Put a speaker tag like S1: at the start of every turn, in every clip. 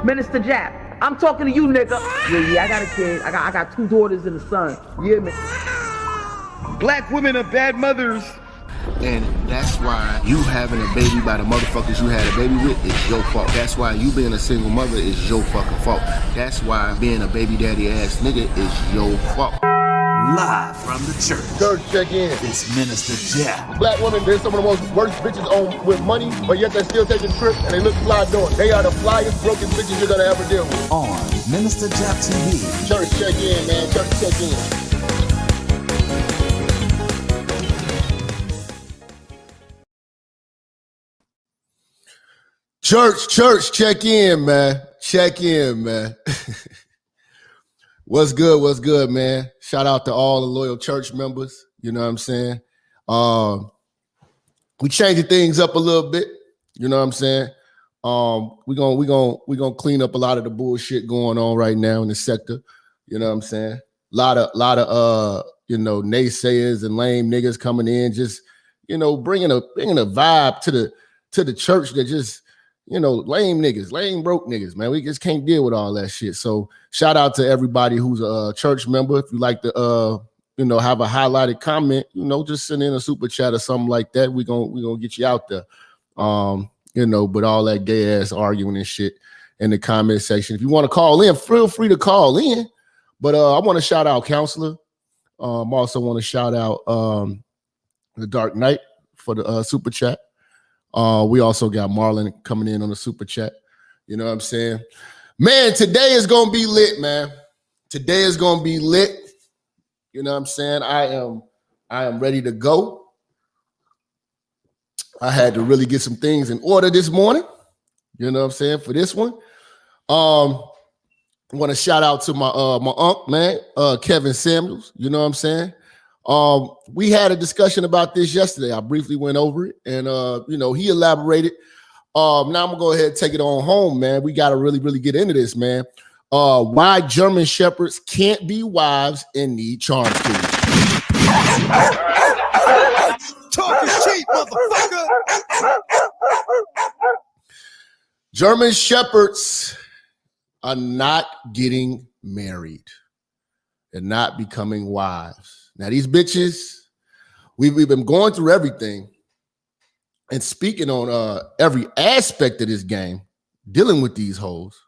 S1: Minister Jap, I'm talking to you, nigga. Yeah, I got a kid. I got 2 daughters and a son. Yeah, man.
S2: Black women are bad mothers.
S3: And that's why you having a baby by the motherfuckers you had a baby with is your fault. That's why you being a single mother is your fucking fault. That's why being a baby daddy ass nigga is your fault.
S4: Live from the church.
S5: Church, check in.
S4: It's Minister Jap.
S5: Black women, they're some of the most worst bitches on with money, but yet they're still taking trips and they look fly doing. They are the flyest, broken bitches you're gonna ever deal with.
S4: On Minister Jap TV.
S5: Church, check in, man. Church, check in. Church, check in, man. Check in, man. What's good, man? Shout out to all the loyal church members. You know what I'm saying? We changing things up a little bit. You know what I'm saying? We gonna clean up a lot of the bullshit going on right now in the sector. You know what I'm saying? A lot of naysayers and lame niggas coming in, just bringing a vibe to the church that just lame niggas, lame broke niggas, man. We just can't deal with all that shit. So shout out to everybody who's a church member. If you like to, have a highlighted comment, just send in a super chat or something like that. We gonna get you out there. But all that gay ass arguing and shit in the comment section. If you want to call in, feel free to call in. But I want to shout out Counselor. I also want to shout out the Dark Knight for the super chat. We also got Marlon coming in on the super chat. You know what I'm saying? Man, today is going to be lit, man. Today is going to be lit. You know what I'm saying? I am ready to go. I had to really get some things in order this morning. You know what I'm saying? For this one. I want to shout out to my uncle, man, Kevin Samuels. You know what I'm saying? We had a discussion about this yesterday. I briefly went over it, and he elaborated. Now I'm gonna go ahead and take it on home, man. We got to really get into this, man. Why German Shepherds can't be wives and need charm schools.
S2: Talk is cheap, motherfucker.
S5: German Shepherds are not getting married. They're not becoming wives. Now, these bitches, we've been going through everything and speaking on every aspect of this game, dealing with these hoes.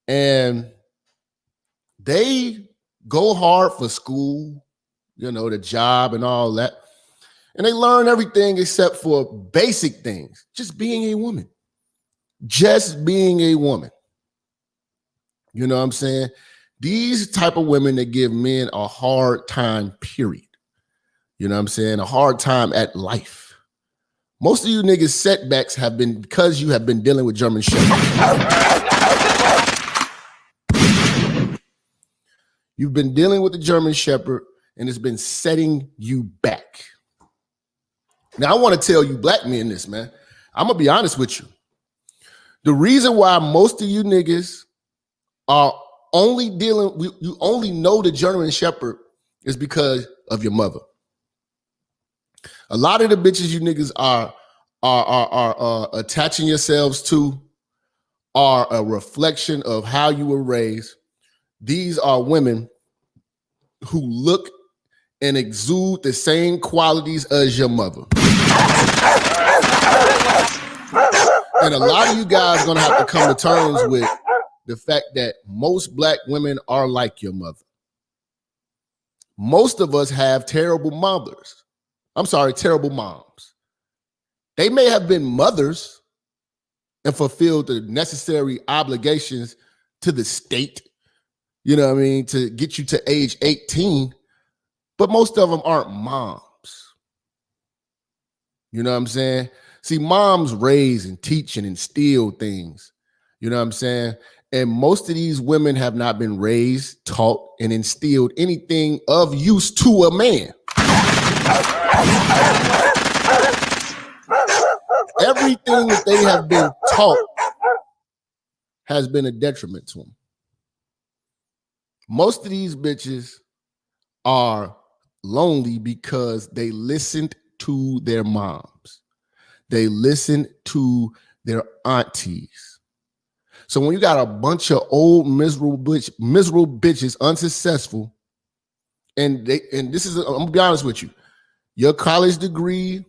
S5: And they go hard for school, the job and all that. And they learn everything except for basic things, just being a woman. Just being a woman. You know what I'm saying? These type of women that give men a hard time, period. You know what I'm saying? A hard time at life. Most of you niggas' setbacks have been because you have been dealing with German Shepherds. You've been dealing with the German Shepherd, and it's been setting you back. Now, I want to tell you black men this, man. I'm going to be honest with you. The reason why most of you niggas are you only know the German Shepherd is because of your mother. A lot of the bitches you niggas are attaching yourselves to are a reflection of how you were raised. These are women who look and exude the same qualities as your mother. And a lot of you guys are gonna have to come to terms with the fact that most black women are like your mother. Most of us have terrible mothers. Terrible moms. They may have been mothers and fulfilled the necessary obligations to the state, to get you to age 18, but most of them aren't moms. You know what I'm saying? See, moms raise and teach and instill things. You know what I'm saying? And most of these women have not been raised, taught, and instilled anything of use to a man. Everything that they have been taught has been a detriment to them. Most of these bitches are lonely because they listened to their moms. They listened to their aunties. So when you got a bunch of old miserable bitches, unsuccessful, and this is, I'm gonna be honest with you, your college degree,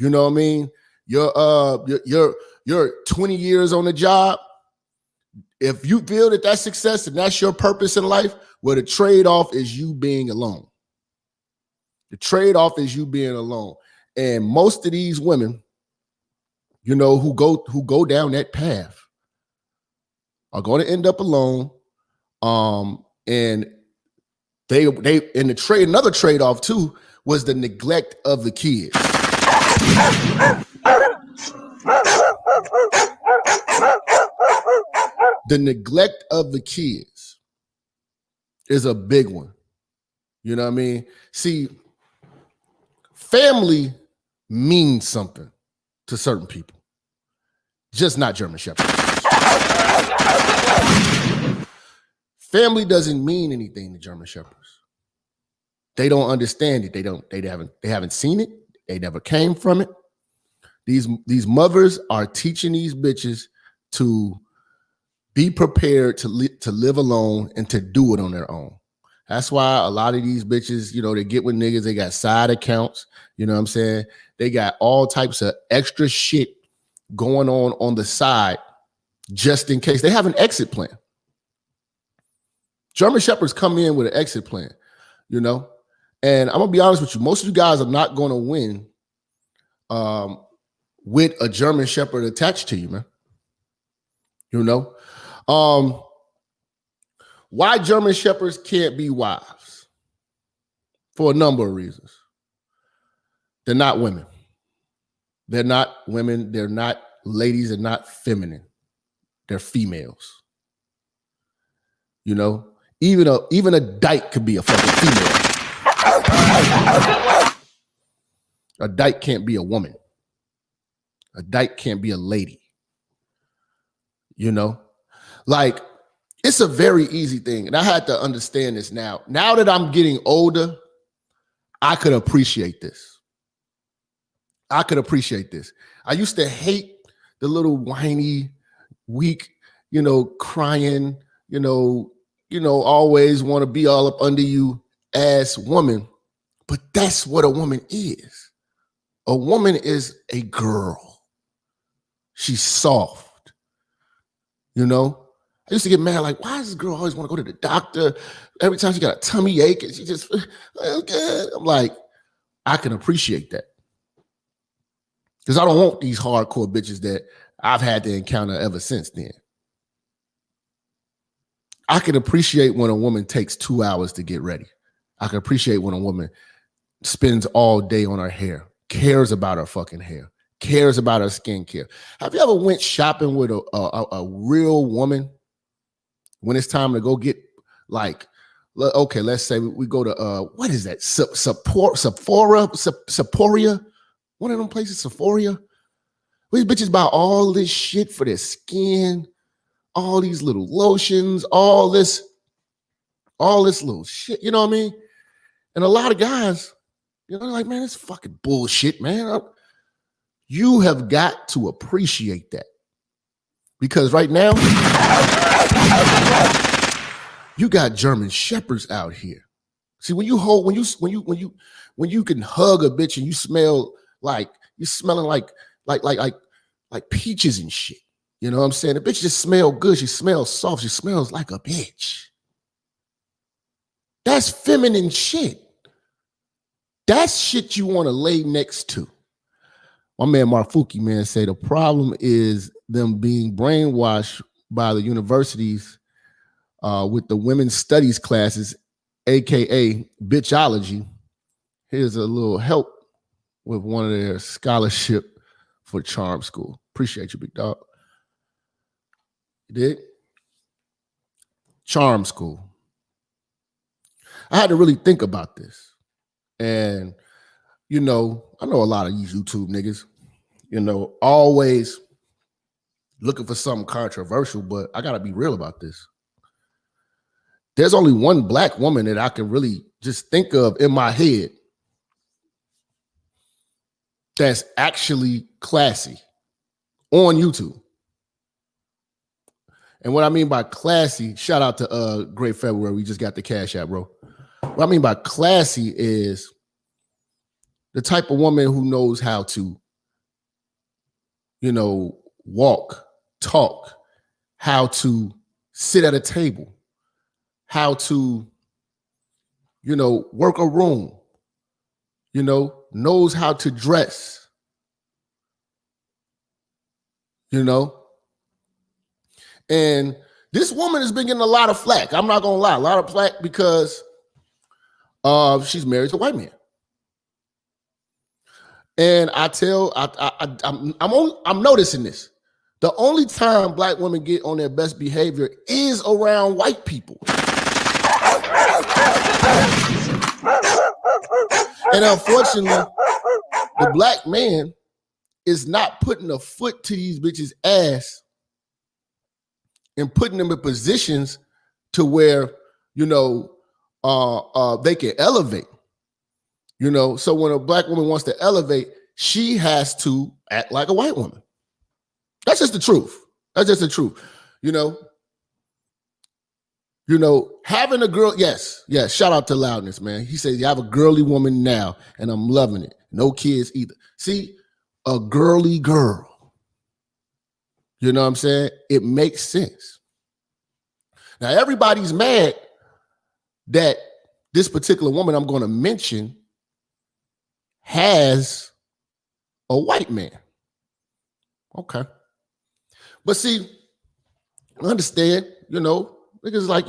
S5: you know what I mean, you're 20 years on the job. If you feel that that's success and that's your purpose in life, well, the trade-off is you being alone. The trade-off is you being alone. And most of these women, you know, who go down that path are going to end up alone. And they in the trade, another trade-off too was the neglect of the kids. The neglect of the kids is a big one. You know what I mean? See, family means something to certain people, just not German Shepherds. Family doesn't mean anything to German Shepherds. They don't understand it. They haven't seen it. They never came from it. These mothers are teaching these bitches to be prepared to live alone and to do it on their own. That's why a lot of these bitches, you know, they get with niggas, they got side accounts, you know what I'm saying? They got all types of extra shit going on the side just in case. They have an exit plan. German Shepherds come in with an exit plan, you know? And I'm gonna be honest with you, most of you guys are not gonna win with a German Shepherd attached to you, man. You know? Why German Shepherds can't be wives? For a number of reasons. They're not women. They're not women. They're not ladies. They're not feminine. They're females. You know, even a dyke could be a fucking female. A dyke can't be a woman. A dyke can't be a lady. You know, like, it's a very easy thing. And I had to understand this now. Now that I'm getting older, I could appreciate this. I could appreciate this. I used to hate the little whiny, weak, you know, crying, you know, always want to be all up under you ass woman. But that's what a woman is. A woman is a girl. She's soft. You know? I used to get mad, like, why does this girl always want to go to the doctor? Every time she got a tummy ache and she just, okay. I'm like, I can appreciate that. Because I don't want these hardcore bitches that I've had to encounter ever since then. I can appreciate when a woman takes 2 hours to get ready. I can appreciate when a woman spends all day on her hair, cares about her fucking hair, cares about her skincare. Have you ever went shopping with a real woman when it's time to go get, like, okay, let's say we go to, what is that? Sephora? One of them places, Sephora? These bitches buy all this shit for their skin, all these little lotions, all this little shit, you know what I mean? And a lot of guys, you know, like, man, it's fucking bullshit, man. You have got to appreciate that. Because right now, you got German Shepherds out here. See, when you can hug a bitch and you smell like you're smelling like peaches and shit. You know what I'm saying? The bitch just smell good. She smells soft. She smells like a bitch. That's feminine shit. That's shit you want to lay next to. My man Marfuki, man, say the problem is them being brainwashed by the universities with the women's studies classes, aka bitchology. Here's a little help with one of their scholarship for charm school. Appreciate you, big dog. You did? Charm school. I had to really think about this. And, you know, I know a lot of these YouTube niggas, you know, always looking for something controversial, but I got to be real about this. There's only one black woman that I can really just think of in my head that's actually classy on YouTube. And what I mean by classy, shout out to Great February. We just got the cash out, bro. What I mean by classy is the type of woman who knows how to, walk, talk, how to sit at a table, how to, work a room, knows how to dress, And this woman has been getting a lot of flack. I'm not gonna lie, a lot of flack because she's married to a white man. And I'm noticing this. The only time black women get on their best behavior is around white people. And unfortunately, the black man is not putting a foot to these bitches' ass and putting them in positions to where, they can elevate. So when a black woman wants to elevate, she has to act like a white woman. That's just the truth. That's just the truth. Having a girl, yes, shout out to Loudness, man. He says, you have a girly woman now, and I'm loving it. No kids either. See, a girly girl. You know what I'm saying? It makes sense. Now, everybody's mad that this particular woman I'm going to mention has a white man. Okay. But see, I understand, niggas like,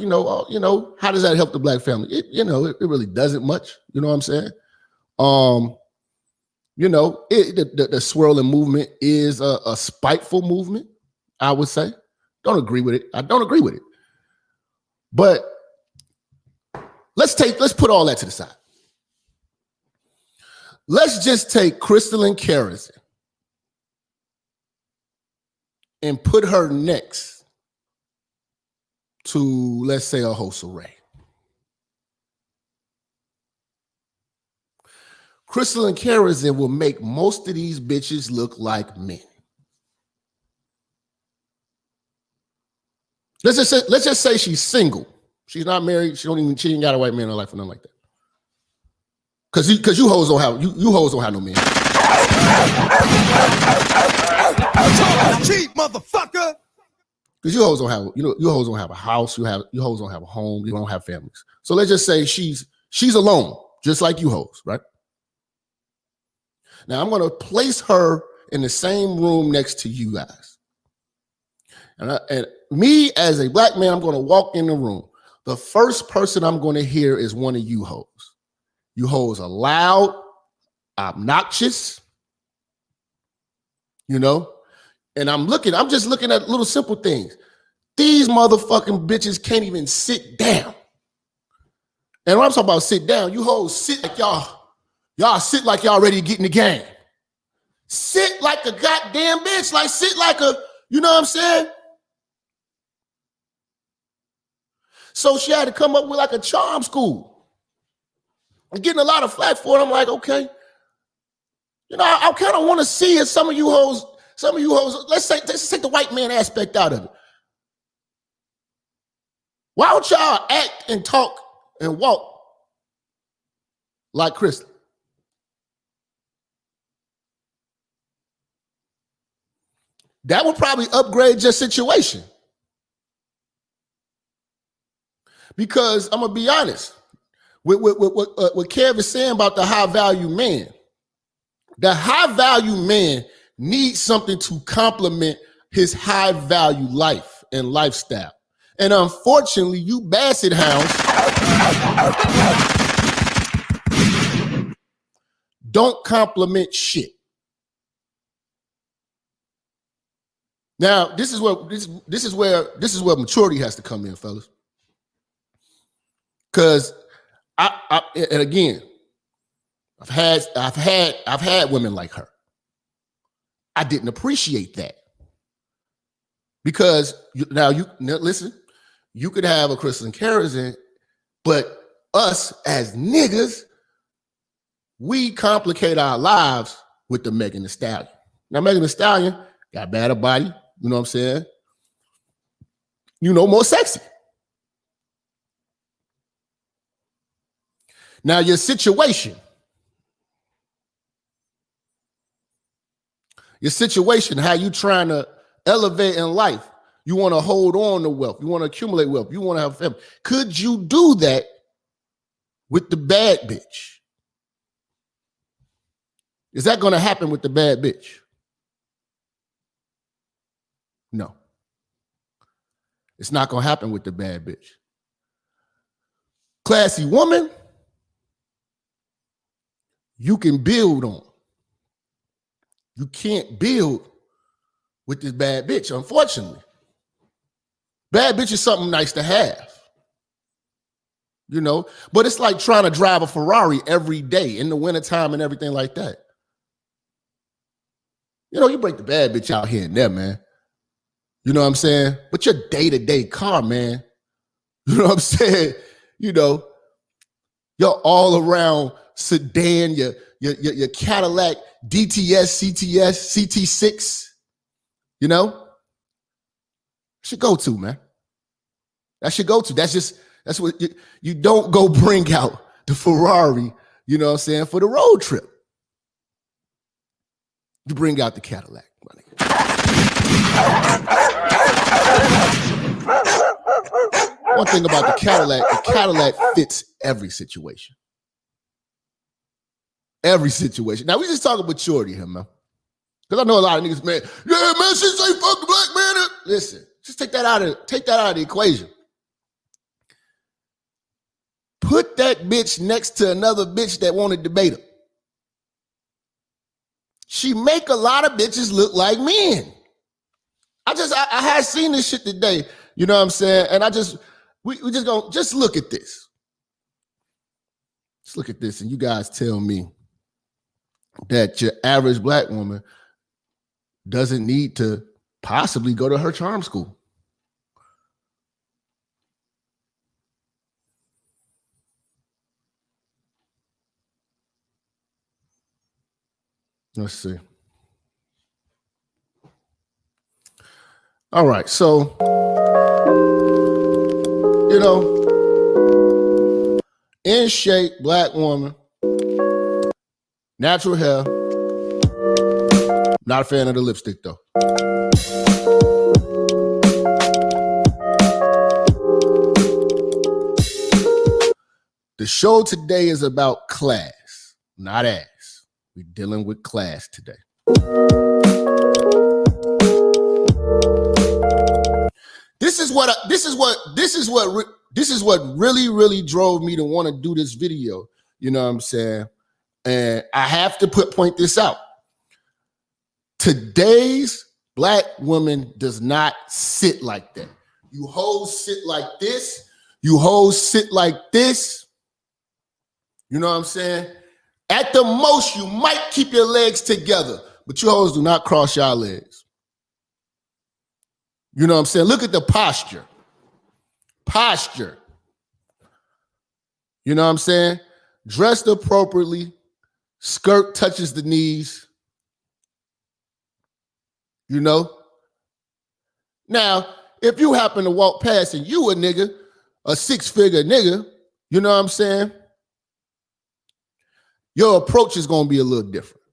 S5: how does that help the black family? It really doesn't much. You know what I'm saying? The swirling movement is a spiteful movement, I would say. Don't agree with it. I don't agree with it. But let's put all that to the side. Let's just take Crystalline Kerrison and put her next to, let's say, a Hossa Ray. Crystalline Kerrison will make most of these bitches look like men. Let's just say she's single. She's not married. She ain't got a white man in her life or nothing like that. Cause you hoes don't have you hoes don't have no man.
S2: Cheap motherfucker.
S5: Because you hoes don't have you hoes don't have a house. You hoes don't have a home. You don't have families. So let's just say she's alone, just like you hoes, right? Now I'm gonna place her in the same room next to you guys. And me as a black man, I'm gonna walk in the room. The first person I'm gonna hear is one of you hoes. You hoes are loud, obnoxious, and I'm just looking at little simple things. These motherfucking bitches can't even sit down. And when I'm talking about sit down, you hoes sit like y'all sit like y'all ready to get in the game. Sit like a goddamn bitch, like sit like a, you know what I'm saying? So she had to come up with like a charm school. I'm getting a lot of flack for it. I'm like, okay. I kind of want to see if some of you hoes, let's take the white man aspect out of it. Why don't y'all act and talk and walk like Crystal? That would probably upgrade your situation. Because I'm going to be honest, with what Kev is saying about the high value man, the high value man needs something to complement his high value life and lifestyle. And unfortunately, you basset hounds don't complement shit. Now, this is where maturity has to come in, fellas. Because and again, I've had women like her. I didn't appreciate that. Because now listen, you could have a Crystalline Kerrison, but us as niggas, we complicate our lives with the Megan Thee Stallion. Now, Megan Thee Stallion got bad body, you know what I'm saying? more sexy. Now your situation, how you trying to elevate in life. You want to hold on to wealth. You want to accumulate wealth. You want to have a family. Could you do that with the bad bitch? Is that going to happen with the bad bitch? No. It's not going to happen with the bad bitch. Classy woman, you can build on. You can't build with this bad bitch, unfortunately. Bad bitch is something nice to have, but it's like trying to drive a Ferrari every day in the wintertime and everything like that. You break the bad bitch out here and there, man. You know what I'm saying? But your day-to-day car, man, you know what I'm saying? Your all-around sedan, your Cadillac DTS, CTS, CT6, should go to, man. That should go to. That's what you don't go bring out the Ferrari, you know what I'm saying, for the road trip. You bring out the Cadillac, buddy. One thing about the Cadillac fits every situation. Every situation. Now, we just talking maturity here, man. Because I know a lot of niggas, man, yeah, man, she say fuck the black man. Listen, just take that out of the equation. Put that bitch next to another bitch that want to debate her. She make a lot of bitches look like men. I had seen this shit today, you know what I'm saying? And we just gonna just look at this. Just look at this, and you guys tell me that your average black woman doesn't need to possibly go to her charm school. Let's see. All right, so, in shape, black woman, natural hair. Not a fan of the lipstick, though. The show today is about class, not ass. We're dealing with class today. This is what really drove me to want to do this video. You know what I'm saying? And I have to point this out. Today's black woman does not sit like that. You hoes sit like this. You hoes sit like this. You know what I'm saying? At the most, you might keep your legs together, but you hoes do not cross your legs. You know what I'm saying? Look at the posture. Posture. You know what I'm saying? Dressed appropriately. Skirt touches the knees. Now, if you happen to walk past and you a nigga, a six-figure nigga, you know what I'm saying? Your approach is going to be a little different.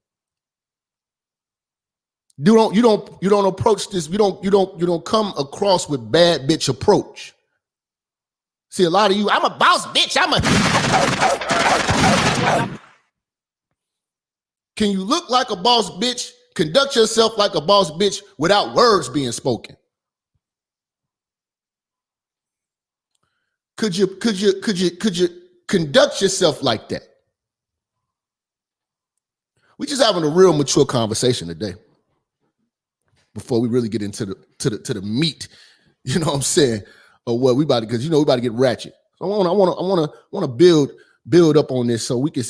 S5: You don't approach this. You don't come across with bad bitch approach. See, a lot of you, I'm a boss bitch. Can you look like a boss bitch, conduct yourself like a boss bitch without words being spoken? Could you conduct yourself like that? We're just having a real mature conversation today before we really get into the meat, you know what I'm saying, or what we about to, because we about to get ratchet. So I want to build up on this so we can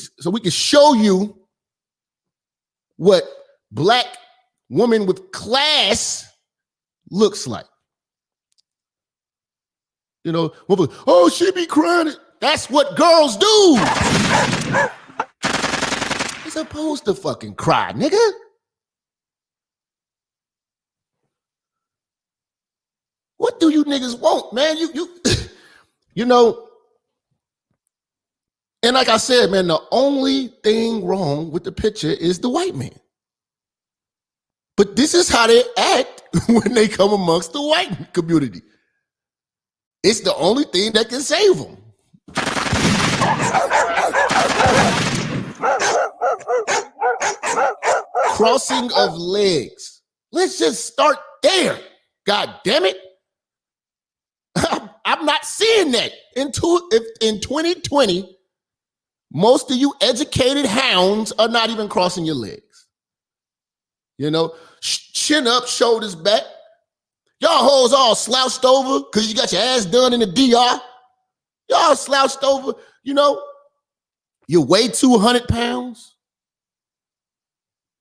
S5: show you what black woman with class looks like. Oh, she be crying. That's what girls do. You're supposed to fucking cry, nigga. 'Cause What do you niggas want, man? You know, and like I said, man, the only thing wrong with the picture is the white man. But this is how they act when they come amongst the white community. It's the only thing that can save them. Crossing of legs. Let's just start there. God damn it. I'm not seeing that. In 2020, most of you educated hounds are not even crossing your legs. You know, chin up, shoulders back. Y'all hoes all slouched over because you got your ass done in the DR. Y'all slouched over, you know. You weigh 200 pounds.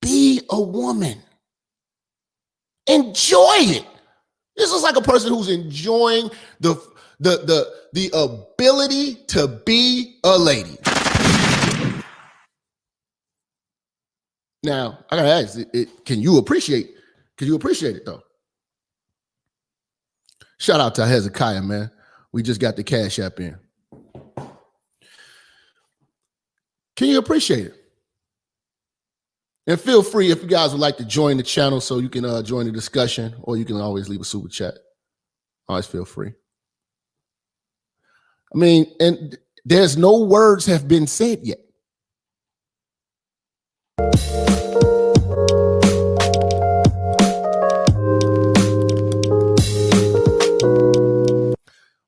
S5: Be a woman. Enjoy it. This is like a person who's enjoying the ability to be a lady. Now, I gotta ask, can you appreciate it though? Shout out to Hezekiah, man. We just got the Cash App in. Can you appreciate it? And feel free if you guys would like to join the channel so you can join the discussion, or you can always leave a super chat. Always feel free. I mean, and there's no words have been said yet.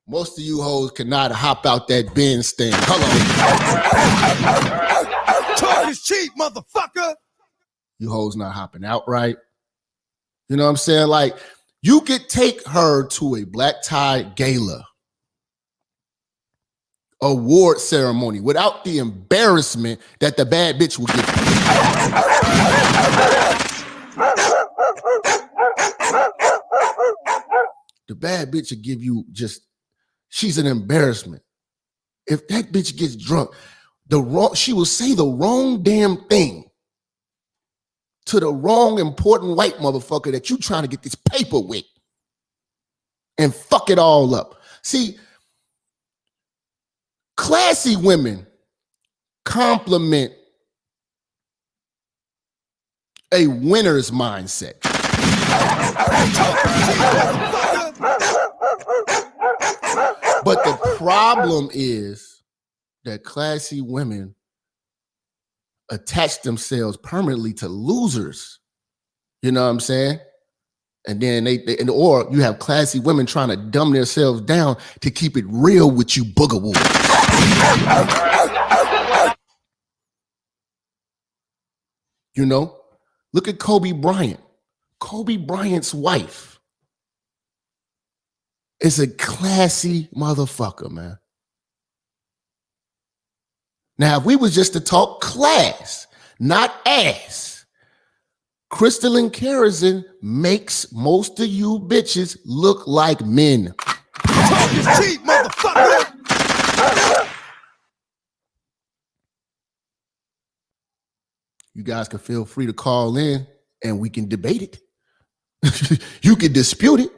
S5: Most of you hoes cannot hop out that Benz thing. Hello.
S2: Talk is cheap, motherfucker.
S5: You hoes not hopping out right. You know what I'm saying? Like, you could take her to a black tie gala award ceremony without the embarrassment that the bad bitch will give you. The bad bitch will give you just, she's an embarrassment. If that bitch gets drunk, she will say the wrong damn thing to the wrong important white motherfucker that you trying to get this paper with and fuck it all up. See, classy women compliment a winner's mindset. But the problem is that classy women attach themselves permanently to losers. You know what I'm saying? And then or you have classy women trying to dumb themselves down to keep it real with you boogawoos. You know, look at Kobe Bryant. Kobe Bryant's wife is a classy motherfucker, man. Now, if we was just to talk class, not ass, crystalline kerosene makes most of you bitches look like men.
S2: Talk is cheap, motherfucker.
S5: You guys can feel free to call in and we can debate it. You can dispute it,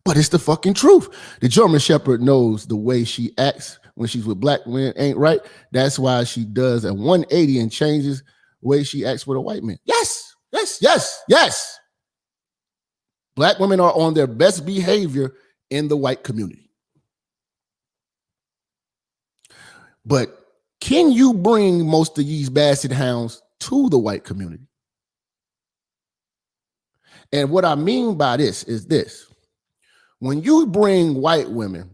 S5: but it's the fucking truth. The German Shepherd knows the way she acts when she's with black men ain't right. That's why she does a 180 and changes the way she acts with a white man. Yes, yes, yes, yes. Black women are on their best behavior in the white community. But can you bring most of these basset hounds to the white community? And what I mean by this is this. When you bring white women,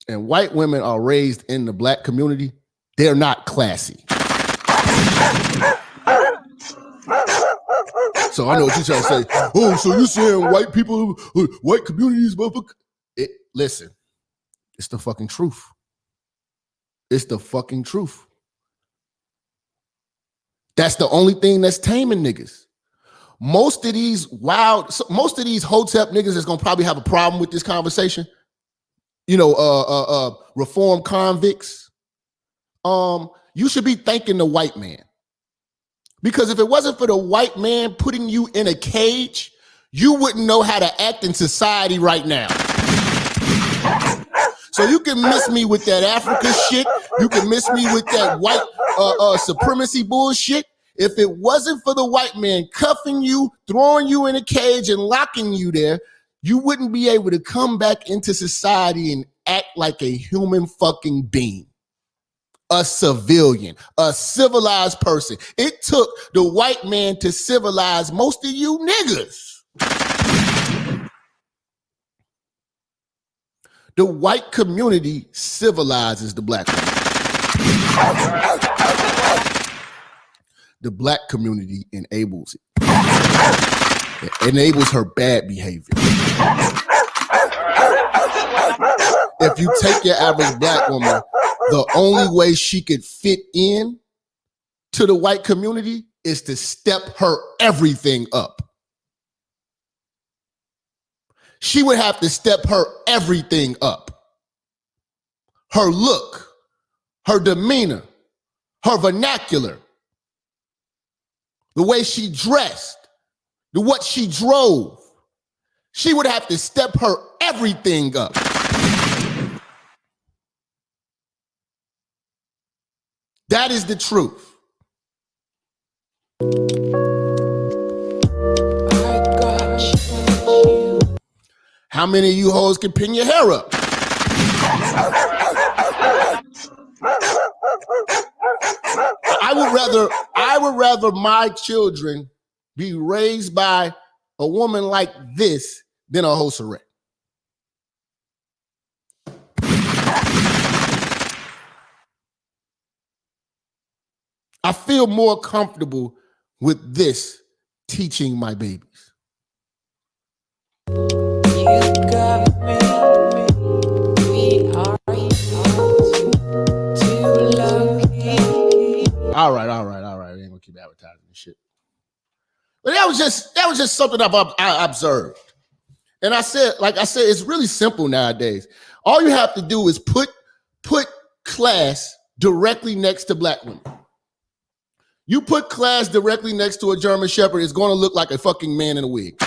S5: and white women are raised in the black community, they're not classy. So I know what you're trying to say. Oh, so you're saying white people, white communities, motherfucker? Listen, it's the fucking truth. It's the fucking truth. That's the only thing that's taming niggas. Most of these hotep niggas is gonna probably have a problem with this conversation. You know, reformed convicts. You should be thanking the white man. Because if it wasn't for the white man putting you in a cage, you wouldn't know how to act in society right now. So you can miss me with that Africa shit. You can miss me with that white supremacy bullshit. If it wasn't for the white man cuffing you, throwing you in a cage and locking you there, you wouldn't be able to come back into society and act like a human fucking being. A civilian, a civilized person. It took the white man to civilize most of you niggas. The white community civilizes the black community. The black community enables it. It enables her bad behavior. If you take your average black woman, the only way she could fit in to the white community is to step her everything up. She would have to step her everything up. Her look, her demeanor, her vernacular, the way she dressed, what she drove. She would have to step her everything up. That is the truth. How many of you hoes can pin your hair up? I would rather my children be raised by a woman like this than a hoserette. I feel more comfortable with this teaching my babies. All right. We ain't gonna keep advertising this shit. But that was just something I observed. And I said, it's really simple nowadays. All you have to do is put class directly next to black women. You put class directly next to a German Shepherd, it's going to look like a fucking man in a wig.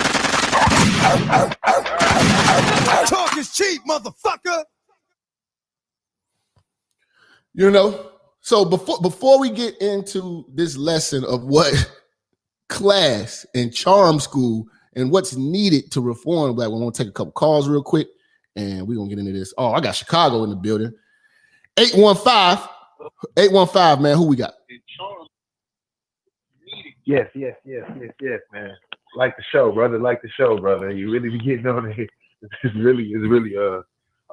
S2: Talk is cheap, motherfucker.
S5: You know, so before we get into this lesson of what class and charm school and what's needed to reform black women, we're going to take a couple calls real quick and we're going to get into this. Oh, I got Chicago in the building. 815, man, who we got?
S6: Yes, man. Like the show, brother. You really be getting on it. It's really I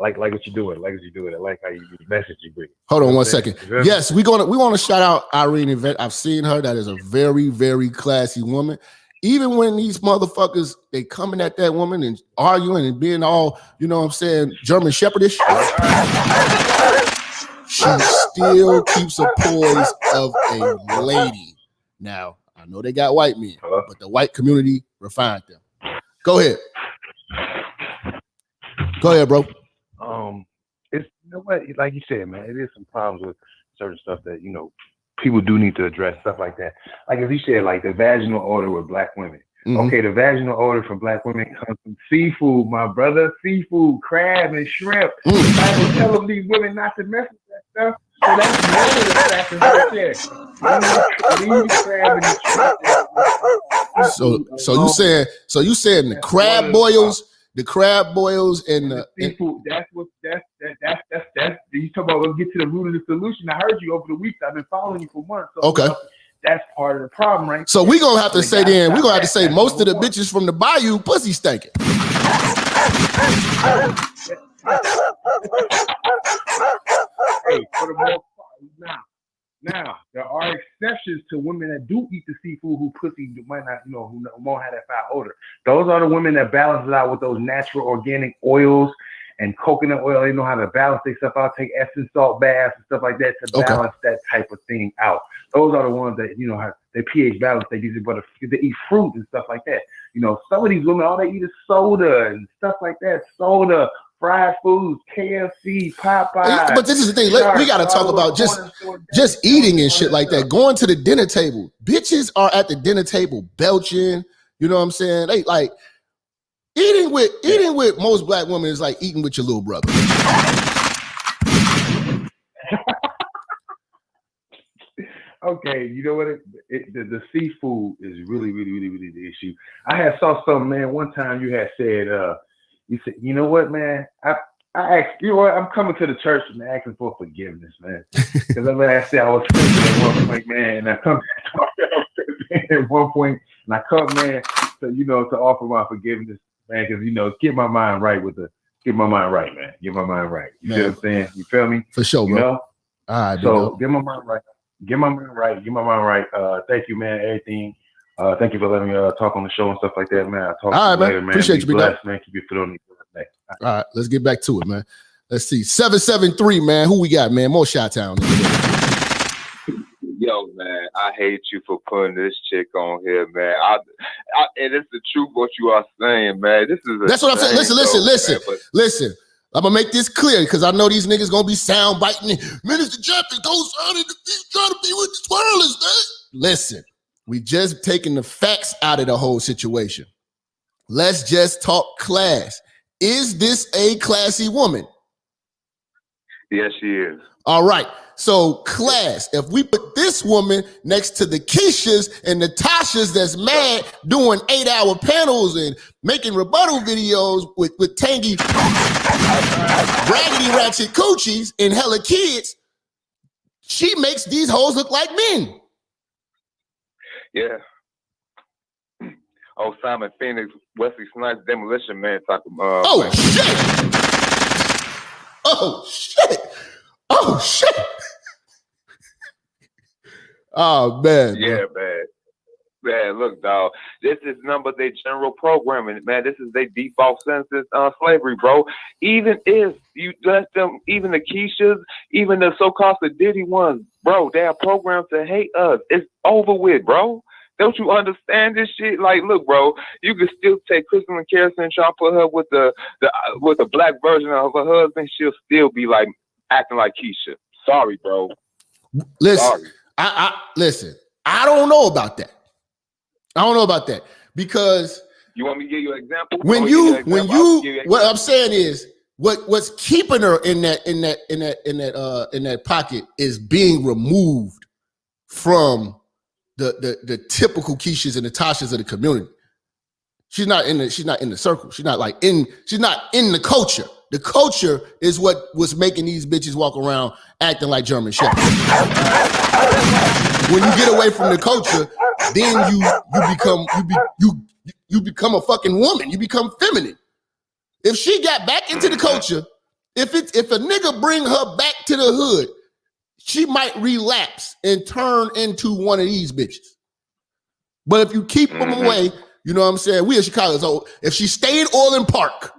S6: like what you're doing. I like how you message you bring.
S5: Hold on one second. Yes, we want to shout out Irene Yvette. I've seen her. That is a very, very classy woman. Even when these motherfuckers, they coming at that woman and arguing and being all, you know what I'm saying, German Shepherdish, she still keeps a poise of a lady. Now, I know they got white men, but the white community refined them. Go ahead. Go ahead, bro.
S6: It's, you know what, like you said, man, it is some problems with certain stuff that, you know, people do need to address, stuff like that. Like as you said, like the vaginal odor with black women. Mm-hmm. Okay, the vaginal odor for black women comes from seafood, my brother. Seafood, crab and shrimp. I will tell them these women not to mess with that stuff. So that's one of the factors right there. Leave the crab and the shrimp.
S5: So you saying the crab boils, and the
S6: seafood. That's you talk about. Let's get to the root of the solution. I heard you over the weeks. I've been following you for months. So
S5: okay.
S6: That's part of the problem, right?
S5: So we're gonna have to say most of the bitches from the bayou pussy stinking.
S6: Hey, for the most part, now there are exceptions to women that do eat the seafood who pussy might not, who won't have that foul odor. Those are the women that balance it out with those natural organic oils and coconut oil. They know how to balance their stuff out, take Epsom salt baths and stuff like that to balance that type of thing out. Those are the ones that, have their pH balance. They use it, but they eat fruit and stuff like that. Some of these women, all they eat is soda and stuff like that. Soda, fried foods, KFC, Popeyes.
S5: But this is the thing. We got to talk about just eating and shit like that. Going to the dinner table. Bitches are at the dinner table belching. You know what I'm saying? They like eating with most black women is like eating with your little brother.
S6: Okay, you know what? The seafood is really the issue. I saw something, man. One time you had said, you said, you know what, man? I asked, you know what? I'm coming to the church and asking for forgiveness, man. Because I said I was thinking at one point, man, and I come at one point, and I come, man, to offer my forgiveness, man, because get my mind right, man. Get my mind right. You see what I'm saying? You feel me?
S5: For sure, bro.
S6: You know?
S5: All right,
S6: so get my mind right. Thank you, man. Everything. Thank you for letting me talk on the show and stuff like that, man. I'll talk to you later, man.
S5: Appreciate you,
S6: blessed, man. Keep your foot on the neck.
S5: All right, let's get back to it, man. Let's see. 773, man. Who we got, man? More Chi-Town.
S7: Yo, man, I hate you for putting this chick on here, man. And it's the truth what you are saying, man. That's what I'm saying.
S5: Listen. I'm gonna make this clear because I know these niggas gonna be sound biting. Minister Jap is co-signing. He's trying to be with the twirlers, man. Listen, we just taking the facts out of the whole situation. Let's just talk class. Is this a classy woman?
S7: Yes, she is.
S5: All right. So class, if we put this woman next to the Keishas and the Tashas that's mad doing 8-hour panels and making rebuttal videos with tangy, raggedy ratchet coochies and hella kids, she makes these hoes look like men.
S7: Yeah. Oh, Simon Phoenix, Wesley Snipes, Demolition Man talking about.
S5: Oh, shit. Oh, man.
S7: Yeah, man. Man, look, dog. This is their general programming, man. This is their default sentences slavery, bro. Even if you let them, even the Keishas, even the so-called Diddy ones, bro, they are programmed to hate us. It's over with, bro. Don't you understand this shit? Like, look, bro, you can still take Crystal and Kerrison and try to put her with the black version of her husband. She'll still be like acting like Keisha. Sorry, bro.
S5: Listen, listen. I don't know about that. Because
S7: you want me to give you an example?
S5: What I'm saying is what's keeping her in that pocket is being removed from the typical Keishas and Natashas of the community. She's not in the circle. She's not in the culture. The culture is what was making these bitches walk around acting like German shepherds. When you get away from the culture, then you become a fucking woman. You become feminine. If she got back into the culture, if a nigga bring her back to the hood, she might relapse and turn into one of these bitches. But if you keep them away, you know what I'm saying? We in Chicago, so if she stay in Orland Park,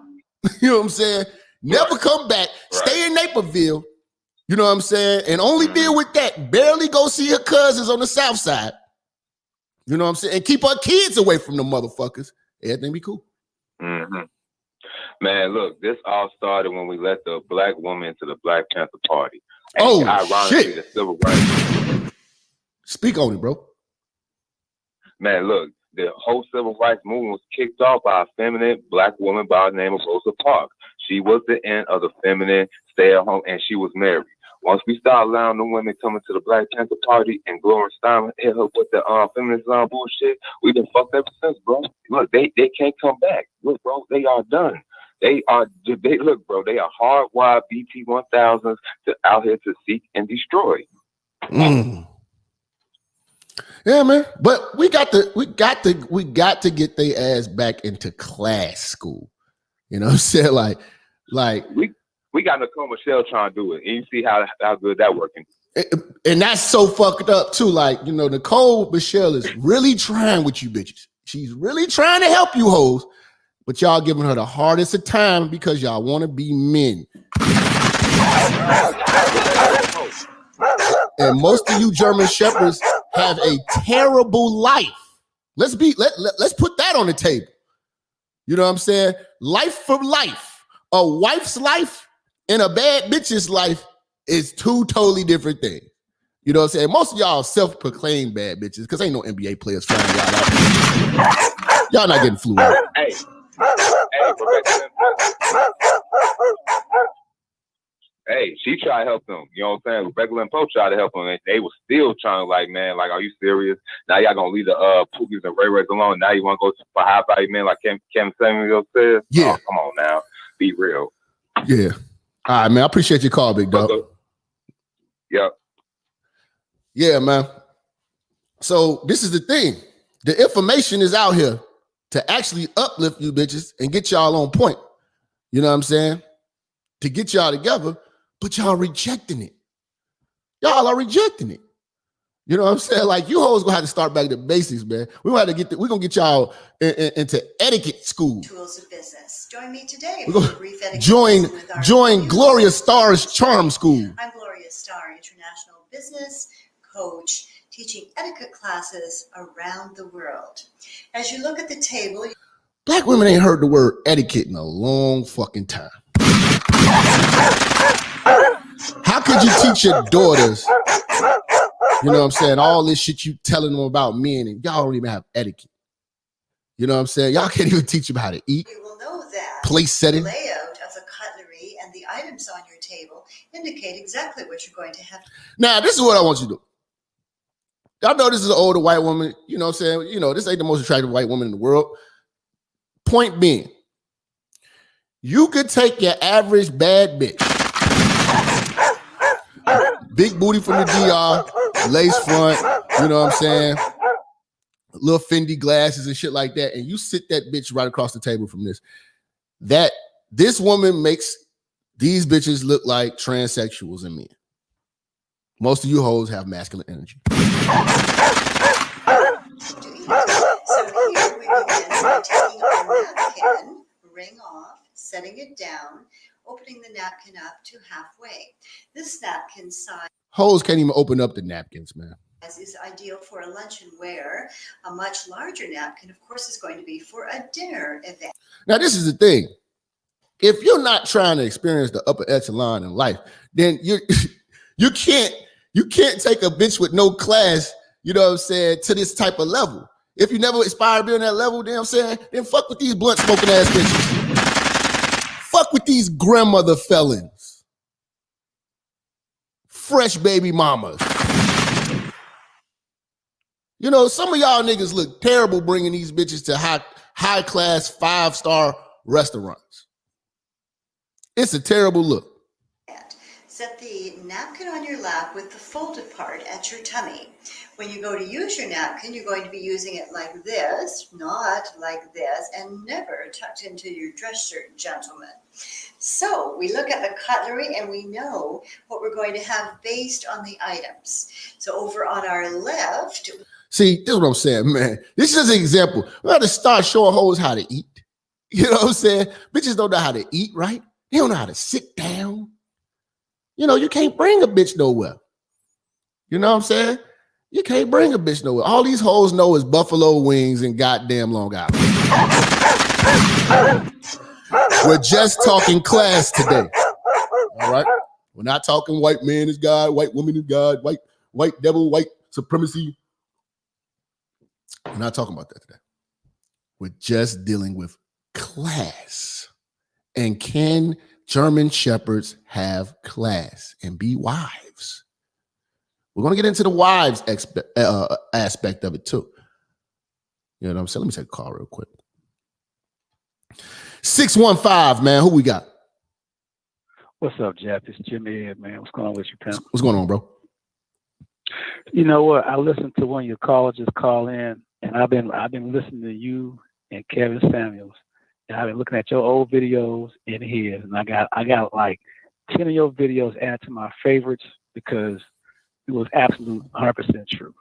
S5: you know what I'm saying? Never come back, stay in Naperville, you know what I'm saying? And only deal with that. Barely go see her cousins on the south side. You know what I'm saying? And keep her kids away from the motherfuckers. Everything be cool.
S7: Mm-hmm. Man, look, this all started when we let the black woman into the Black Panther Party. And ironically, the civil rights.
S5: Speak on it, bro.
S7: Man, look, the whole civil rights movement was kicked off by a feminine black woman by the name of Rosa Parks. She was the end of the feminine stay-at-home, and she was married. Once we start allowing the women coming to the Black Panther Party and Gloria Steinem hit her with the feminist bullshit, we've been fucked ever since, bro. Look, they can't come back. Look, bro, they are done. They are hardwired BT-1000s out here to seek and destroy.
S5: Yeah, man. But we got to get their ass back into class school. You know what I'm saying? Like
S7: we got Nicole Michelle trying to do it, and you see how good that working.
S5: And that's so fucked up too. Like, you know, Nicole Michelle is really trying with you bitches. She's really trying to help you hoes, but y'all giving her the hardest of time because y'all want to be men. And most of you German shepherds have a terrible life. Let's put that on the table. You know what I'm saying? Life for life. A wife's life and a bad bitch's life is two totally different things. You know what I'm saying? Most of y'all self-proclaimed bad bitches because ain't no NBA players flying y'all out. Y'all not getting flew out.
S7: Hey, hey, she tried to help them. You know what I'm saying? Regular and Poe tried to help them. And they were still trying to like, man, like, are you serious? Now y'all gonna leave the Pookies and Ray Rays alone. Now you want to go for high value men like Kevin Samuel says?
S5: Yeah.
S7: Oh, come on now. Be real.
S5: Yeah. All right, man. I appreciate your call, big dog.
S7: Yep.
S5: Yeah, man. So this is the thing. The information is out here to actually uplift you bitches and get y'all on point. You know what I'm saying? To get y'all together, but y'all rejecting it. Y'all are rejecting it. You know what I'm saying? Like, you hoes gonna have to start back to basics, man. We're gonna get y'all into etiquette school.
S8: Tools of business. Join me today.
S5: We're gonna join Gloria Starr's charm school.
S8: I'm Gloria Starr, international business coach, teaching etiquette classes around the world. As you look at the table,
S5: Black women ain't heard the word etiquette in a long fucking time. How could you teach your daughters, you know what I'm saying, all this shit you telling them about men, and y'all don't even have etiquette? You know what I'm saying? Y'all can't even teach them how to eat.
S8: you will know that
S5: place setting.
S8: the layout of the cutlery and the items on your table indicate exactly what you're going to have.
S5: Now, this is what I want you to do. Y'all know this is an older white woman. You know what I'm saying? You know, this ain't the most attractive white woman in the world. Point being, you could take your average bad bitch, big booty from the DR, lace front, you know what I'm saying, little Fendi glasses and shit like that, and you sit that bitch right across the table from this. This woman makes these bitches look like transsexuals and men. Most of you hoes have masculine energy.
S8: So here we begin by taking our napkin, ring off, setting it down, opening the napkin up to halfway. This napkin size
S5: Hoes can't even open up the napkins, man.
S8: is ideal for a luncheon where a much larger napkin, of course, is going to be for a dinner event.
S5: Now, this is the thing. If you're not trying to experience the upper echelon in life, then you can't take a bitch with no class, you know what I'm saying, to this type of level. If you never aspire to be on that level, you know what I'm saying, then fuck with these blunt smoking ass bitches. Fuck with these grandmother felons. Fresh baby mamas. You know, some of y'all niggas look terrible bringing these bitches to high class 5-star restaurants. It's a terrible look.
S8: Set the napkin on your lap with the folded part at your tummy. When you go to use your napkin, you're going to be using it like this, not like this, and never tucked into your dress shirt, gentlemen. So we look at the cutlery and we know what we're going to have based on the items. So over on our left.
S5: See, this is what I'm saying, man. This is an example. We got to start showing hoes how to eat. You know what I'm saying? Bitches don't know how to eat, right? They don't know how to sit down. You know, you can't bring a bitch nowhere. You know what I'm saying? You can't bring a bitch nowhere. All these hoes know is buffalo wings and goddamn Long Island. We're just talking class today. All right? We're not talking white man is God, white woman is God, white devil, white supremacy. We're not talking about that today. We're just dealing with class. And can German shepherds have class and be wives? We're going to get into the wives aspect of it too. You know what I'm saying? Let me take a call real quick. 615, man. Who we got?
S9: What's up, Jap? It's Jimmy Ed, man. What's going on with you, pimp?
S5: What's going on, bro?
S9: You know what? I listened to one of your callers just call in, and I've been listening to you and Kevin Samuels. And I've been looking at your old videos and his, and I got like 10 of your videos added to my favorites because it was absolute 100% true.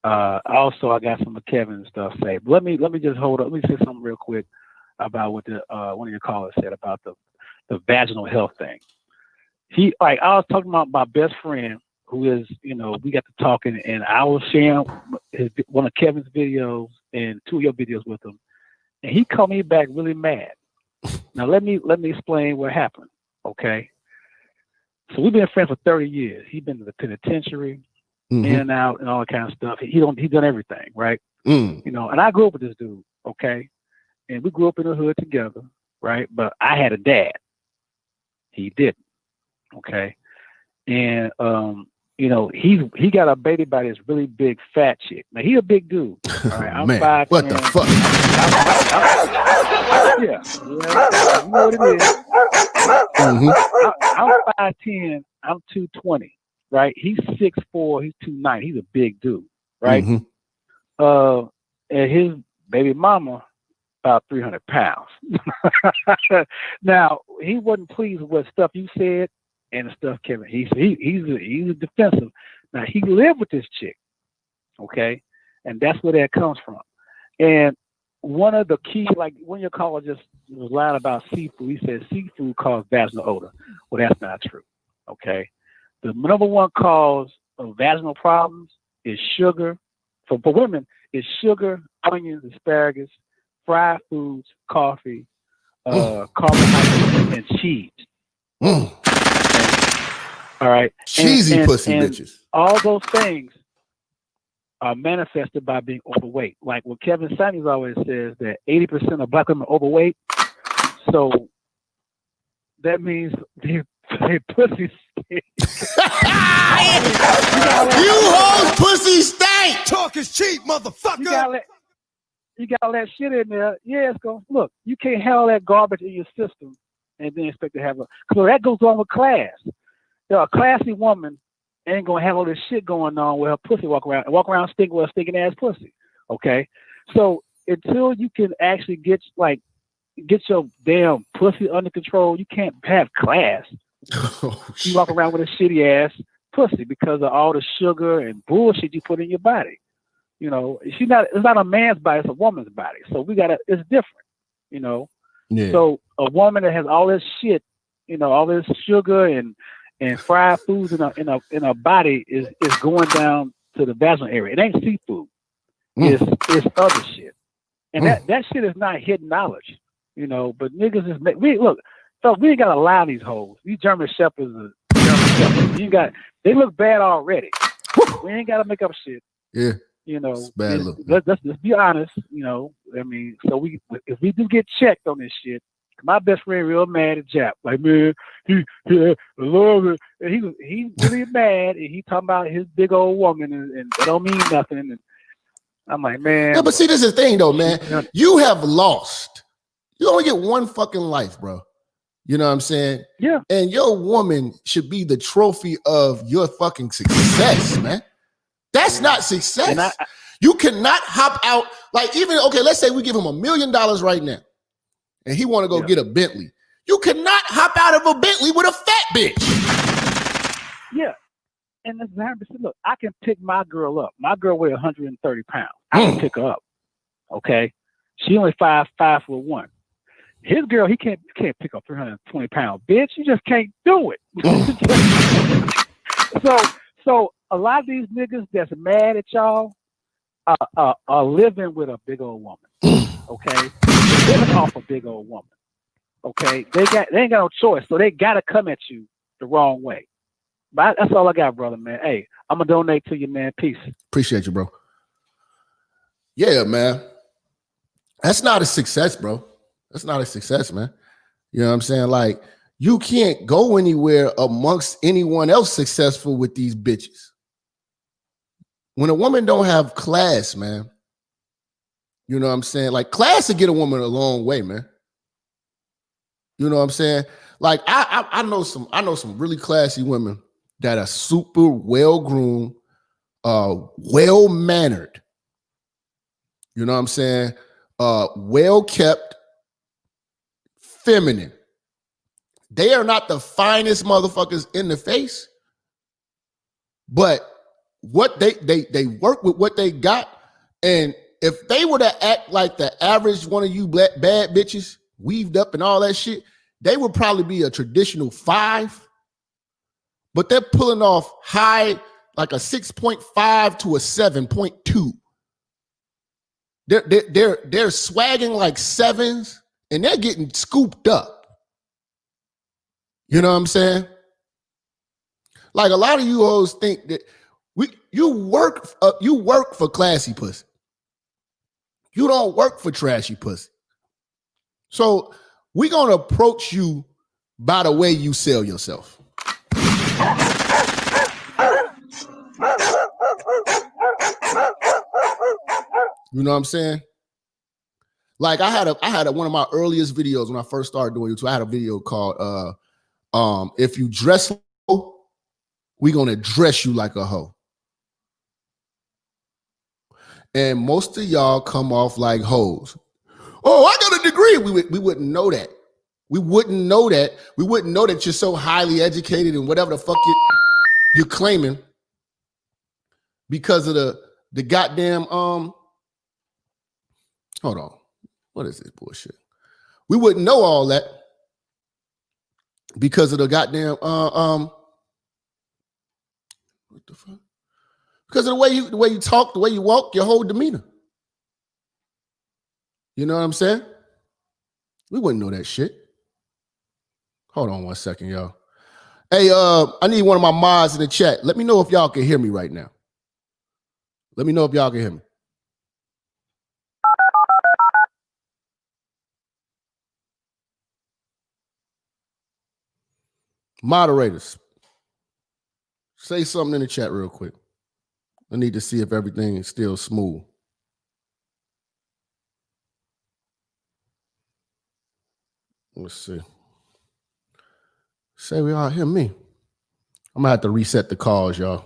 S9: Also, I got some of Kevin's stuff saved. Let me just hold up. Let me say something real quick about what the one of your callers said about the vaginal health thing. I was talking about my best friend who is, you know, we got to talking, and I was sharing one of Kevin's videos and 2 of your videos with him. And he called me back really mad. Now let me explain what happened. Okay. So we've been friends for 30 years. He's been to the penitentiary, in and out, and all that kind of stuff. He done everything, right? You know, and I grew up with this dude, okay? And we grew up in the hood together, right? But I had a dad. He didn't. Okay. and you know, he got a baby by this really big fat chick. Now he a big dude. All right, I'm
S5: Man,
S9: 5'10".
S5: what the fuck?
S9: Yeah, you know what it is. I'm 5'10". I'm 220. Right? He's 6'4". He's 290. He's a big dude. Right? And his baby mama about 300 pounds. Now he wasn't pleased with what stuff you said and the stuff Kevin. He's defensive. Now he lived with this chick, okay, and that's where that comes from. And one of the key, like when your caller just was lying about seafood, he said seafood causes vaginal odor. Well, that's not true. Okay, the number one cause of vaginal problems is sugar. For women, is sugar, onions, asparagus, fried foods, coffee, carbohydrates, and cheese. All right.
S5: Cheesy pussy
S9: and
S5: bitches.
S9: All those things are manifested by being overweight. Like what Kevin Samuels always says, that 80% of black women are overweight. So that means they pussy stink.
S5: You hoes pussy stink.
S2: Talk is cheap, motherfucker.
S9: You got all that shit in there. Yeah, it's going to look. You can't have all that garbage in your system and then expect to have so that goes on with class. A classy woman ain't gonna have all this shit going on with her pussy walk around stinking with a stinking ass pussy. Okay, so until you can actually get your damn pussy under control, you can't have class. You walk around with a shitty ass pussy because of all the sugar and bullshit you put in your body. You know, it's not a man's body, it's a woman's body. So it's different. You know, So a woman that has all this shit, you know, all this sugar and fried foods in a body is going down to the vaginal area. It ain't seafood. It's other shit. And that shit is not hidden knowledge, you know. But niggas we ain't gotta lie these hoes. These German shepherds are German shepherds. They look bad already. We ain't gotta make up shit.
S5: Yeah.
S9: You know,
S5: it's bad look.
S9: Let's be honest, you know. I mean, so if we do get checked on this shit, my best friend real mad at Jap. Like, man, he love it. And he's really mad, and he talking about his big old woman, and that don't mean nothing. And I'm like, man.
S5: Yeah, but see, this is the thing, though, man. You have lost. You only get one fucking life, bro. You know what I'm saying?
S9: Yeah.
S5: And your woman should be the trophy of your fucking success, man. That's not success. You cannot hop out. Like, even, okay, let's say we give him $1 million right now, and he want to go get a Bentley. You cannot hop out of a Bentley with a fat bitch.
S9: Yeah. And that's 100%. Look, I can pick my girl up. My girl weighs 130 pounds. I can pick her up. Okay? She only 5'1". His girl, you can't pick up 320 pounds. Bitch, you just can't do it. So a lot of these niggas that's mad at y'all are living with a big old woman. Okay? They're living off a big old woman. Okay? They ain't got no choice, so they gotta come at you the wrong way. But that's all I got, brother, man. Hey, I'm gonna donate to you, man. Peace.
S5: Appreciate you, bro. Yeah, man. That's not a success, bro. That's not a success, man. You know what I'm saying? Like, you can't go anywhere amongst anyone else successful with these bitches. When a woman don't have class, man, you know what I'm saying? Like, class will get a woman a long way, man. You know what I'm saying? Like, I know some really classy women that are super well-groomed, well-mannered. You know what I'm saying? Well-kept, feminine. They are not the finest motherfuckers in the face, but what they work with what they got. And if they were to act like the average one of you bad bitches, weaved up and all that shit, they would probably be a traditional 5, but they're pulling off high, like a 6.5 to a 7.2. They're swagging like 7s, and they're getting scooped up. You know what I'm saying? Like, a lot of you hoes think that you work for classy pussy. You don't work for trashy pussy. So we're gonna approach you by the way you sell yourself. You know what I'm saying? Like I had one of my earliest videos when I first started doing YouTube. I had a video called if you dress low, we gonna dress you like a hoe. And most of y'all come off like hoes. Oh, I got a degree. We wouldn't know that. We wouldn't know that. We wouldn't know that you're so highly educated and whatever the fuck you're claiming because of the goddamn hold on. What is this bullshit? We wouldn't know all that because of the goddamn what the fuck? Because of the way you talk, the way you walk, your whole demeanor. You know what I'm saying? We wouldn't know that shit. Hold on 1 second, y'all. Hey, I need one of my mods in the chat. Let me know if y'all can hear me right now. Let me know if y'all can hear me. Moderators, say something in the chat real quick. I need to see if everything is still smooth. Let's see. Say we all hear me. I'm gonna have to reset the calls, y'all.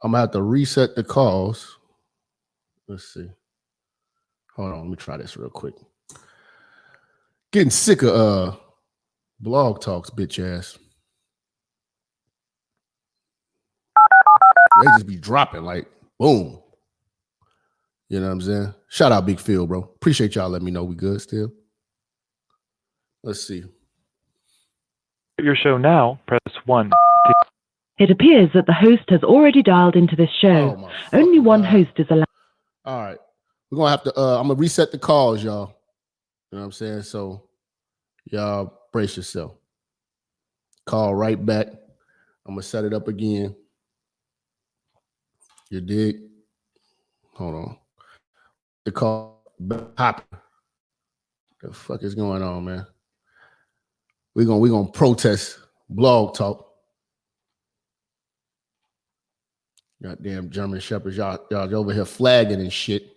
S5: I'm gonna have to reset the calls. Let's see. Hold on, let me try this real quick. Getting sick of blog talks, bitch ass. They just be dropping like boom. You know what I'm saying? Shout out Big Phil, bro. Appreciate y'all letting me know we good still. Let's see.
S10: Your show now, press 1.
S11: It appears that the host has already dialed into this show. Only one host is allowed.
S5: All right. We're going to have to, I'm going to reset the calls, y'all. You know what I'm saying? So y'all brace yourself. Call right back. I'm going to set it up again. You dig? Hold on. The call popping. The fuck is going on, man? We're gonna protest blog talk. Goddamn German shepherds, y'all over here flagging and shit.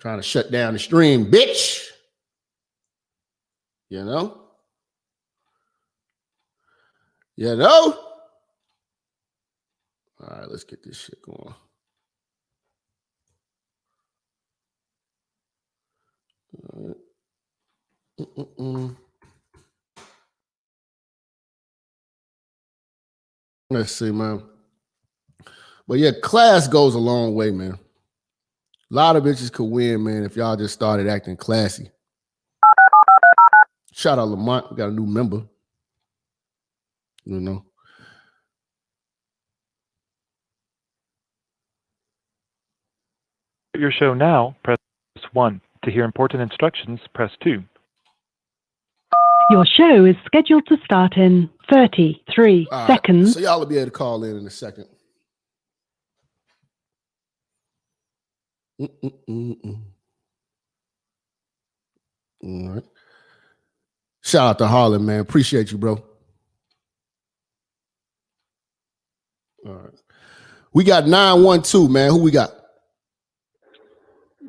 S5: Trying to shut down the stream, bitch. You know? You know? All right, let's get this shit going. All right. Let's see, man. But yeah, class goes a long way, man. A lot of bitches could win, man, if y'all just started acting classy. Shout out Lamont. We got a new member. You know.
S10: Your show now, press 1. To hear important instructions, press 2.
S11: Your show is scheduled to start in 33 seconds.
S5: So y'all will be able to call in a second. All right. Shout out to Harlan, man. Appreciate you, bro. All right. We got 912, man. Who we got?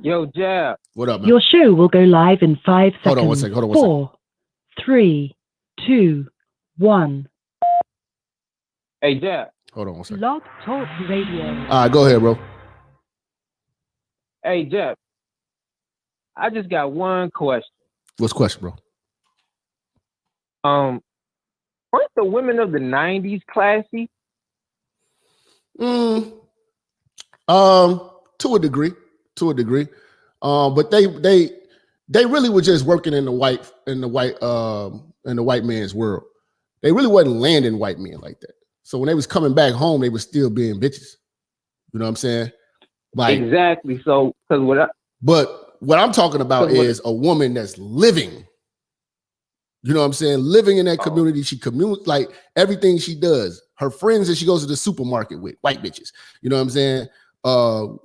S12: Yo, Jab.
S5: What up, man?
S11: Your show will go live in 5 seconds.
S5: Hold on 1 second.
S11: 4, 3, 2, 1.
S12: Hey, Jab.
S5: Hold on 1 second.
S11: Blog Talk Radio.
S5: All right, go ahead, bro.
S12: Hey, Jab. I just got one question.
S5: What's the question, bro?
S12: Weren't the women of the 90s classy?
S5: To a degree. But they really were just working in the white man's world. They really wasn't landing white men like that. So when they was coming back home, they were still being bitches. You know what I'm saying? Like
S12: exactly. So
S5: but what I'm talking about is a woman that's living. You know what I'm saying? Living in that community. She like everything she does. Her friends that she goes to the supermarket with, white bitches. You know what I'm saying?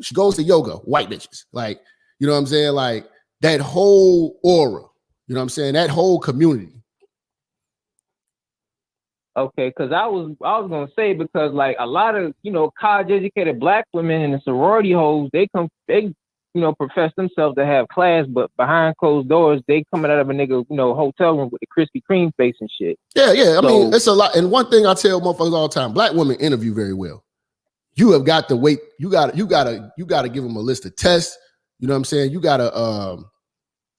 S5: She goes to yoga, white bitches. Like, you know what I'm saying? Like that whole aura. You know what I'm saying? That whole community.
S12: Okay, because I was gonna say, because like a lot of college educated black women in the sorority hoes, they profess themselves to have class, but behind closed doors they coming out of a nigga hotel room with the Krispy Kreme face and shit.
S5: Yeah. I mean, it's a lot. And one thing I tell motherfuckers all the time: black women interview very well. You have got to wait. You got to give them a list of tests. You know what I'm saying? You gotta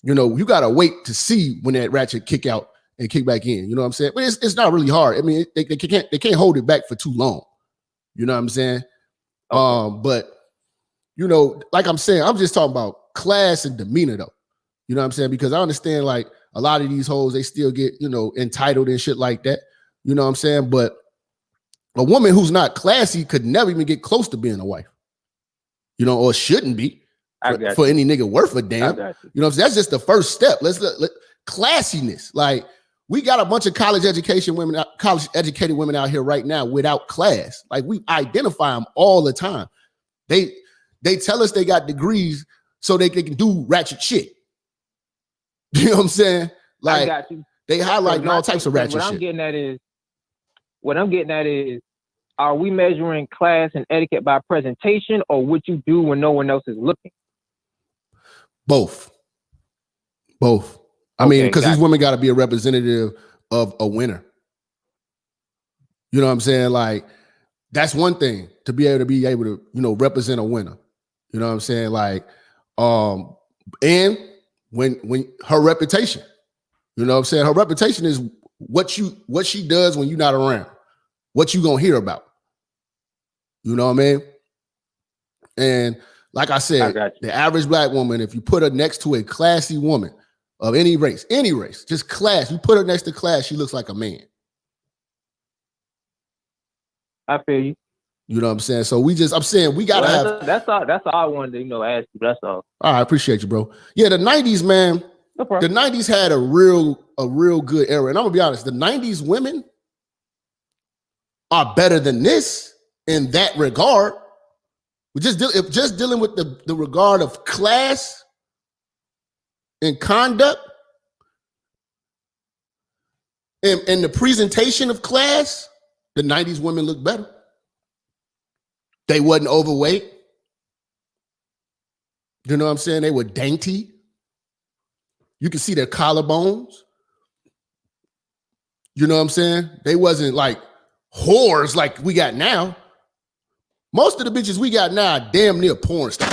S5: you gotta wait to see when that ratchet kick out and kick back in. You know what I'm saying? But it's not really hard. I mean, they can't hold it back for too long. You know what I'm saying? Okay. But like I'm saying, I'm just talking about class and demeanor though. You know what I'm saying? Because I understand like a lot of these hoes, they still get, entitled and shit like that. You know what I'm saying? But a woman who's not classy could never even get close to being a wife. Or shouldn't be for any nigga worth a damn. You know what I'm saying? That's just the first step. Let's classiness. Like we got a bunch of college educated women out here right now without class. Like we identify them all the time. They tell us they got degrees so they can do ratchet shit. You know what I'm saying? Like
S12: I got you.
S5: They highlight all types of ratchet shit.
S12: What I'm getting at is, are we measuring class and etiquette by presentation or what you do when no one else is looking?
S5: Both. I mean, because these women got to be a representative of a winner. You know what I'm saying? Like, that's one thing, to be able to represent a winner. You know what I'm saying? Like, and when her reputation, you know what I'm saying? Her reputation is what she does when you're not around, what you gonna hear about. You know what I mean? And like I said, the average black woman, if you put her next to a classy woman of any race, just class, you put her next to class, she looks like a man.
S12: I feel you.
S5: You know what I'm saying? So I'm saying we gotta have.
S12: That's all I wanted to ask you. That's all.
S5: All right, I appreciate you, bro. Yeah, the 90s, man. No problem. The 90s had a real good era, and I'm gonna be honest. The 90s women are better than this in that regard. We're just dealing with the regard of class and conduct, and the presentation of class. The 90s women look better. They wasn't overweight. You know what I'm saying? They were dainty. You can see their collarbones. You know what I'm saying? They wasn't like whores like we got now. Most of the bitches we got now are damn near porn stars.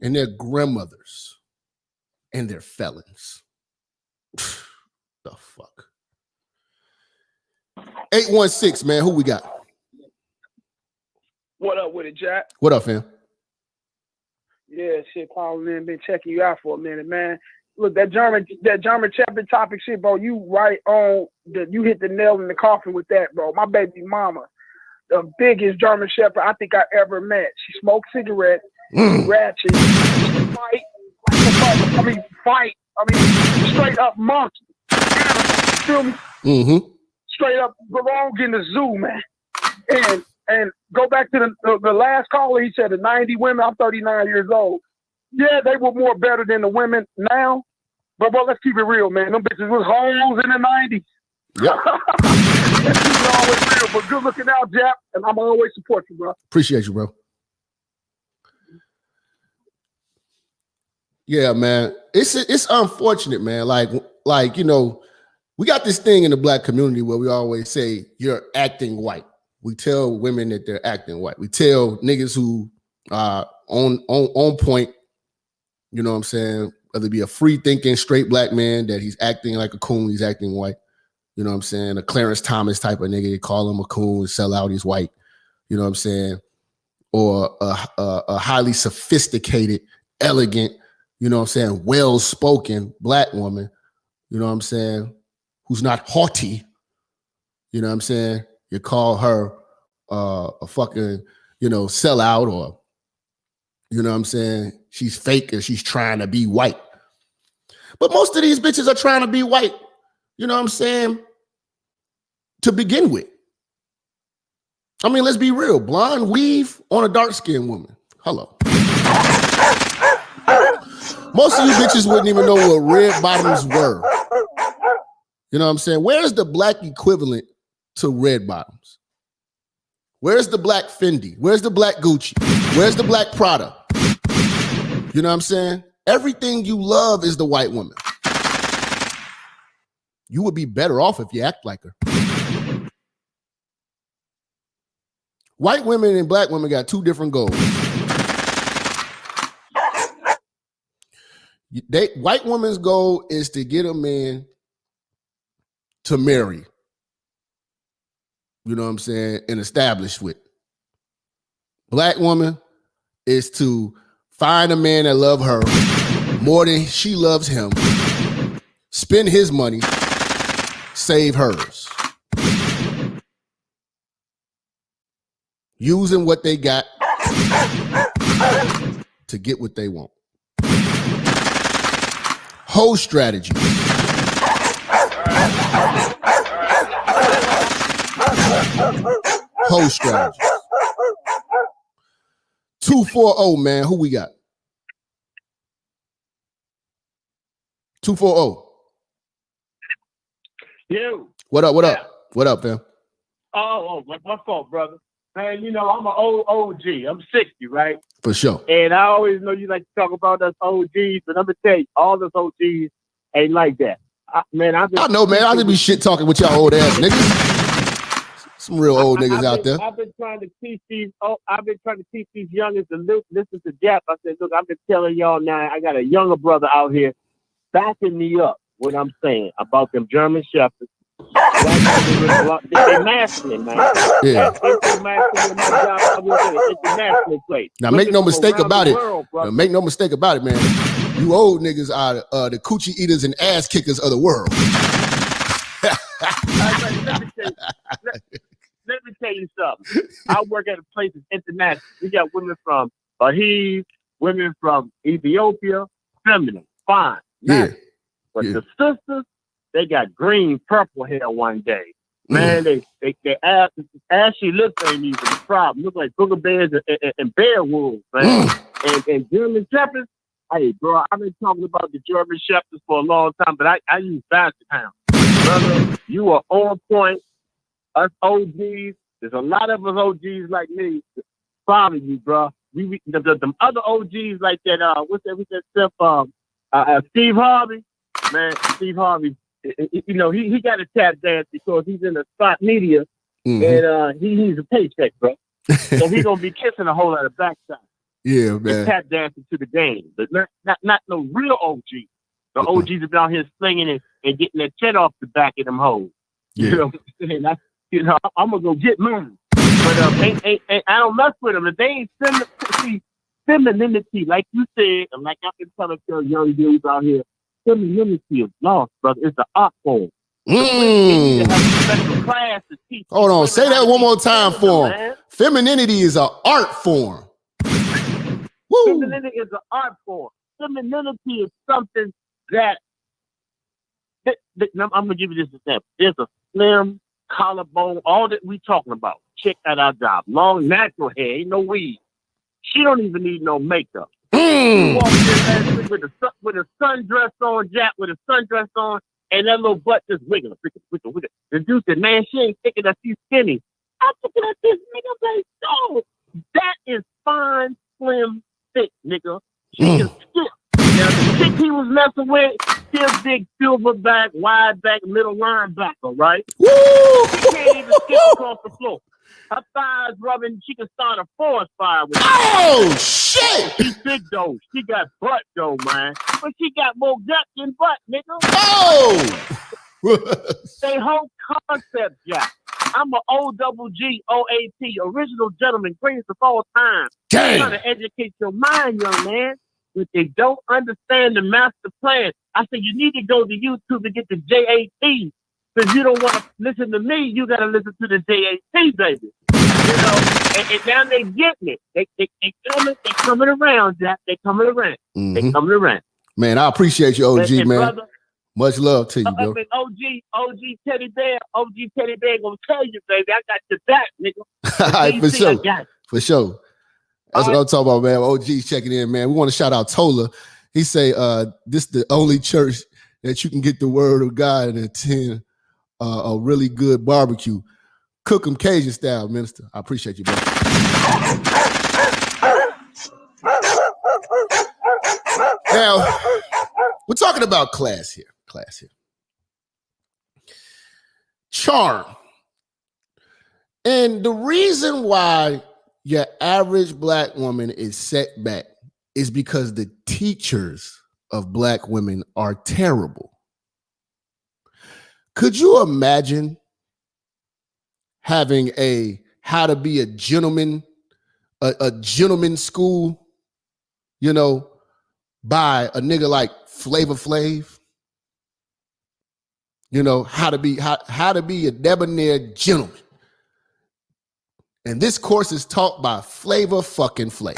S5: And they're grandmothers. And they're felons. The fuck? 816, man. Who we got?
S13: What up with it, Jack?
S5: What up, fam?
S13: Yeah, shit, calling in, been checking you out for a minute, man. Look, that German Shepherd topic shit, bro, you right on, you hit the nail in the coffin with that, bro. My baby mama, the biggest German Shepherd I think I ever met. She smoked cigarettes, ratchet, fight. Straight up monkey. Feel me?
S5: Mm-hmm.
S13: Straight up belong in the zoo, man. And go back to the last caller. He said the 90 women. I'm 39 years old. Yeah, they were more better than the women now. But let's keep it real, man. Them bitches was hoes in the 90s.
S5: Yep.
S13: Let's keep it always real. But good looking out, Jap. And I'm always support you, bro.
S5: Appreciate you, bro. Yeah, man. It's unfortunate, man. Like we got this thing in the black community where we always say you're acting white. We tell women that they're acting white. We tell niggas who are on point, you know what I'm saying, whether it be a free thinking straight black man, that he's acting like a coon, he's acting white. You know what I'm saying? A Clarence Thomas type of nigga, they call him a coon, sell out, he's white. You know what I'm saying? Or a highly sophisticated, elegant, you know what I'm saying, well-spoken black woman, you know what I'm saying, who's not haughty, you know what I'm saying? You call her a fucking, sellout, or, you know what I'm saying, she's fake and she's trying to be white. But most of these bitches are trying to be white, you know what I'm saying, to begin with. I mean, let's be real. Blonde weave on a dark-skinned woman. Hello. Most of you bitches wouldn't even know what red bottoms were. You know what I'm saying? Where's the black equivalent to red bottoms? Where's the black Fendi? Where's the black Gucci? Where's the black Prada? You know what I'm saying? Everything you love is the white woman. You would be better off if you act like her. White women and black women got two different goals. White woman's goal is to get a man to marry. You know what I'm saying? And establish with. Black woman is to find a man that loves her more than she loves him, spend his money, save hers. Using what they got to get what they want. Whole strategy. Whole strategy. 240, man. Who we got? 240.
S14: You.
S5: What up? What up? What up, fam?
S14: Oh, my fault, brother. Man, you know, I'm an old OG. I'm 60, right?
S5: For sure.
S14: And I always know you like to talk about us OGs, but I'm going to tell you, all us OGs ain't like that. I know, man. I just be shit talking with y'all old ass niggas. Some real old niggas out there. I've been trying to teach these youngins to listen to Jap. I said, look, I've been telling y'all now, I got a younger brother out here backing me up what I'm saying about them German Shepherds. They masculine, man.
S5: Yeah.
S14: Place.
S5: Now make no mistake about it. Make no mistake about it, man. You old niggas are the coochie eaters and ass kickers of the world.
S14: Let me tell you something. I work at a place that's international. We got women from Bahia, women from Ethiopia, feminine, fine, nice. Yeah. But the sisters, they got green, purple hair one day. Man, they ashy lips ain't even a problem. Look like booger bears and bear wolves, man. And German Shepherds, hey, bro, I've been talking about the German Shepherds for a long time, but I use Basset Hound. Brother, you are on point. Us OGs, there's a lot of us OGs like me follow you, bro. The other OGs like that, what's that stuff? Steve Harvey, man, Steve Harvey, you know, he got a tap dance because he's in the spot media, and he needs a paycheck, bro. So he's gonna be kissing a whole lot of backside.
S5: Yeah, man.
S14: And tap dancing to the game, but not no real OG. The OGs are down here slinging it and getting their chin off the back of them hoes.
S5: Yeah.
S14: You know what I'm saying? I'm gonna go get mine. But I don't mess with them. If they ain't femininity, like you said, and like I've been telling young dudes out here, femininity is lost, brother. It's an art form. Hold
S5: on, say that one more time for him. Femininity is an art form. Woo.
S14: Femininity is an art form. Femininity is something that I'm gonna give you this example. There's a slim collarbone, all that we talking about. Chick at our job, long natural hair, ain't no weed. She don't even need no makeup. She walked in last week with a sundress on, Jap with a sundress on, and that little butt just wiggling. The dude said, "Man, she ain't thinking that she's skinny." I'm looking at this nigga like, "Oh, that is fine, slim, thick, nigga. She can skip." Now, the chick he was messing with, still big silver back, wide back, middle linebacker, right? Woo! She can't even skip across the floor. Her thighs rubbing, she can start a forest fire with her.
S5: Oh, shit!
S14: She's big, though. She got butt, though, man. But she got more gut than butt, nigga.
S5: Oh!
S14: They whole concept, Jack. I'm an OGGOAT, original gentleman, greatest of all time.
S5: Damn.
S14: I'm trying to educate your mind, young man. But they don't understand the master plan. I said, you need to go to YouTube to get the JAT. Because you don't want to listen to me, you got to listen to the JAT, baby. You know, and now they getting it. They coming around, Jack. They coming around. They coming around.
S5: Man, I appreciate you, OG, man.
S14: Brother,
S5: much love to you, bro.
S14: OG Teddy Bear gonna tell you, baby, I got your back, nigga.
S5: All right, for sure. For sure. That's what I'm talking about, man. OG's checking in, man. We want to shout out Tola. He say, this the only church that you can get the word of God and attend a really good barbecue. Cook them Cajun style, Minister. I appreciate you, bro. Now, we're talking about class here. Charm. And the reason why your average black woman is set back is because the teachers of black women are terrible. Could you imagine having a how to be a gentleman, a gentleman school, by a nigga like Flavor Flav? How to be a debonair gentleman. And this course is taught by Flavor fucking Flav.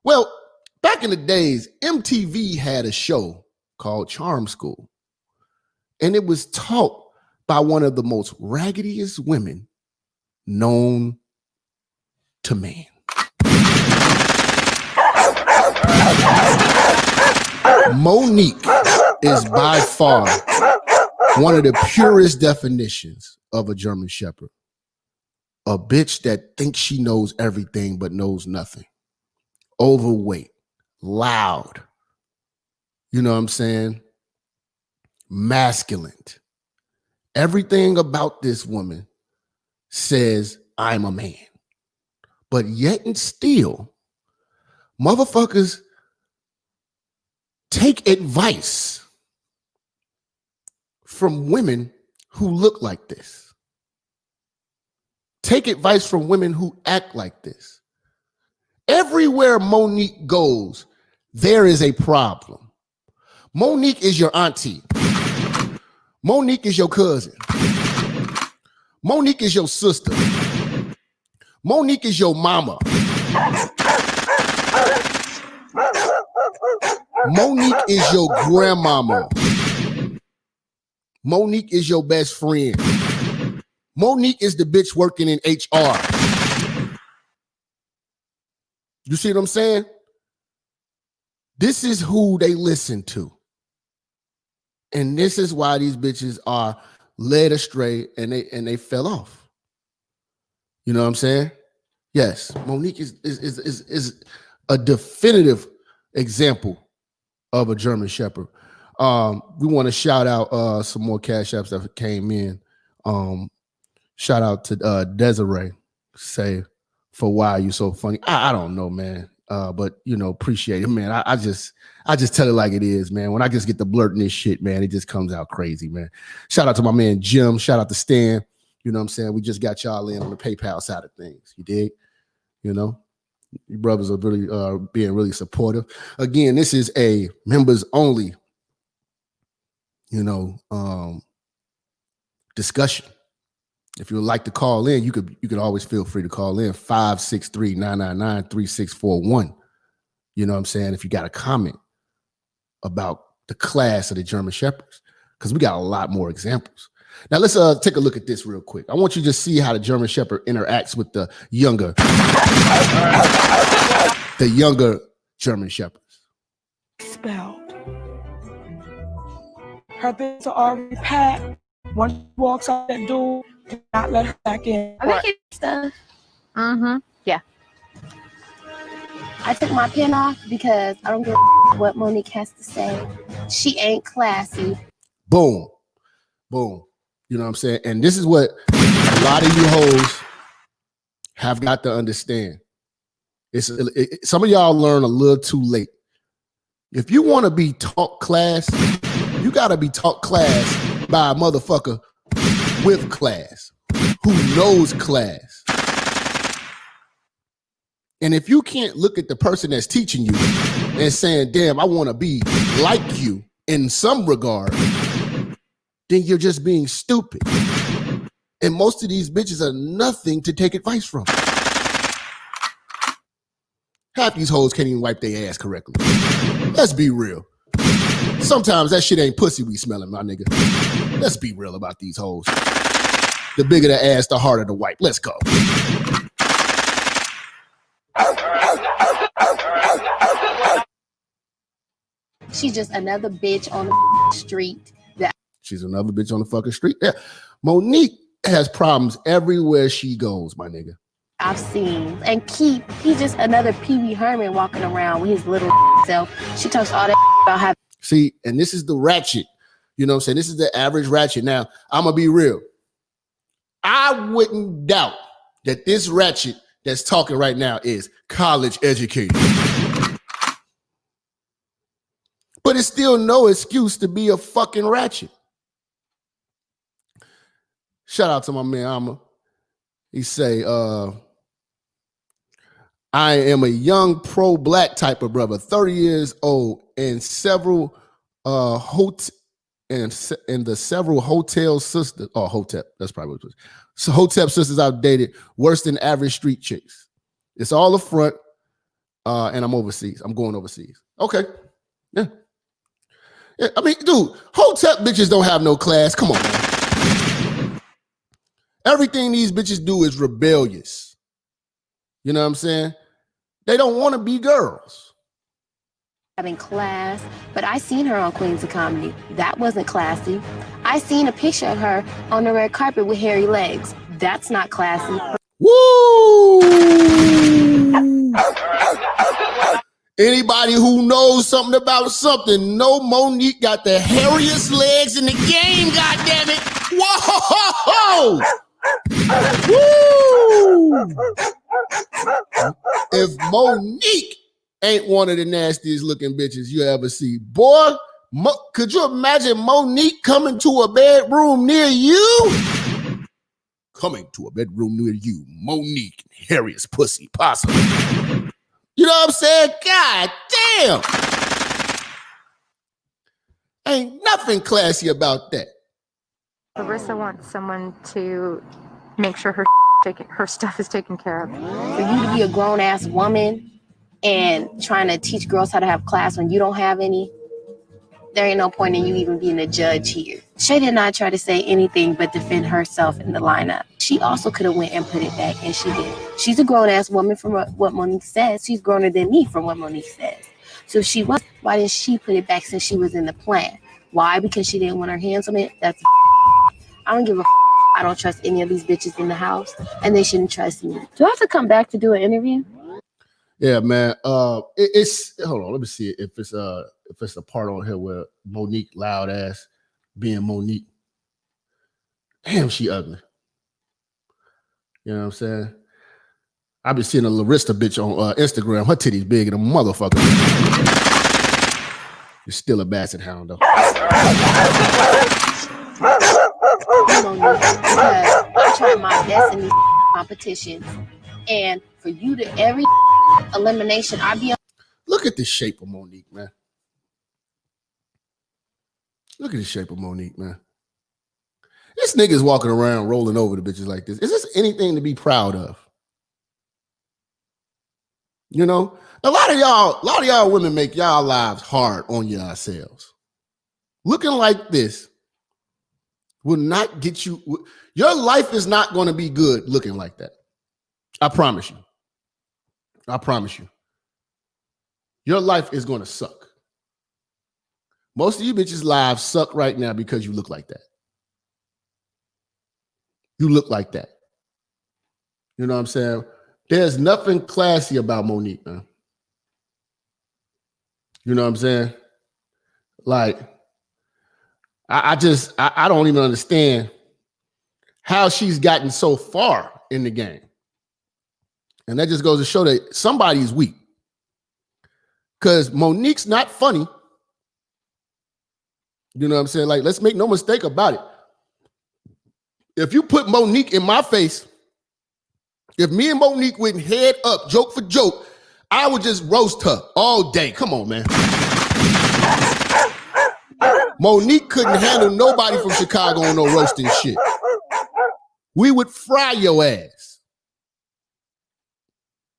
S5: Well, back in the days, MTV had a show called Charm School. And it was taught by one of the most raggediest women known to man. Monique is by far one of the purest definitions of a German Shepherd. A bitch that thinks she knows everything but knows nothing. Overweight, loud, you know what I'm saying? Masculine. Everything about this woman says, I'm a man. But yet and still, motherfuckers take advice from women who look like this. Take advice from women who act like this. Everywhere Monique goes, there is a problem. Monique is your auntie. Monique is your cousin. Monique is your sister. Monique is your mama. Monique is your grandmama. Monique is your best friend. Monique is the bitch working in HR. You see what I'm saying? This is who they listen to. And this is why these bitches are led astray and they fell off. You know what I'm saying? Yes, Monique is a definitive example of a German Shepherd. We want to shout out some more cash apps that came in. Shout out to Desiree. Say, for why you so funny. I don't know, man. But appreciate it, man. I just tell it like it is, man. When I just get to blurting this shit, man, it just comes out crazy, man. Shout out to my man Jim. Shout out to Stan. You know what I'm saying? We just got y'all in on the PayPal side of things. You dig? You brothers are really being really supportive. Again, this is a members only, discussion. If you would like to call in, you could always feel free to call in 563-999-3641. You know what I'm saying? If you got a comment about the class of the German Shepherds, because we got a lot more examples. Now let's take a look at this real quick. I want you to see how the German Shepherd interacts with the younger German Shepherds.
S15: Spelled. Her things are already packed. Once she walks out that door, do not let her back in.
S16: I make it stuff. Yeah. I took my pen off because I don't give a what Monique has to say. She ain't classy.
S5: Boom. Boom. You know what I'm saying? And this is what a lot of you hoes have got to understand. Some of y'all learn a little too late. If you want to be taught class, you got to be taught class by a motherfucker with class, who knows class. And if you can't look at the person that's teaching you and saying, damn, I want to be like you in some regard, then you're just being stupid. And most of these bitches are nothing to take advice from. Half these hoes can't even wipe their ass correctly. Let's be real. Sometimes that shit ain't pussy we smelling, my nigga. Let's be real about these hoes. The bigger the ass, the harder the wipe. Let's go.
S16: She's just another bitch on the street.
S5: She's another bitch on the fucking street. Yeah. Monique has problems everywhere she goes, my nigga.
S16: I've seen. And he's just another Pee Wee Herman walking around with his little self. She talks all that about how.
S5: See, and this is the ratchet. You know what I'm saying? This is the average ratchet. Now, I'm going to be real. I wouldn't doubt that this ratchet that's talking right now is college educated. But it's still no excuse to be a fucking ratchet. Shout out to my man Amma. He say, I am a young pro-black type of brother, 30 years old, and several several hotel sisters, hotep, that's probably what it was. So hotep sisters I've dated, worse than average street chicks. It's all a front, and I'm overseas. I'm going overseas. Okay. Yeah. I mean, dude, hotep bitches don't have no class. Come on, man. Everything these bitches do is rebellious. You know what I'm saying? They don't want to be girls.
S16: Having class, but I seen her on Queens of Comedy. That wasn't classy. I seen a picture of her on the red carpet with hairy legs. That's not classy.
S5: Woo! Anybody who knows something about something, know Monique got the hairiest legs in the game, goddammit. Whoa! Woo! If Monique ain't one of the nastiest looking bitches you ever see, boy, could you imagine Monique coming to a bedroom near you? Coming to a bedroom near you, Monique, hairiest pussy possible. You know what I'm saying? God damn. Ain't nothing classy about that.
S17: Larissa wants someone to make sure her stuff is taken care of.
S16: For you to be a grown-ass woman and trying to teach girls how to have class when you don't have any, there ain't no point in you even being a judge here. Shay did not try to say anything but defend herself in the lineup. She also could have went and put it back, and she did. She's a grown-ass woman from what Monique says. She's growner than me from what Monique says. So if she was, why didn't she put it back since she was in the plan? Why? Because she didn't want her hands on it? That's I don't give a I don't trust any of these bitches in the house, and they shouldn't trust me. Do I have to come back to do an interview?
S5: Yeah, man. It's hold on. Let me see if it's a part on here where Monique loud ass being Monique. Damn, she ugly. You know what I'm saying? I've been seeing a Larissa bitch on Instagram. Her titties big and a motherfucker. You're still a basset hound though.
S16: Because I tried my best in these competitions, and for you to every elimination I be on.
S5: Look at the shape of Monique, man. Look at the shape of Monique, man. This nigga's walking around rolling over the bitches like this. Is this anything to be proud of? You know, a lot of y'all women make y'all lives hard on yourselves. Looking like this will not get you. Your life is not going to be good looking like that. I promise you. I promise you. Your life is going to suck. Most of you bitches' lives suck right now because you look like that. You look like that. You know what I'm saying? There's nothing classy about Monique, man. You know what I'm saying? Like, I don't even understand how she's gotten so far in the game. And that just goes to show that somebody's weak. Because Monique's not funny. You know what I'm saying? Like, let's make no mistake about it. If you put Monique in my face, if me and Monique went head up, joke for joke, I would just roast her all day. Come on, man. Monique couldn't handle nobody from Chicago on no roasting shit. We would fry your ass.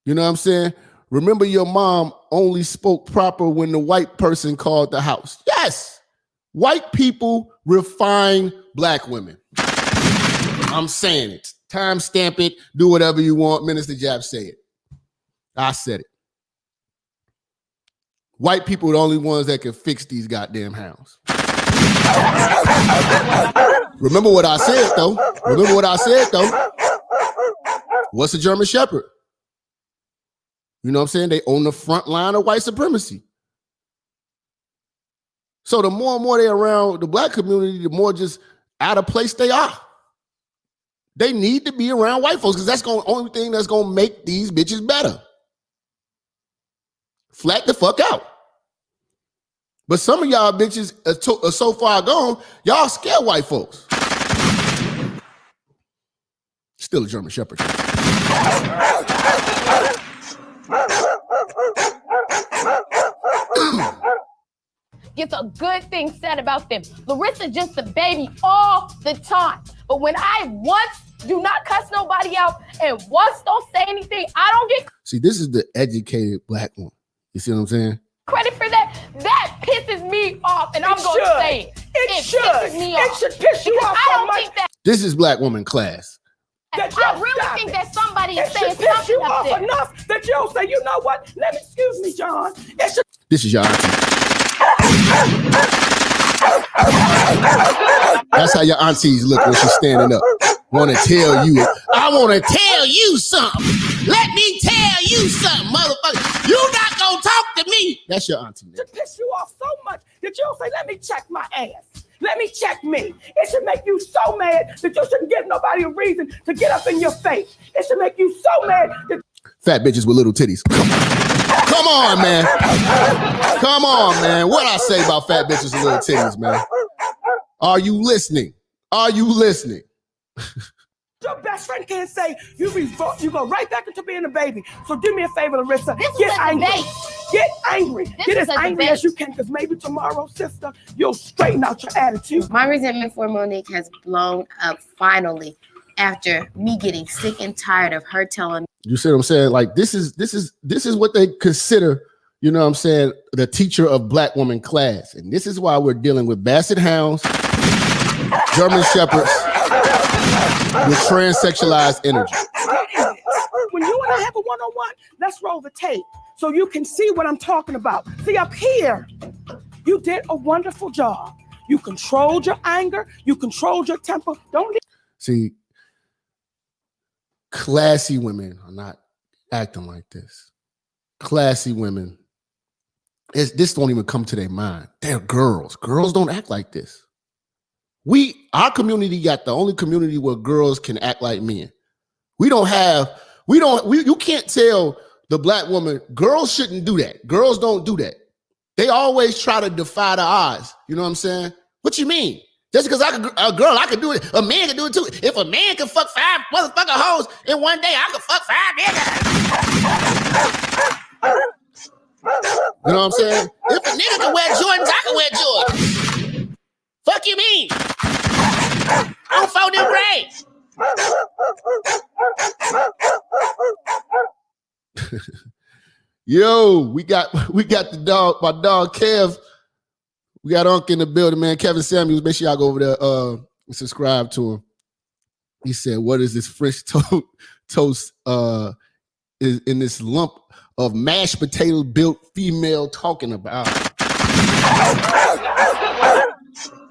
S5: You know what I'm saying? Remember, your mom only spoke proper when the white person called the house. Yes. White people refine black women. I'm saying it. Timestamp it. Do whatever you want. Minister Jap say it. I said it. White people are the only ones that can fix these goddamn hounds. Remember what I said, though. What's a German Shepherd? You know what I'm saying? They own the front line of white supremacy. So the more and more they're around the black community, the more just out of place they are. They need to be around white folks because that's the only thing that's going to make these bitches better. Flat the fuck out. But some of y'all bitches are so far gone, y'all scare white folks. Still a German Shepherd.
S18: Gets a good thing said about them. Larissa just a baby all the time. But when I once do not cuss nobody out and once don't say anything, I don't get
S5: See, this is the educated black one. You see what I'm saying?
S18: credit for that. That pisses me off, and I'm going to say it. It pisses me off.
S15: It should piss you off
S18: I
S15: so
S18: don't
S15: much.
S18: think that.
S5: This is black woman class.
S18: I really think that somebody is
S15: It
S18: saying
S15: should piss
S18: something
S15: you
S18: up
S15: off
S18: there.
S15: enough that you'll say, you know what? Excuse me, John. It should.
S5: This is your auntie. That's how your aunties look when she's standing up. Want to tell you, I want to tell you something. Let me tell you something, motherfucker. You not gonna talk to me. That's your auntie.
S15: It should piss you off so much that you'll say, let me check my ass. Let me check me. It should make you so mad that you shouldn't give nobody a reason to get up in your face. It should make you so mad that
S5: Fat bitches with little titties. Come on, man. Come on, man. What I say about fat bitches with little titties, man? Are you listening? Are you listening?
S15: your best friend can't say you go right back into being a baby. So do me a favor, Larissa. Get angry. Get angry. Get as angry as you can, because maybe tomorrow, sister, you'll straighten out your attitude.
S16: My resentment for Monique has blown up finally after me getting sick and tired of her telling me.
S5: You see what I'm saying? Like this is what they consider, you know what I'm saying, the teacher of black woman class. And this is why we're dealing with basset hounds, German shepherds, with transsexualized energy.
S15: When you and I have a one-on-one, let's roll the tape so you can see what I'm talking about. See, up here, you did a wonderful job. You controlled your anger. You controlled your temper.
S5: See, classy women are not acting like this. Classy women, this don't even come to their mind. They're girls. Girls don't act like this. Our community got the only community where girls can act like men. You can't tell the black woman, girls shouldn't do that. Girls don't do that. They always try to defy the odds. You know what I'm saying? What you mean? Just because I could do it, a man can do it too. If a man can fuck 5 motherfucking hoes in one day, I can fuck 5 niggas. You know what I'm saying? If a nigga can wear Jordans, I can wear Jordans. Fuck you mean? I don't fold them braids. Yo, we got the dog, my dog Kev. We got Unc in the building, man. Kevin Samuels. Make sure y'all go over there and subscribe to him. He said, what is this French toast is in this lump of mashed potato built female talking about?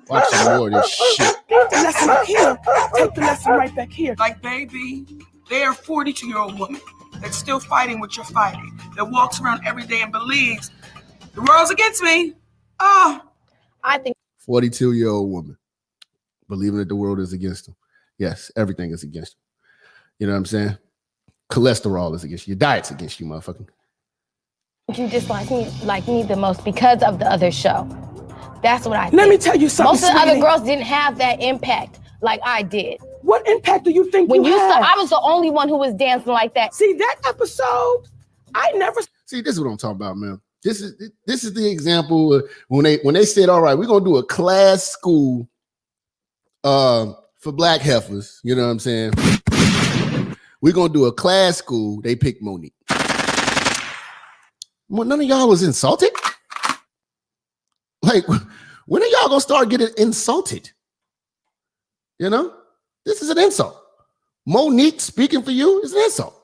S5: Watch some more of this shit.
S15: Take the lesson up here. Take the lesson right back here. Like, baby, they're a 42-year-old woman that's still fighting what you're fighting, that walks around every day and believes the world's against me. Oh, I think
S5: 42-year-old woman believing that the world is against them. Yes, everything is against them. You know what I'm saying? Cholesterol is against you. Your diet's against you, motherfucker.
S18: You dislike me the most because of the other show. That's what I think.
S15: Let me tell you something,
S18: Most of the other
S15: sweetie.
S18: girls didn't have that impact like I did.
S15: What impact do you think
S18: when
S15: you had?
S18: I was the only one who was dancing like that.
S15: See, that episode, I never...
S5: See, this is what I'm talking about, man. This is the example of when they said, all right, we're going to do a class school for black heifers. You know what I'm saying? We're going to do a class school. They picked Monique. Well, none of y'all was insulted. Like, when are y'all gonna start getting insulted? You know, this is an insult. Monique speaking for you is an insult.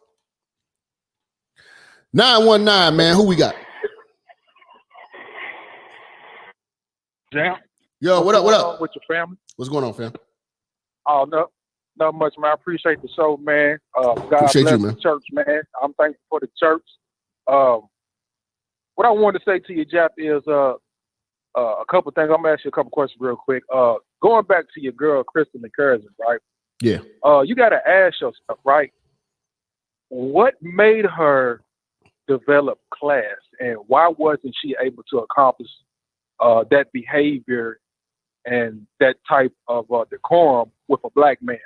S5: 919, man, who we got?
S19: Jam.
S5: Yo, what up? What up?
S19: With your family?
S5: What's going on, fam?
S19: Oh, no, not much, man. I appreciate the show, man. God
S5: Appreciate
S19: bless
S5: you, man.
S19: the church, man. I'm thankful for the church. What I wanted to say to you, Jap, is a couple things. I'm gonna ask you a couple questions real quick. Going back to your girl, Kristen McCurson, right?
S5: Yeah.
S19: You got to ask yourself, right? What made her develop class, and why wasn't she able to accomplish that behavior and that type of decorum with a black man?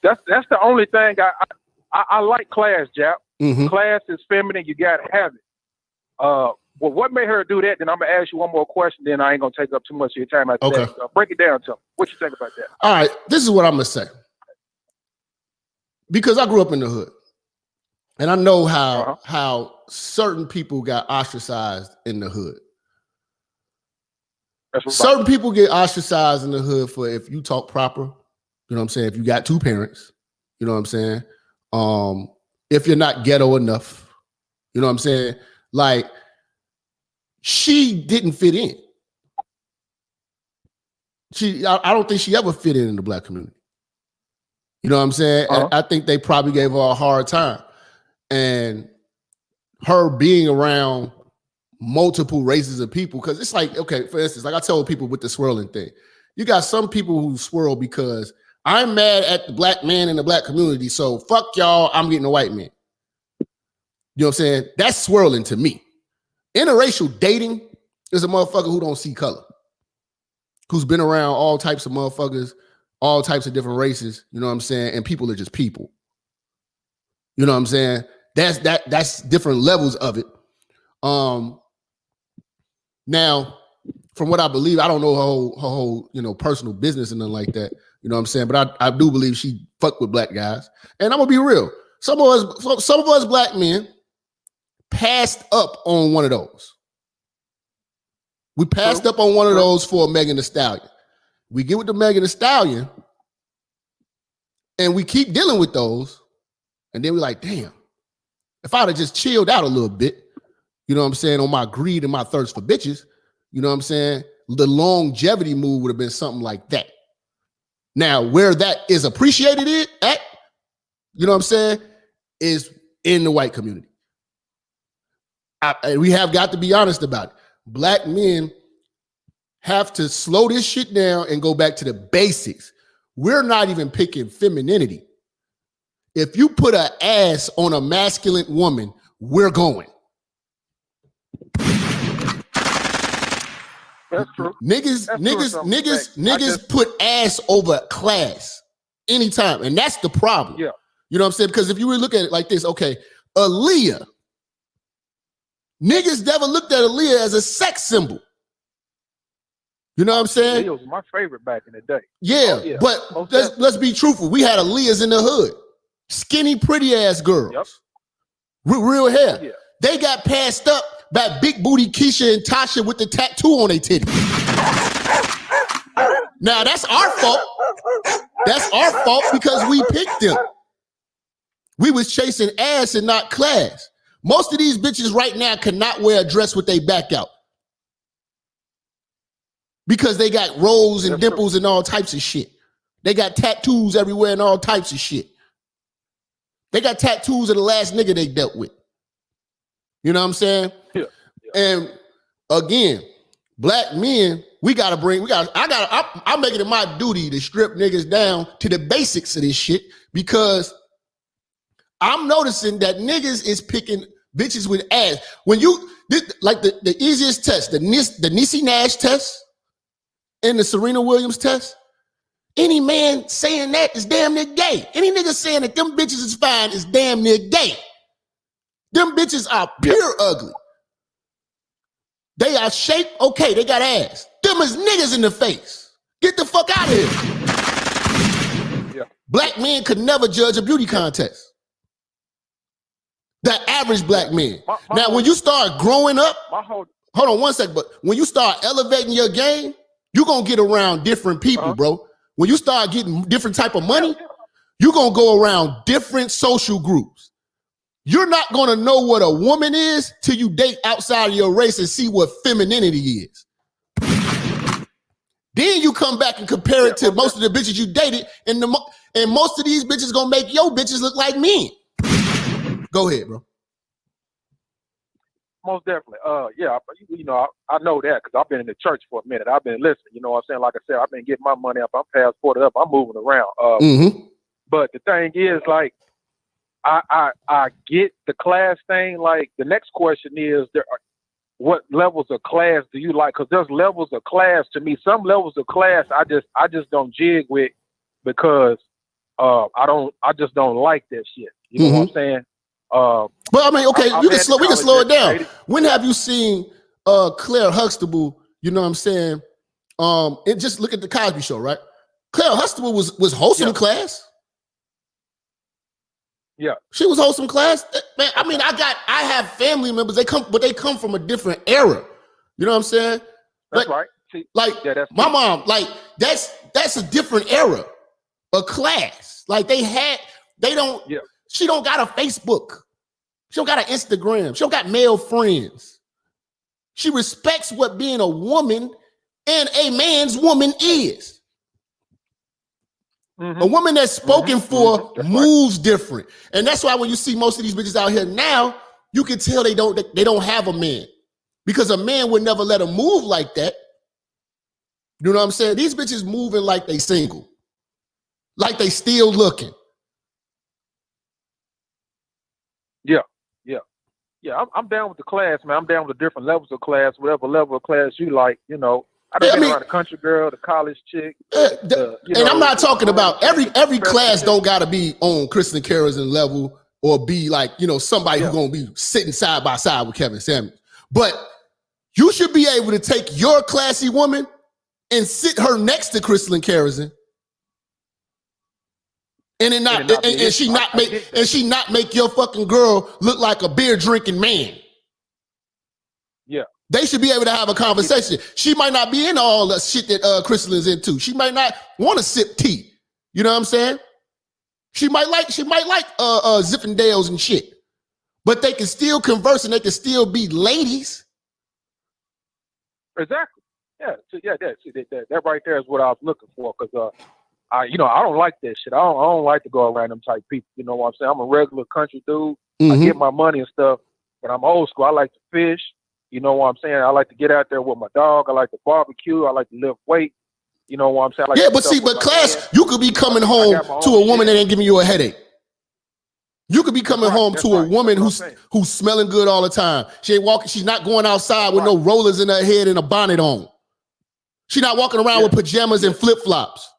S19: That's the only thing I like. Class, Jap.
S5: Mm-hmm.
S19: Class is feminine. You got to have it. Well, what made her do that? Then I'm gonna ask you one more question. Then I ain't gonna take up too much of your time after that. Break it down to me. What you think about that?
S5: All right, this is what I'm gonna say. Because I grew up in the hood, and I know how certain people got ostracized in the hood.
S19: That's right.
S5: Certain people get ostracized in the hood for if you talk proper. You know what I'm saying? If you got two parents, you know what I'm saying? If you're not ghetto enough, you know what I'm saying? Like, she didn't fit in. I don't think she ever fit in the black community. You know what I'm saying? And I think they probably gave her a hard time. And her being around multiple races of people, because it's like, okay, for instance, like I tell people with the swirling thing, you got some people who swirl because I'm mad at the black man in the black community, so fuck y'all, I'm getting a white man. You know what I'm saying? That's swirling to me. Interracial dating is a motherfucker who don't see color, who's been around all types of motherfuckers, all types of different races, you know what I'm saying? And people are just people. You know what I'm saying? That's different levels of it. Now, from what I believe, I don't know her whole personal business and nothing like that. You know what I'm saying? But I do believe she fucked with black guys. And I'm gonna be real. Some of us black men passed up on one of those. We passed up on one of those for Megan Thee Stallion. We get with the Megan Thee Stallion, and we keep dealing with those, and then we're like, damn, if I'd have just chilled out a little bit, you know what I'm saying, on my greed and my thirst for bitches, you know what I'm saying, the longevity move would have been something like that. Now, where that is appreciated at, you know what I'm saying, is in the white community. We have got to be honest about it. Black men have to slow this shit down and go back to the basics. We're not even picking femininity. If you put an ass on a masculine woman, we're going.
S19: That's true.
S5: Niggas put ass over class anytime, and that's the problem.
S19: Yeah.
S5: You know what I'm saying? Because if you really look at it like this, okay, Aaliyah. Niggas never looked at Aaliyah as a sex symbol. You know what I'm saying?
S19: Aaliyah was my favorite back in the day.
S5: Yeah, but let's be truthful. We had Aaliyahs in the hood. Skinny, pretty ass girls.
S19: Yep.
S5: Real hair.
S19: Yeah.
S5: They got passed up by big booty Keisha and Tasha with the tattoo on their titty. Now that's our fault. That's our fault because we picked them. We was chasing ass and not class. Most of these bitches right now cannot wear a dress with their back out because they got rolls and dimples and all types of shit. They got tattoos everywhere and all types of shit. They got tattoos of the last nigga they dealt with. You know what I'm saying?
S19: Yeah.
S5: And again, black men, I'm making it my duty to strip niggas down to the basics of this shit because I'm noticing that niggas is picking bitches with ass. When you, like the easiest test, the Niecy Nash test and the Serena Williams test, any man saying that is damn near gay. Any nigga saying that them bitches is fine is damn near gay. Them bitches are pure ugly. They are shaped, okay, they got ass. Them is niggas in the face. Get the fuck out of here.
S19: Yeah.
S5: Black men could never judge a beauty contest. The average black man. Now, when you start growing up, hold on one second, but when you start elevating your game, you're going to get around different people, bro. When you start getting different type of money, you're going to go around different social groups. You're not going to know what a woman is till you date outside of your race and see what femininity is. Then you come back and compare it to most of the bitches you dated, and most of these bitches gonna make your bitches look like men. Go ahead, bro.
S19: Most definitely. Yeah, you know, I know that because I've been in the church for a minute. I've been listening. You know what I'm saying? Like I said, I've been getting my money up. I'm passported up. I'm moving around. But the thing is, like, I get the class thing. Like, the next question is, what levels of class do you like? Because there's levels of class to me. Some levels of class I just don't jig with because I just don't like that shit. You know what I'm saying?
S5: But I mean, okay, we can slow it down. When have you seen Claire Huxtable? You know what I'm saying? And just look at the Cosby Show, right? Claire Huxtable was wholesome class.
S19: Yeah,
S5: she was wholesome class. Man, I mean, I have family members. They come from a different era. You know what I'm saying?
S19: That's right.
S5: See, like my mom, like that's a different era, a class. Like she don't got a Facebook. She don't got an Instagram. She don't got male friends. She respects what being a woman and a man's woman is. A woman that's spoken for moves different. And that's why when you see most of these bitches out here now, you can tell they don't have a man. Because a man would never let them move like that. You know what I'm saying? These bitches moving like they single. Like they still looking.
S19: Yeah, I'm down with the class, man. I'm down with the different levels of class, whatever level of class you like, you know. I done been around the country girl, the college chick.
S5: And I'm not talking about every class don't gotta be on Kristen Kerrison level or be like, you know, somebody who's gonna be sitting side by side with Kevin Samuels. But you should be able to take your classy woman and sit her next to Kristen Kerrison. And she not make your fucking girl look like a beer drinking man.
S19: Yeah.
S5: They should be able to have a conversation. She might not be into all the shit that Crystal is into. She might not want to sip tea. You know what I'm saying? She might like Zippendales and shit. But they can still converse and they can still be ladies.
S19: Exactly. Yeah. So, that right there is what I was looking for. Because I don't like that shit. I don't like to go around them type people. You know what I'm saying? I'm a regular country dude. I get my money and stuff, but I'm old school. I like to fish. You know what I'm saying? I like to get out there with my dog. I like to barbecue. I like to lift weight. You know what I'm saying?
S5: But class, you could be coming home to a woman that ain't giving you a headache. You could be coming home to a woman who's smelling good all the time. She ain't walking. She's not going outside with no rollers in her head and a bonnet on. She's not walking around with pajamas and flip flops.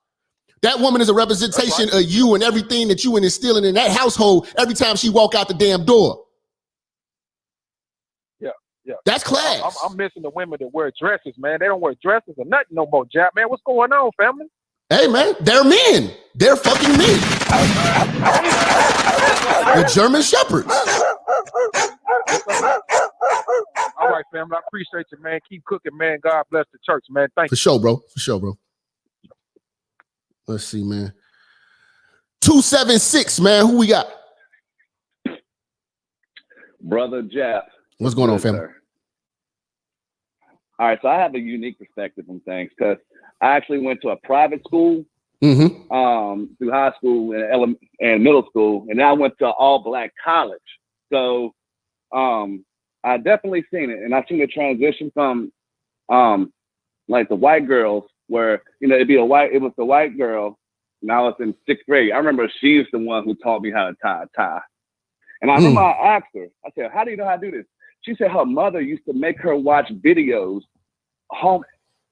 S5: That woman is a representation of you and everything that you instilling in that household every time she walk out the damn door.
S19: Yeah.
S5: That's class.
S19: I'm missing the women that wear dresses, man. They don't wear dresses or nothing no more, Jap, man. What's going on, family?
S5: Hey, man, they're men. They're fucking men. The German Shepherds.
S19: All right, family. I appreciate you, man. Keep cooking, man. God bless the church, man. Thank you.
S5: For sure, bro. Let's see, man. 276, man. Who we got?
S20: Brother Jap.
S5: What's going on, family?
S20: All right, so I have a unique perspective on things because I actually went to a private school through high school and middle school, and then I went to all black college. So I definitely seen it, and I seen the transition from like the white girls where, you know, it was the white girl. Now it's in 6th grade. I remember she's the one who taught me how to tie a tie. And I remember I asked her, I said, how do you know how to do this? She said her mother used to make her watch videos, home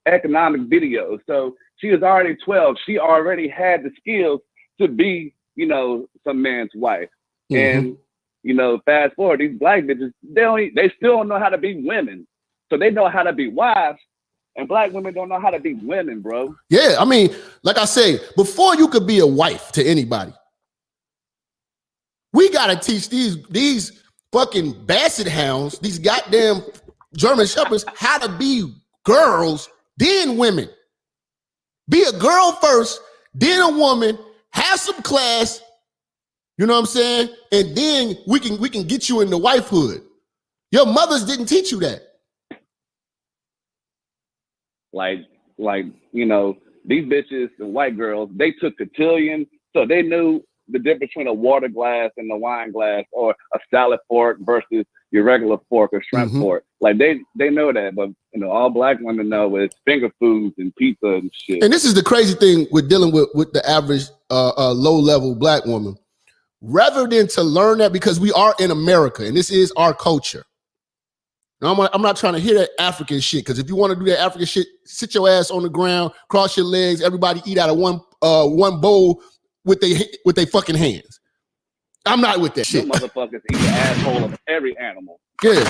S20: economic videos. So she was already 12. She already had the skills to be, you know, some man's wife. And, you know, fast forward, these black bitches, they still don't know how to be women. So they know how to be wives. And black women don't know how to be women, bro.
S5: Yeah, I mean, like I say, before you could be a wife to anybody, we gotta teach these fucking basset hounds, these goddamn German Shepherds, how to be girls, then women. Be a girl first, then a woman, have some class, you know what I'm saying? And then we can get you into wifehood. Your mothers didn't teach you that.
S20: Like Like, you know, these bitches, the white girls, they took cotillion, so they knew the difference between a water glass and a wine glass, or a salad fork versus your regular fork or shrimp fork. Like they know that, but you know, all black women know is finger foods and pizza and shit.
S5: And this is the crazy thing with dealing with the average low level black woman. Rather than to learn that, because we are in America and this is our culture. Now, I'm not trying to hear that African shit, because if you want to do that African shit, sit your ass on the ground, cross your legs, everybody eat out of one bowl with they fucking hands. I'm not with that shit.
S20: You motherfuckers eat the asshole of every animal.
S5: Yeah.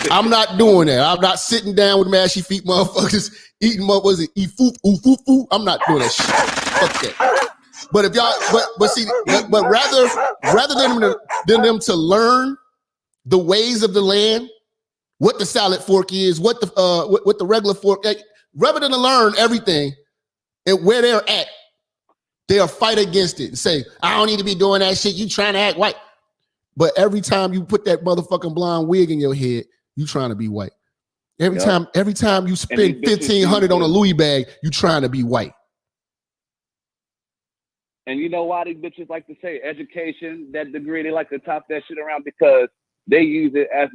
S5: I'm not doing that. I'm not sitting down with mashy feet motherfuckers eating motherfuckers eat foo. I'm not doing that shit. Fuck that. But if y'all but rather than them to learn the ways of the land, what the salad fork is, what the regular fork, rather than to learn everything and where they're at, they'll fight against it and say, I don't need to be doing that shit. You trying to act white. But every time you put that motherfucking blonde wig in your head, you trying to be white. Every time you spend $1,500 on a Louis bag, you trying to be white.
S20: And you know why these bitches like to say education, that degree, they like to top that shit around, because they use it as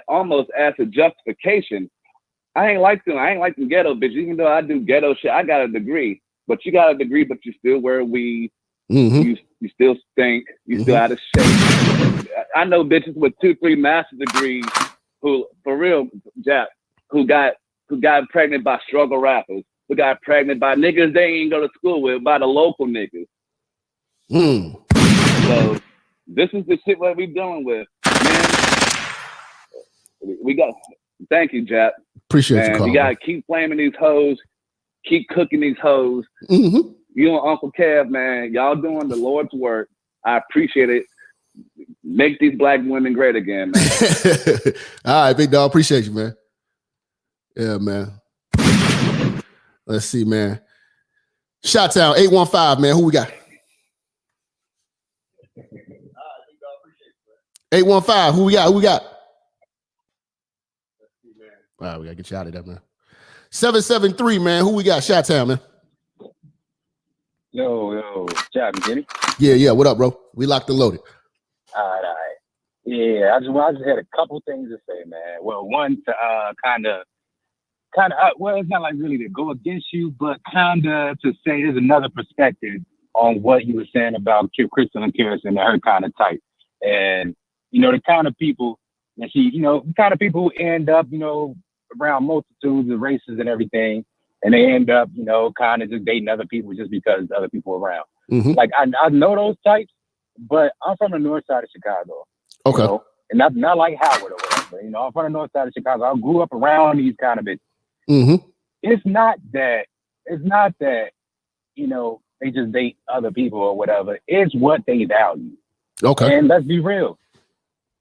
S20: almost as a justification. I ain't like them ghetto bitches, even though I do ghetto shit. I got a degree. But you got a degree, but you still wear weed. You still stink. You still out of shape. I know bitches with 2-3 master's degrees who, for real, Jap, who got pregnant by struggle rappers, who got pregnant by niggas they ain't go to school with, by the local niggas. So this is the shit that we dealing with, man. We got. Thank you, Jap.
S5: Appreciate you calling.
S20: You gotta keep flaming these hoes. Keep cooking these hoes. You and Uncle Kev, man, y'all doing the Lord's work. I appreciate it. Make these black women great again, man.
S5: All right, big dog. Appreciate you, man. Yeah, man. Let's see, man. Shot-town 815, man. Who we got? 815. Who we got? All right, we gotta get you out of there, man. 773, man. Who we got? Shot-town, man.
S21: Yo, Jap, Jenny.
S5: Yeah. What up, bro? We locked and loaded.
S21: All right. Yeah, I just had a couple things to say, man. Well, one to kind of, well, it's not like really to go against you, but kind of to say there's another perspective on what you were saying about Crystal and Karis and her kind of type. And, you know, the kind of people that the kind of people who end up, around multitudes of races and everything, and they end up, kind of just dating other people just because other people are around. Like, I know those types, but I'm from the north side of Chicago.
S5: Okay.
S21: And not like Howard or whatever, I'm from the north side of Chicago. I grew up around these kind of bitches. It's not that, they just date other people or whatever. It's what they value.
S5: Okay.
S21: And let's be real.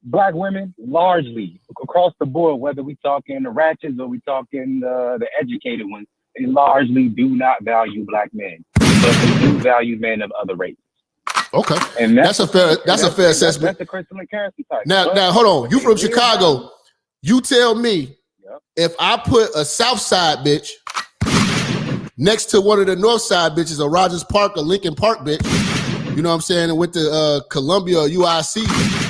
S21: Black women, largely, across the board, whether we talking the ratchets or we talking the educated ones, they largely do not value black men, but they do value men of other races.
S5: Okay, and that's a fair assessment.
S21: That's the Crystal and Karis type.
S5: Now, hold on. You from Chicago? You tell me if I put a South Side bitch next to one of the North Side bitches, a Rogers Park or Lincoln Park bitch, you know what I'm saying, and went to Columbia or UIC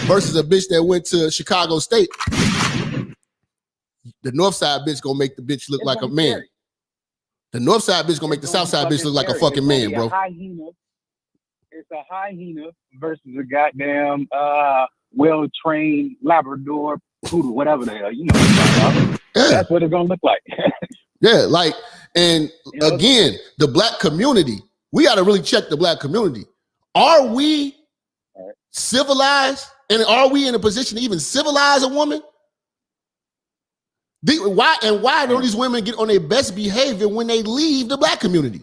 S5: versus a bitch that went to Chicago State, the North Side bitch gonna make the bitch look like a man. The North Side bitch gonna make the South Side bitch look like a fucking man, bro.
S21: It's a hyena versus a goddamn well-trained Labrador poodle, whatever the hell, That's what it's gonna look like.
S5: Yeah, like, and again, the black community, we gotta really check the black community. Are we civilized? And are we in a position to even civilize a woman? Why don't these women get on their best behavior when they leave the black community?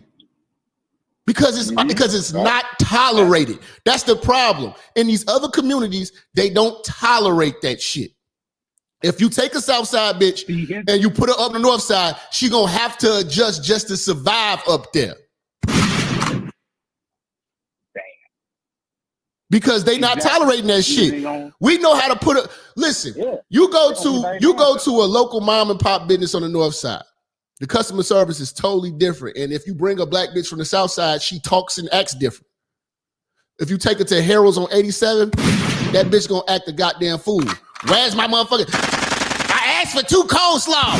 S5: Because it's not tolerated. That's the problem. In these other communities, they don't tolerate that shit. If you take a South Side bitch and you put her up the North Side, she gonna have to adjust just to survive up there. Because they not tolerating that shit. We know how to put it. Listen, you go to a local mom and pop business on the North Side. The customer service is totally different. And if you bring a black bitch from the South Side, she talks and acts different. If you take her to Harold's on 87, that bitch gonna act a goddamn fool. Where's my motherfucker? I asked for 2 coleslaw.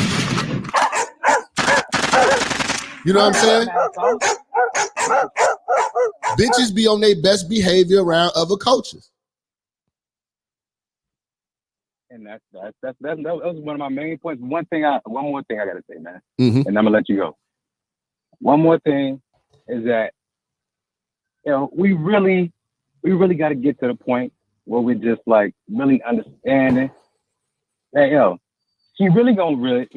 S5: You know what I'm saying? Bitches be on their best behavior around other cultures.
S21: And that was one of my main points. One more thing I gotta say, man,
S5: Mm-hmm.
S21: and I'm gonna let you go. One more thing is that, you know, we really got to get to the point where we're just like really understanding that, yo, she really gonna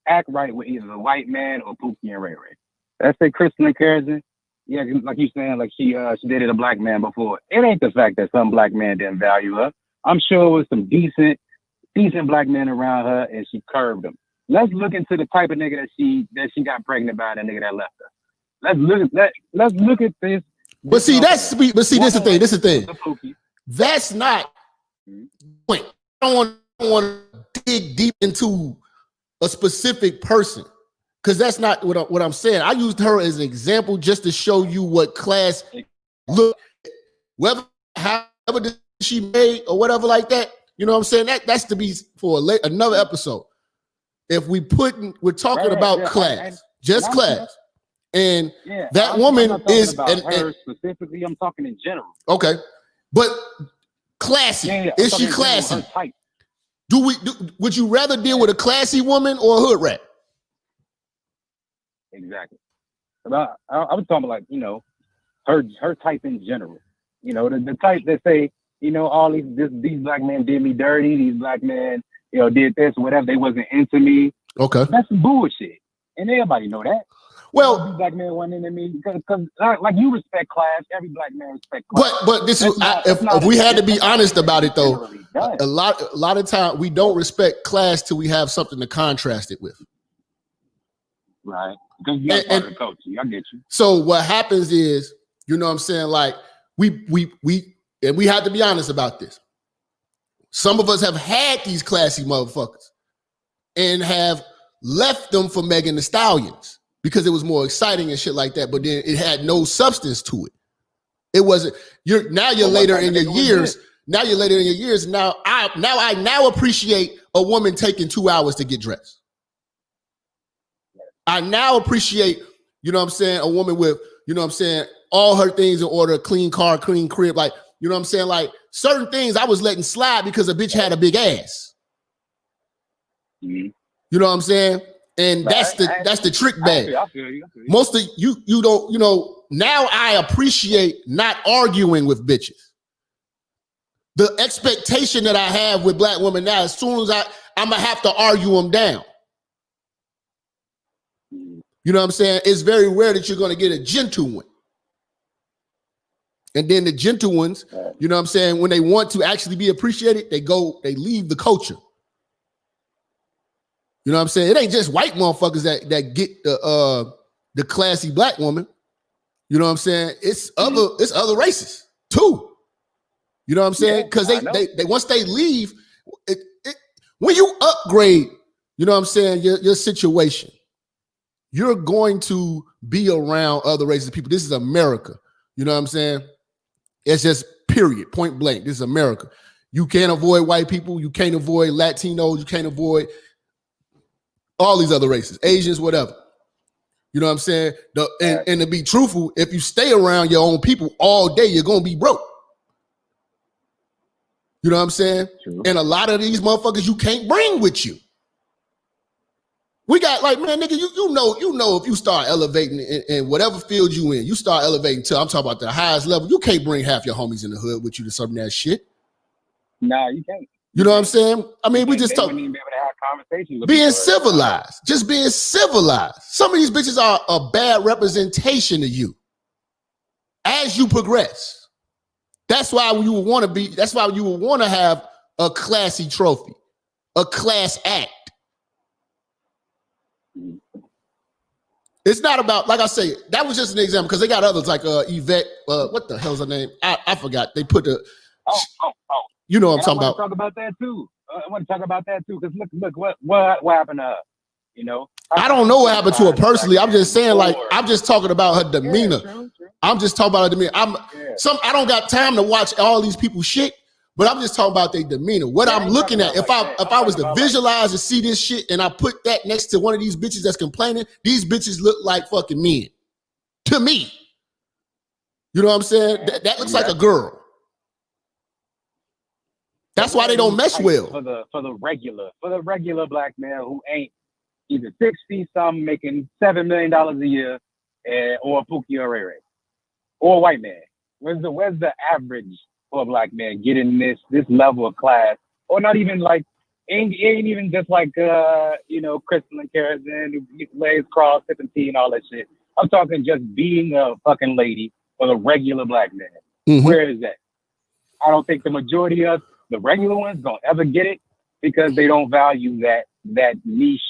S21: act right with either the white man or Pookie and Ray Ray. Let's say Kristen and Kerrigan, yeah, like you saying, like she dated a black man before. It ain't the fact that some black man didn't value her. I'm sure it was some decent black men around her, and she curved them. Let's look into the type of nigga that she got pregnant by, the nigga that left her. Let's look at this.
S5: But see, this is the thing. That's not point. I don't want to dig deep into a specific person, because that's not what I'm saying. I used her as an example just to show you what class look, whether however she made or whatever like that. You know what I'm saying? That's to be for another episode. If we're talking about class, just class. And that woman is
S21: her specifically. I'm talking in general.
S5: Okay, but classy. Is she classy? Would you rather deal with a classy woman or a hood rat?
S21: Exactly. I was talking about, like, you know, her type in general. You know, the type that say, you know, all these black men did me dirty. These black men, you know, did this, whatever. They wasn't into me.
S5: Okay,
S21: that's some bullshit, and everybody know that.
S5: Well,
S21: these black men wasn't into me because like you respect class, every black man respect class.
S5: But this is if we had to be honest about it though, a lot of time we don't respect class till we have something to contrast it with.
S21: Right, because you're part of the culture. I get you.
S5: So what happens is, you know what I'm saying, like we have to be honest about this. Some of us have had these classy motherfuckers and have left them for Megan Thee Stallions because it was more exciting and shit like that, but then it had no substance to it. It wasn't. You're later in your years. Now you're later in your years. Now I appreciate a woman taking 2 hours to get dressed. I now appreciate, you know what I'm saying, a woman with, you know what I'm saying, all her things in order, clean car, clean crib, like, you know what I'm saying, like certain things I was letting slide because a bitch had a big ass.
S21: Mm-hmm.
S5: You know what I'm saying? And that's the trick bag.
S21: I feel you.
S5: Most of you don't, you know, now I appreciate not arguing with bitches. The expectation that I have with black women now, as soon as I'm gonna have to argue them down. You know what I'm saying? It's very rare that you're gonna get a gentle one. And then the gentle ones, you know what I'm saying, when they want to actually be appreciated, they leave the culture. You know what I'm saying? It ain't just white motherfuckers that get the classy black woman. You know what I'm saying? It's other races too. You know what I'm saying? Because they once they leave, when you upgrade, you know what I'm saying, your situation, you're going to be around other races of people. This is America. You know what I'm saying? It's just period, point blank. This is America. You can't avoid white people. You can't avoid Latinos. You can't avoid all these other races, Asians, whatever. You know what I'm saying? And to be truthful, if you stay around your own people all day, you're going to be broke. You know what I'm saying? True. And a lot of these motherfuckers you can't bring with you. We got like, man, nigga, you know, if you start elevating in whatever field you in, you start elevating to, I'm talking about the highest level, you can't bring half your homies in the hood with you to some of that shit.
S21: Nah, you can't.
S5: You know what I'm saying? I mean, we just talk being civilized, just being civilized. Some of these bitches are a bad representation of you as you progress. That's why you would want to be, that's why you would want to have a classy trophy, a class act. It's not about, like I say, that was just an example because they got others like Yvette, what the hell's her name? I forgot. They put the, you know what I'm talking about.
S21: I want to talk about that too. I want to talk about that too because look what happened to her. You know,
S5: I don't know what happened to her personally. I'm just saying, like, I'm just talking about her demeanor.
S21: True.
S5: I'm just talking about her demeanor. I don't got time to watch all these people shit, but I'm just talking about their demeanor. What I'm looking at, if I was to visualize and see this shit and I put that next to one of these bitches that's complaining, these bitches look like fucking men. To me. You know what I'm saying? That looks like a girl. That's why they don't mesh well.
S21: For the regular black man who ain't either 6 feet something making $7 million a year, or a Pookie or Ray Ray, or a white man. Where's the average for a black man getting this level of class, or not even like ain't even just like Crystal and Karazin who legs crossed, sipping tea and all that shit. I'm talking just being a fucking lady for the regular black man. Mm-hmm. Where is that? I don't think the majority of the regular ones gonna ever get it because they don't value that niche,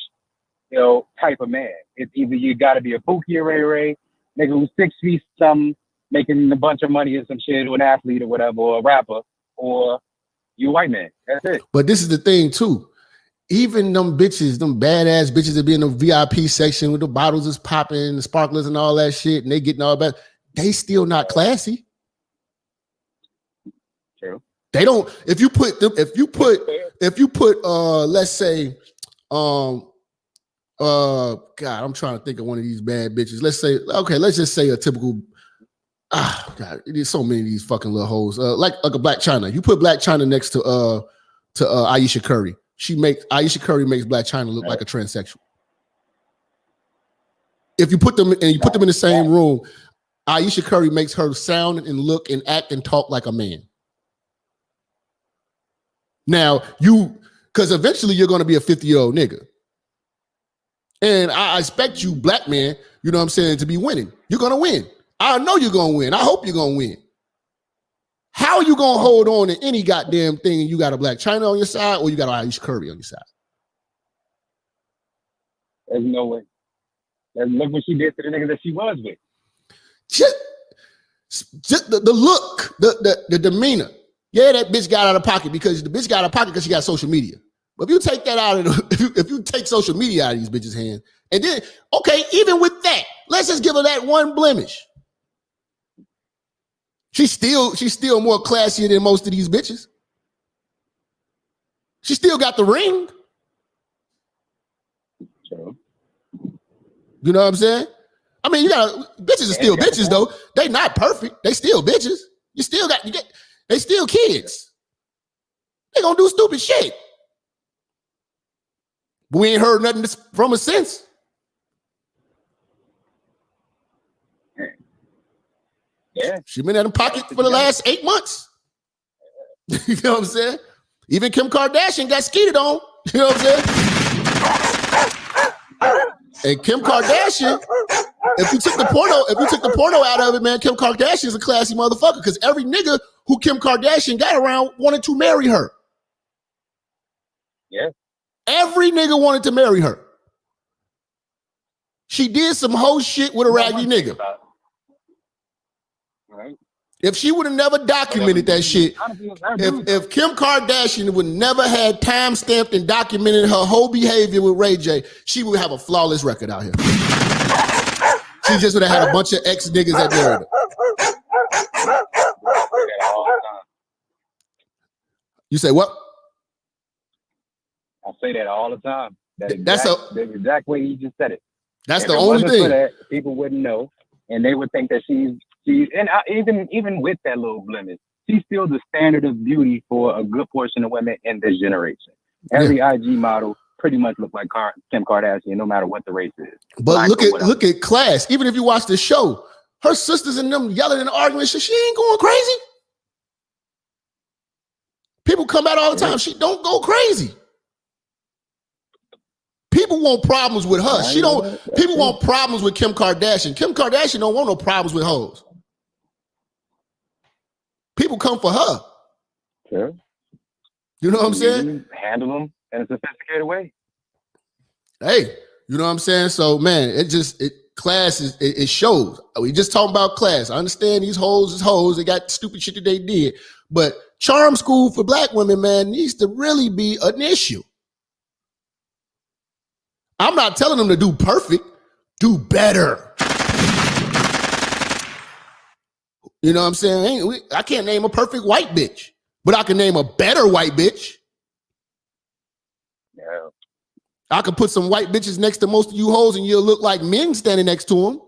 S21: type of man. It's either you got to be a Pookie or Ray Ray, nigga who's 6 feet something, making a bunch of money or some shit, or an athlete or whatever, or a rapper, or you white man. That's it.
S5: But this is the thing too. Even them bitches, them badass bitches that be in the VIP section with the bottles is popping, the sparklers and all that shit, and they getting all that, they still not classy.
S21: True.
S5: They don't. If you put let's say, God, I'm trying to think of one of these bad bitches. Let's just say a typical. God, there's so many of these fucking little hoes. Like a Black China. You put Black China next to Ayesha Curry. Ayesha Curry makes Black China look like a transsexual. If you put them in the same room, Ayesha Curry makes her sound and look and act and talk like a man. Now because eventually you're going to be a 50-year-old nigga. And I expect you, black man, you know what I'm saying, to be winning. You're going to win. I know you're going to win. I hope you're going to win. How are you going to hold on to any goddamn thing and you got a Black China on your side or you got Ayesha Curry on your side?
S21: There's no way. Look what she did to the niggas that she was with.
S5: Just the look, the demeanor. Yeah, that bitch got out of pocket because she got social media. But if you take that out of if you take social media out of these bitches' hands, and then okay, even with that, let's just give her that one blemish. She's still more classier than most of these bitches. She still got the ring.
S21: True.
S5: You know what I'm saying? I mean, bitches are still bitches though. They not perfect. They still bitches. They still kids. They gonna do stupid shit. But we ain't heard nothing from her since.
S21: Yeah.
S5: She been in the pocket for the last 8 months. You know what I'm saying? Even Kim Kardashian got skeeted on. You know what I'm saying? And Kim Kardashian, if you took the porno out of it, man, Kim Kardashian's a classy motherfucker because every nigga who Kim Kardashian got around wanted to marry her.
S21: Yeah.
S5: Every nigga wanted to marry her. She did some whole shit with a raggedy nigga.
S21: Right.
S5: If she would have never documented that shit, if Kim Kardashian would never had time stamped and documented her whole behavior with Ray J, she would have a flawless record out here. She just would have had a bunch of ex niggas that married her. You say what?
S21: I say that all the time. The exact way you just said it.
S5: That's the only thing.
S21: That, people wouldn't know, and they would think that she's and even with that little blemish, she's still the standard of beauty for a good portion of women in this generation. Every IG model pretty much look like Kim Kardashian, no matter what the race is.
S5: But look at class. Even if you watch the show, her sisters and them yelling and arguing, she ain't going crazy. People come out all the time. She don't go crazy. People want problems with her. People want problems with Kim Kardashian. Kim Kardashian don't want no problems with hoes. People come for her.
S21: Sure.
S5: You know what I'm saying?
S21: Handle them in a sophisticated way.
S5: Hey, you know what I'm saying? So, man, class it shows. We just talking about class. I understand these hoes is hoes. They got stupid shit that they did. But charm school for black women, man, needs to really be an issue. I'm not telling them to do perfect. Do better. You know what I'm saying? I can't name a perfect white bitch, but I can name a better white bitch.
S21: Yeah.
S5: I could put some white bitches next to most of you hoes and you'll look like men standing next to them.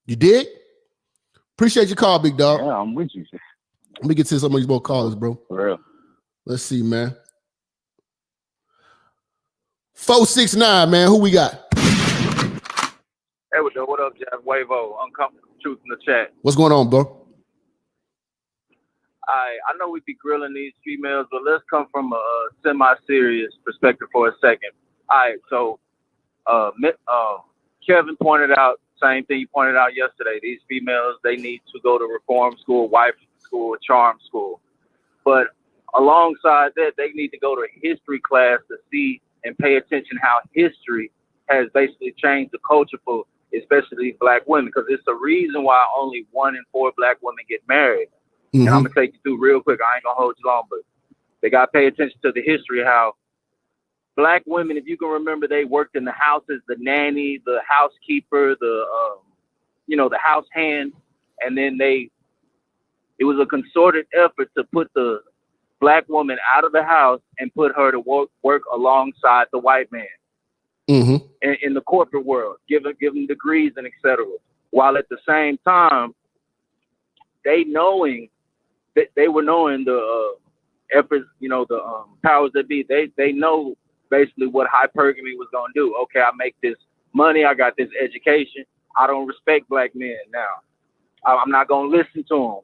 S5: You did? Appreciate your call, big dog.
S21: Yeah, I'm with you.
S5: Let me get to some of these more callers, bro.
S21: For real.
S5: Let's see, man. 469, man. Who we got?
S1: Hey, what up, Jack? Wavo, Uncomfortable Truth in the chat.
S5: What's going on, bro?
S1: I know we be grilling these females, but let's come from a semi-serious perspective for a second. All right, so Kevin pointed out, same thing he pointed out yesterday. These females, they need to go to reform school, wife school, charm school. But alongside that, they need to go to history class to see and pay attention how history has basically changed the culture for especially black women, because it's a reason why only 1 in 4 black women get married. And I'm going to take you through real quick. I ain't going to hold you long, but they got to pay attention to the history of how black women, if you can remember, they worked in the houses, the nanny, the housekeeper, the house hand. And then it was a concerted effort to put the black woman out of the house and put her to work alongside the white man in the corporate world, give them degrees and etc. While at the same time, they were knowing the efforts, the powers that be. They know basically what hypergamy was going to do. Okay, I make this money. I got this education. I don't respect black men now. I'm not going to listen to them.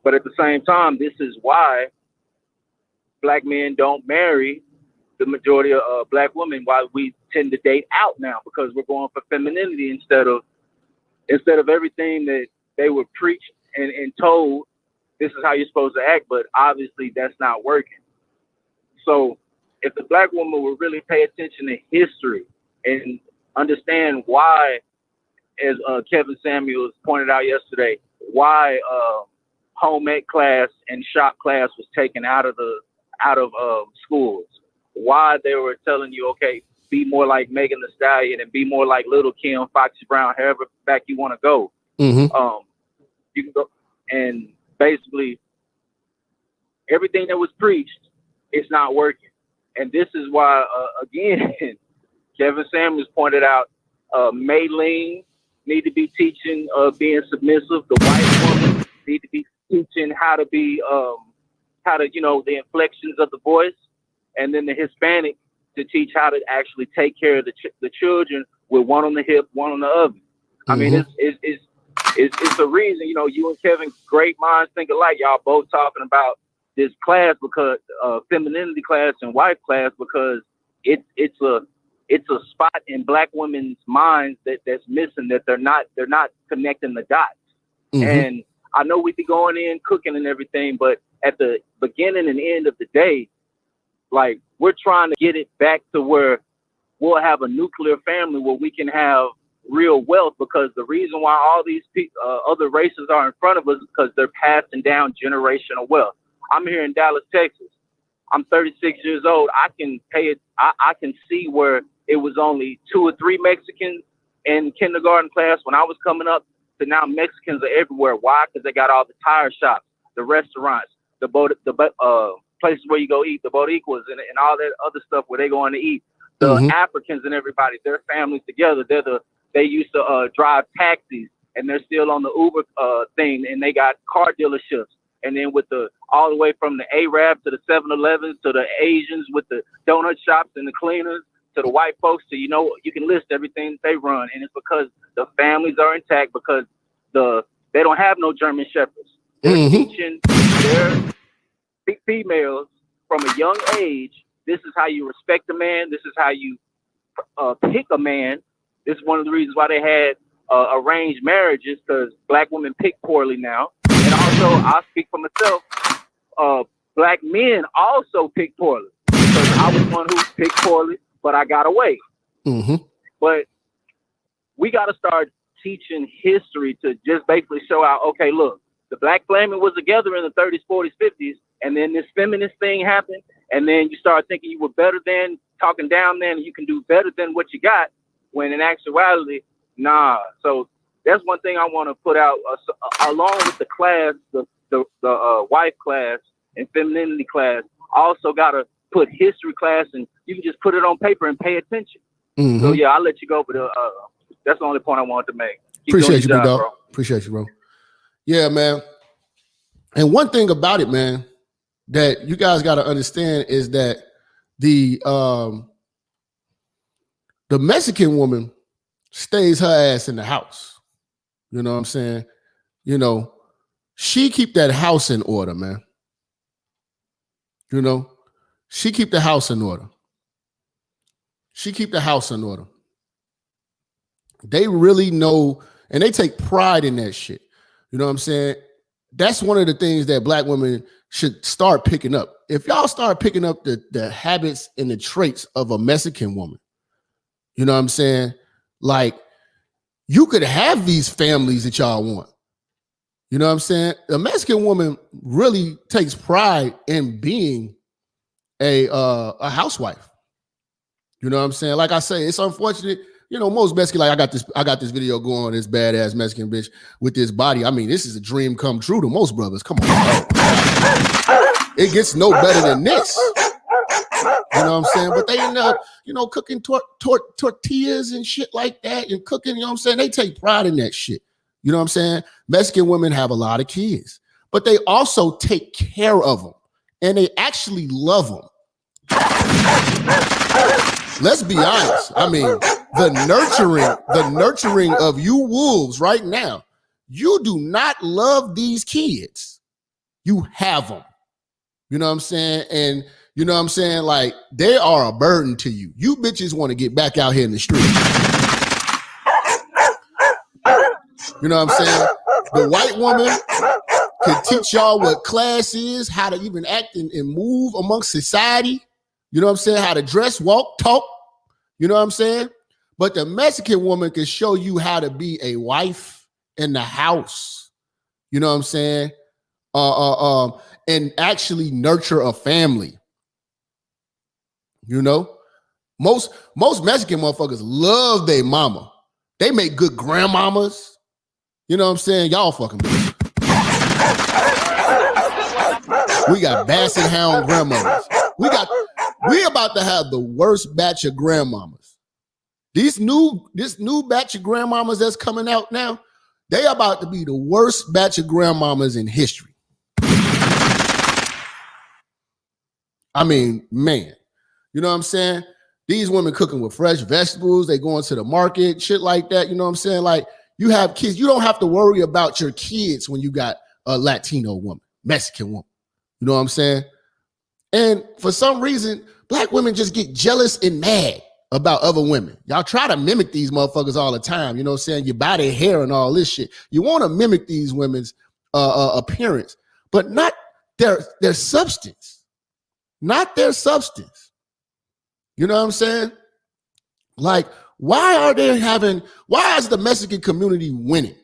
S1: But at the same time, this is why black men don't marry the majority of black women, why we tend to date out now, because we're going for femininity instead of everything that they were preached and told. This is how you're supposed to act, but obviously that's not working. So if the black woman would really pay attention to history and understand why, as Kevin Samuels pointed out yesterday, why home ec class and shop class was taken out of schools, why they were telling you, okay, be more like Megan Thee Stallion and be more like Little Kim, Foxy Brown, however back you want to go. You can go and basically everything that was preached, it's not working. And this is why, again, Kevin Samuels pointed out, Maylene need to be teaching being submissive. The white woman need to be teaching how to be, the inflections of the voice. And then the Hispanic to teach how to actually take care of the children with one on the hip, one on the other. I mean, it's a reason, you and Kevin, great minds think alike. Y'all both talking about this class, because femininity class and white class, because it's a spot in black women's minds that's missing, that they're not connecting the dots. And I know we be going in cooking and everything, but at the beginning and end of the day, like, we're trying to get it back to where we'll have a nuclear family where we can have real wealth, because the reason why all these other races are in front of us is because they're passing down generational wealth. I'm here in Dallas, Texas. I'm 36 years old. I can see where it was only 2 or 3 Mexicans in kindergarten class when I was coming up, to now Mexicans are everywhere. Why? Because they got all the tire shops, the restaurants, the places where you go eat, the boricuas and all that other stuff where they going to eat. The Africans and everybody, their families together. They used to drive taxis, and they're still on the Uber thing, and they got car dealerships. And then with all the way from the Arab to the 7-Elevens to the Asians with the donut shops and the cleaners to the white folks, to, you can list everything that they run. And it's because the families are intact, because they don't have no German shepherds. They're teaching their females from a young age, this is how you respect a man. This is how you pick a man. This is one of the reasons why they had arranged marriages, because black women pick poorly now. And also, I speak for myself, black men also pick poorly, because I was one who picked poorly, but I got away. But we got to start teaching history to just basically show out, okay, look, the black family was together in the 30s, 40s, 50s, and then this feminist thing happened, and then you start thinking you were better than, talking down then, you can do better than what you got, when in actuality, nah. So that's one thing I want to put out, along with the class, the wife class and femininity class, also got to put history class, and you can just put it on paper and pay attention.
S5: Mm-hmm.
S1: So yeah, I'll let you go, but that's the only point I wanted to make. Keep
S5: Appreciate you,
S1: doing your
S5: big
S1: job,
S5: dog.
S1: bro.
S5: Appreciate you, bro. Yeah, man. And one thing about it, man, that you guys got to understand is that the Mexican woman stays her ass in the house. You know what I'm saying? You know, she keep that house in order, man. You know, she keep the house in order. She keep the house in order. They really know, and they take pride in that shit. You know what I'm saying? That's one of the things that black women should start picking up. If y'all start picking up the habits and the traits of a Mexican woman, you know what I'm saying? Like, you could have these families that y'all want. You know what I'm saying? The Mexican woman really takes pride in being a housewife. You know what I'm saying? Like I say, it's unfortunate. You know, most Mexican, like I got this video going on, this badass Mexican bitch with this body. I mean, this is a dream come true to most brothers. Come on. It gets no better than this. You know what I'm saying? But they end up, you know, cooking tortillas and shit like that and cooking, you know what I'm saying? They take pride in that shit. You know what I'm saying? Mexican women have a lot of kids, but they also take care of them and they actually love them. Let's be honest. I mean, the nurturing of you wolves right now, you do not love these kids. You have them. You know what I'm saying? And you know what I'm saying? Like, they are a burden to you. You bitches want to get back out here in the street. You know what I'm saying? The white woman can teach y'all what class is, how to even act and move amongst society. You know what I'm saying? How to dress, walk, talk. You know what I'm saying? But the Mexican woman can show you how to be a wife in the house. You know what I'm saying? And actually nurture a family. You know? Most Mexican motherfuckers love their mama. They make good grandmamas. You know what I'm saying? Y'all fucking bitches. We got basset hound grandmothers. We about to have the worst batch of grandmamas. This new batch of grandmamas that's coming out now, they about to be the worst batch of grandmamas in history. I mean, man, you know what I'm saying? These women cooking with fresh vegetables, they going to the market, shit like that. You know what I'm saying? Like, you have kids. You don't have to worry about your kids when you got a Latino woman, Mexican woman. You know what I'm saying? And for some reason, black women just get jealous and mad about other women. Y'all try to mimic these motherfuckers all the time. You know what I'm saying? You buy their hair and all this shit. You want to mimic these women's appearance, but not their substance. Not their substance. You know what I'm saying? Like, why is the Mexican community winning?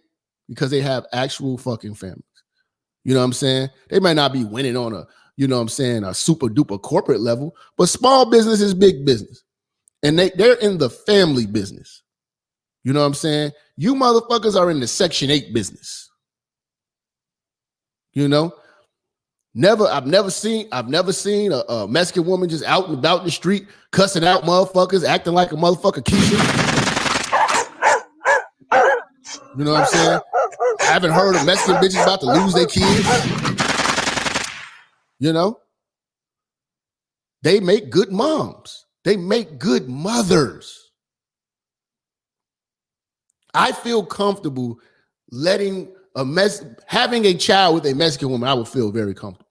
S5: Because they have actual fucking families. You know what I'm saying? They might not be winning on a, you know what I'm saying, a super duper corporate level, but small business is big business. And they're in the family business. You know what I'm saying? You motherfuckers are in the Section 8 business. You know? I've never seen a Mexican woman just out and about in the street cussing out motherfuckers, acting like a motherfucker Keisha. You know what I'm saying? I haven't heard of Mexican bitches about to lose their kids. You know? They make good moms. They make good mothers. I feel comfortable having a child with a Mexican woman. I would feel very comfortable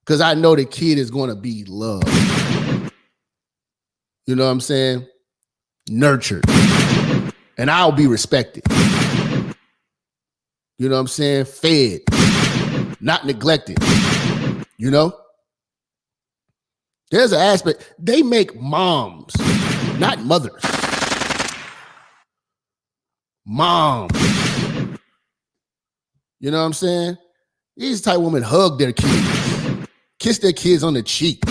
S5: because I know the kid is going to be loved. You know what I'm saying? Nurtured. And I'll be respected. You know what I'm saying? Fed. Not neglected. You know? There's an aspect. They make moms, not mothers. Moms. You know what I'm saying? These type of women hug their kids. kiss their kids on the cheek.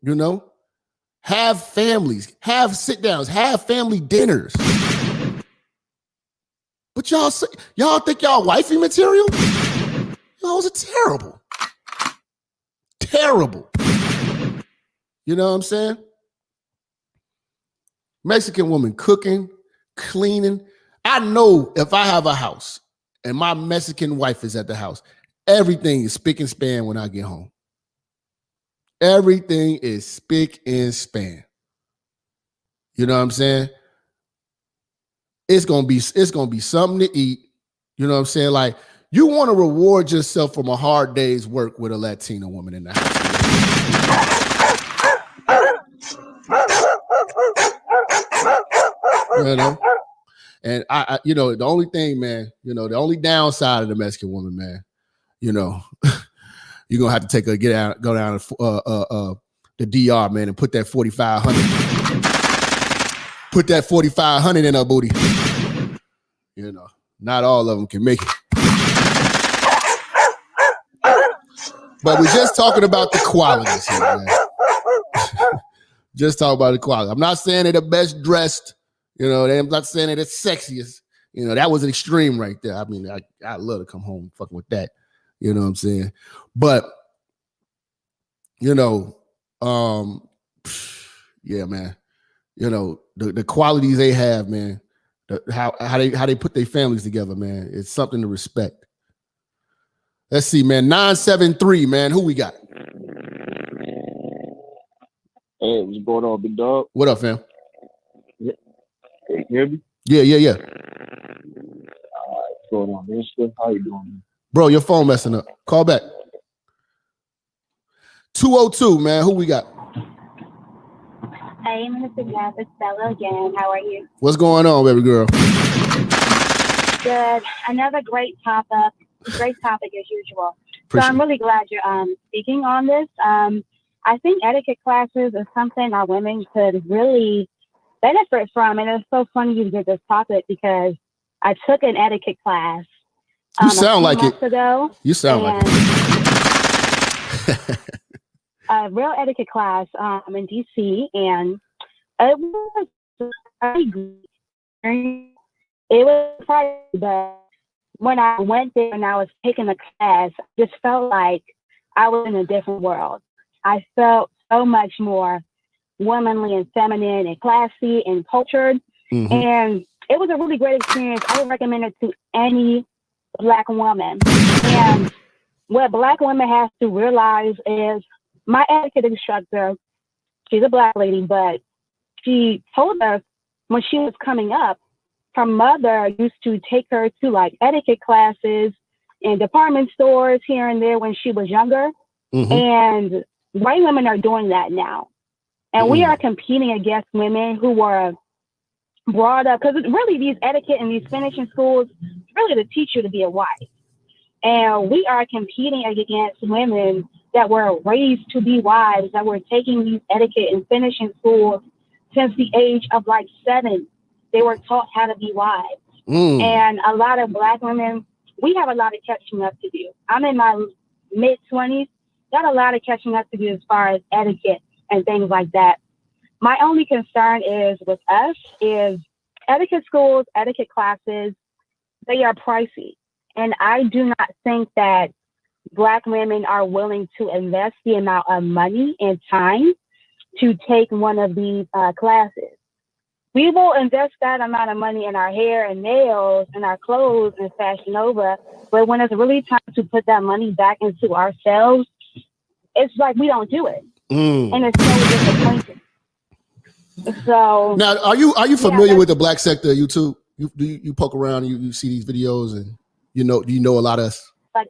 S5: You know, have families, have sit downs, have family dinners. But y'all think y'all wifey material? Y'all are terrible. Terrible. You know what I'm saying? Mexican woman cooking, cleaning. I know if I have a house and my Mexican wife is at the house, everything is spick and span when I get home. Everything is spick and span. You know what I'm saying? It's gonna be something to eat. You know what I'm saying? Like, you want to reward yourself from a hard day's work with a Latina woman in the house. You know? And I you know, the only thing, man, you know, the only downside of the Mexican woman, man, you know, you're gonna have to go down to the DR, man, and put that 4,500. Put that 4,500 in her booty. You know, not all of them can make it. But we're just talking about the qualities here, man. Just talk about the quality. I'm not saying they're the best dressed. You know, I'm not saying they're the sexiest. You know, that was an extreme right there. I mean, I'd love to come home fucking with that. You know what I'm saying? But, you know, yeah, man. You know, the qualities they have, man. How they put their families together, man. It's something to respect. Let's see, man. 973, man. Who we got?
S3: Hey, what's going on, big dog?
S5: What up, fam?
S3: Can you hear me?
S5: Yeah.
S3: All right, what's going on, Minister? How you doing, man?
S5: Bro, your phone messing up. Call back. 202, man. Who we got?
S22: Hey, Minister Jap, it's Bella again. How are you?
S5: What's going on, baby girl?
S22: Good. Another great topic as usual. So I'm really glad you're speaking on this. I think etiquette classes is something our women could really benefit from. And it's so funny you did this topic because I took an etiquette class
S5: You sound like it.
S22: ago.
S5: You sound like it.
S22: A real etiquette class in DC, and it was hard, but when I went there and I was taking the class, I just felt like I was in a different world. I felt so much more womanly and feminine and classy and cultured, and it was a really great experience. I would recommend it to any Black woman. And what Black women have to realize is, my etiquette instructor, she's a Black lady, but she told us when she was coming up, her mother used to take her to like etiquette classes in department stores here and there when she was younger. And white women are doing that now. And we are competing against women who were brought up, because really these etiquette and these finishing schools really to teach you to be a wife. And we are competing against women that were raised to be wives, that were taking these etiquette and finishing schools since the age of like 7. They were taught how to be wives. And a lot of Black women, we have a lot of catching up to do. I'm in my mid-20s, got a lot of catching up to do as far as etiquette and things like that. My only concern is with us is etiquette schools, etiquette classes, they are pricey. And I do not think that Black women are willing to invest the amount of money and time to take one of these classes. We will invest that amount of money in our hair and nails and our clothes and Fashion Nova, but when it's really time to put that money back into ourselves, it's like we don't do it. And it's so disappointing. So
S5: now, are you familiar with the Black sector of YouTube? You poke around, you see these videos, and do you know a lot of us?
S22: Like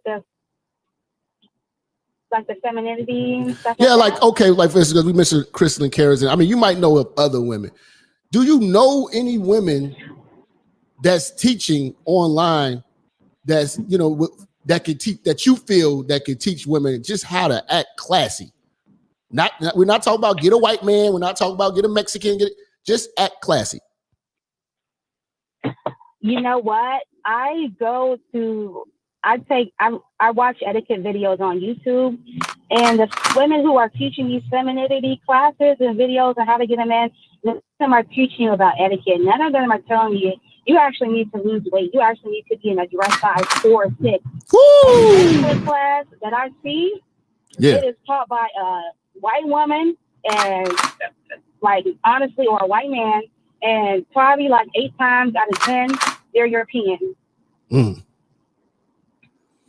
S22: the femininity and stuff.
S5: Yeah,
S22: like
S5: like okay, like for instance, we mentioned Crystal and Karen. I mean, you might know of other women. Do you know any women that's teaching online that's that could teach, that you feel that could teach women just how to act classy? We're not talking about get a white man. We're not talking about get a Mexican. Just act classy.
S22: You know what? I go to I watch etiquette videos on YouTube, and the women who are teaching these femininity classes and videos on how to get a man, none of them are teaching you about etiquette. None of them are telling you you actually need to lose weight. You actually need to be in a dress size 4 or 6. The etiquette class that I see, it is taught by a white woman and like honestly, or a white man, and probably like 8 times out of 10 they're European.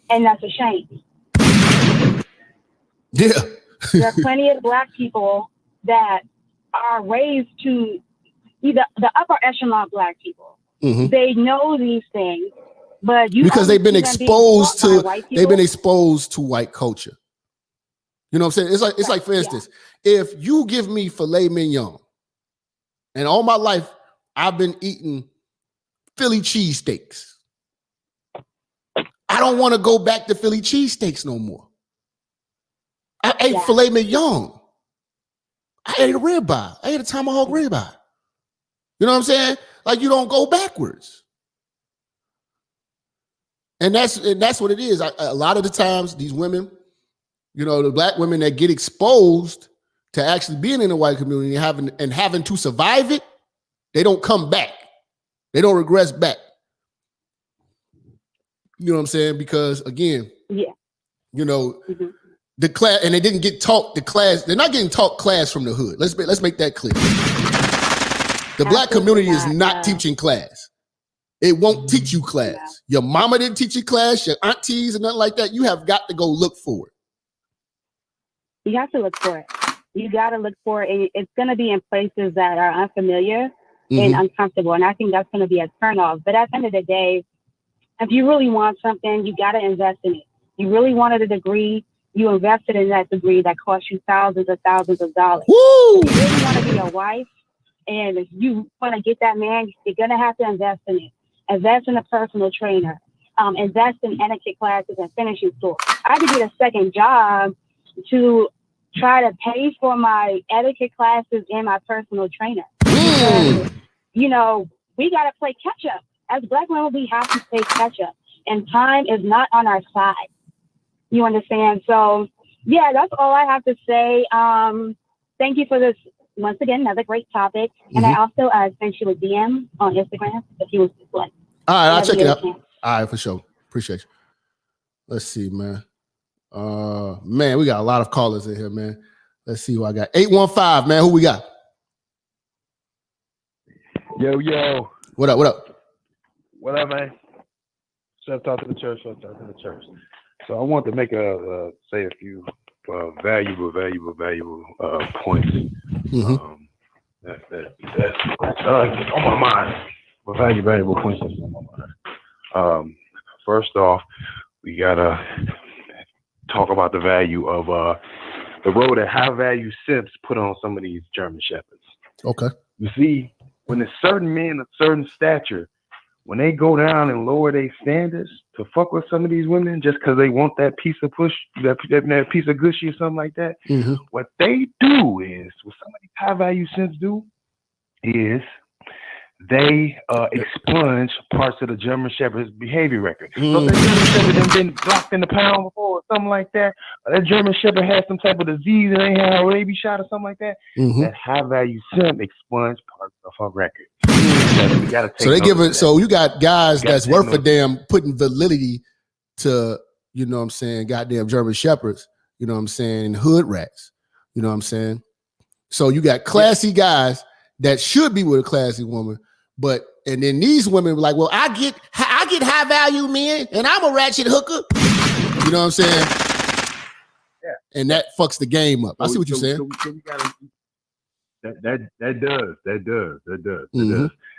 S22: And that's a shame.
S5: Yeah.
S22: There are plenty of Black people that are raised to either the upper echelon Black people. They know these things, but
S5: because they've been exposed to white culture. You know what I'm saying? It's like for instance, if you give me filet mignon, and all my life I've been eating Philly cheesesteaks, I don't want to go back to Philly cheesesteaks no more. I ate filet mignon. I ate a ribeye. I ate a tomahawk ribeye. You know what I'm saying? Like, you don't go backwards. And that's what it is. A lot of the times, these women, you know, the Black women that get exposed to actually being in the white community and having to survive it, they don't come back. They don't regress back. You know what I'm saying? Because again, you know, the class, and they didn't get taught the class. They're not getting taught class from the hood. Let's make that clear. The Black community is not teaching class. It won't teach you class. Your mama didn't teach you class. Your aunties and nothing like that. You have got to go look for it.
S22: You have to look for it. You got to look for it. And it's going to be in places that are unfamiliar and uncomfortable. And I think that's going to be a turnoff. But at the end of the day, if you really want something, you got to invest in it. You really wanted a degree, you invested in that degree that cost you thousands of dollars.
S5: Woo!
S22: If you really want to be a wife and if you want to get that man, you're going to have to invest in it. Invest in a personal trainer. Invest in etiquette classes and finishing school. I had to get a second job to try to pay for my etiquette classes and my personal trainer. Because, you know, we got to play catch up. As Black women, we have to play catch up. And time is not on our side. You understand? So, yeah, that's all I have to say. Thank you for this, once again, another great topic. And I also sent you a DM on Instagram if you was like.
S5: All right, I'll check it out. All right, for sure. Appreciate you. Let's see, man. Man, we got a lot of callers in here, man. Let's see who I got. 815, man. Who we got?
S4: Yo.
S5: What up?
S4: What up, man? Chef talk to the church. So I want to make say a few valuable points. That's on my mind. Valuable points that's on my mind. First off, we gotta talk about the value of the role that high value simps put on some of these German shepherds.
S5: Okay.
S4: You see, when there's certain men of certain stature, when they go down and lower their standards to fuck with some of these women just because they want that piece of push, that piece of gushy or something like that, what they do is, what some of these high value simps do is they expunge parts of the German Shepherd's behavior record. So if that German Shepherd has been blocked in the pound before or something like that, or that German Shepherd had some type of disease and they had a rabies shot or something like that, that high value simp expunge parts of her record. We gotta take
S5: so they give it. So you got guys that's worth a damn putting validity to, you know what I'm saying, goddamn German Shepherds, you know what I'm saying, hood rats, you know what I'm saying. So you got classy guys that should be with a classy woman, and then these women were like, well, I get high value men, and I'm a ratchet hooker. You know what I'm saying?
S4: Yeah.
S5: And that fucks the game up. I see what you're saying.
S4: So we gotta, that does.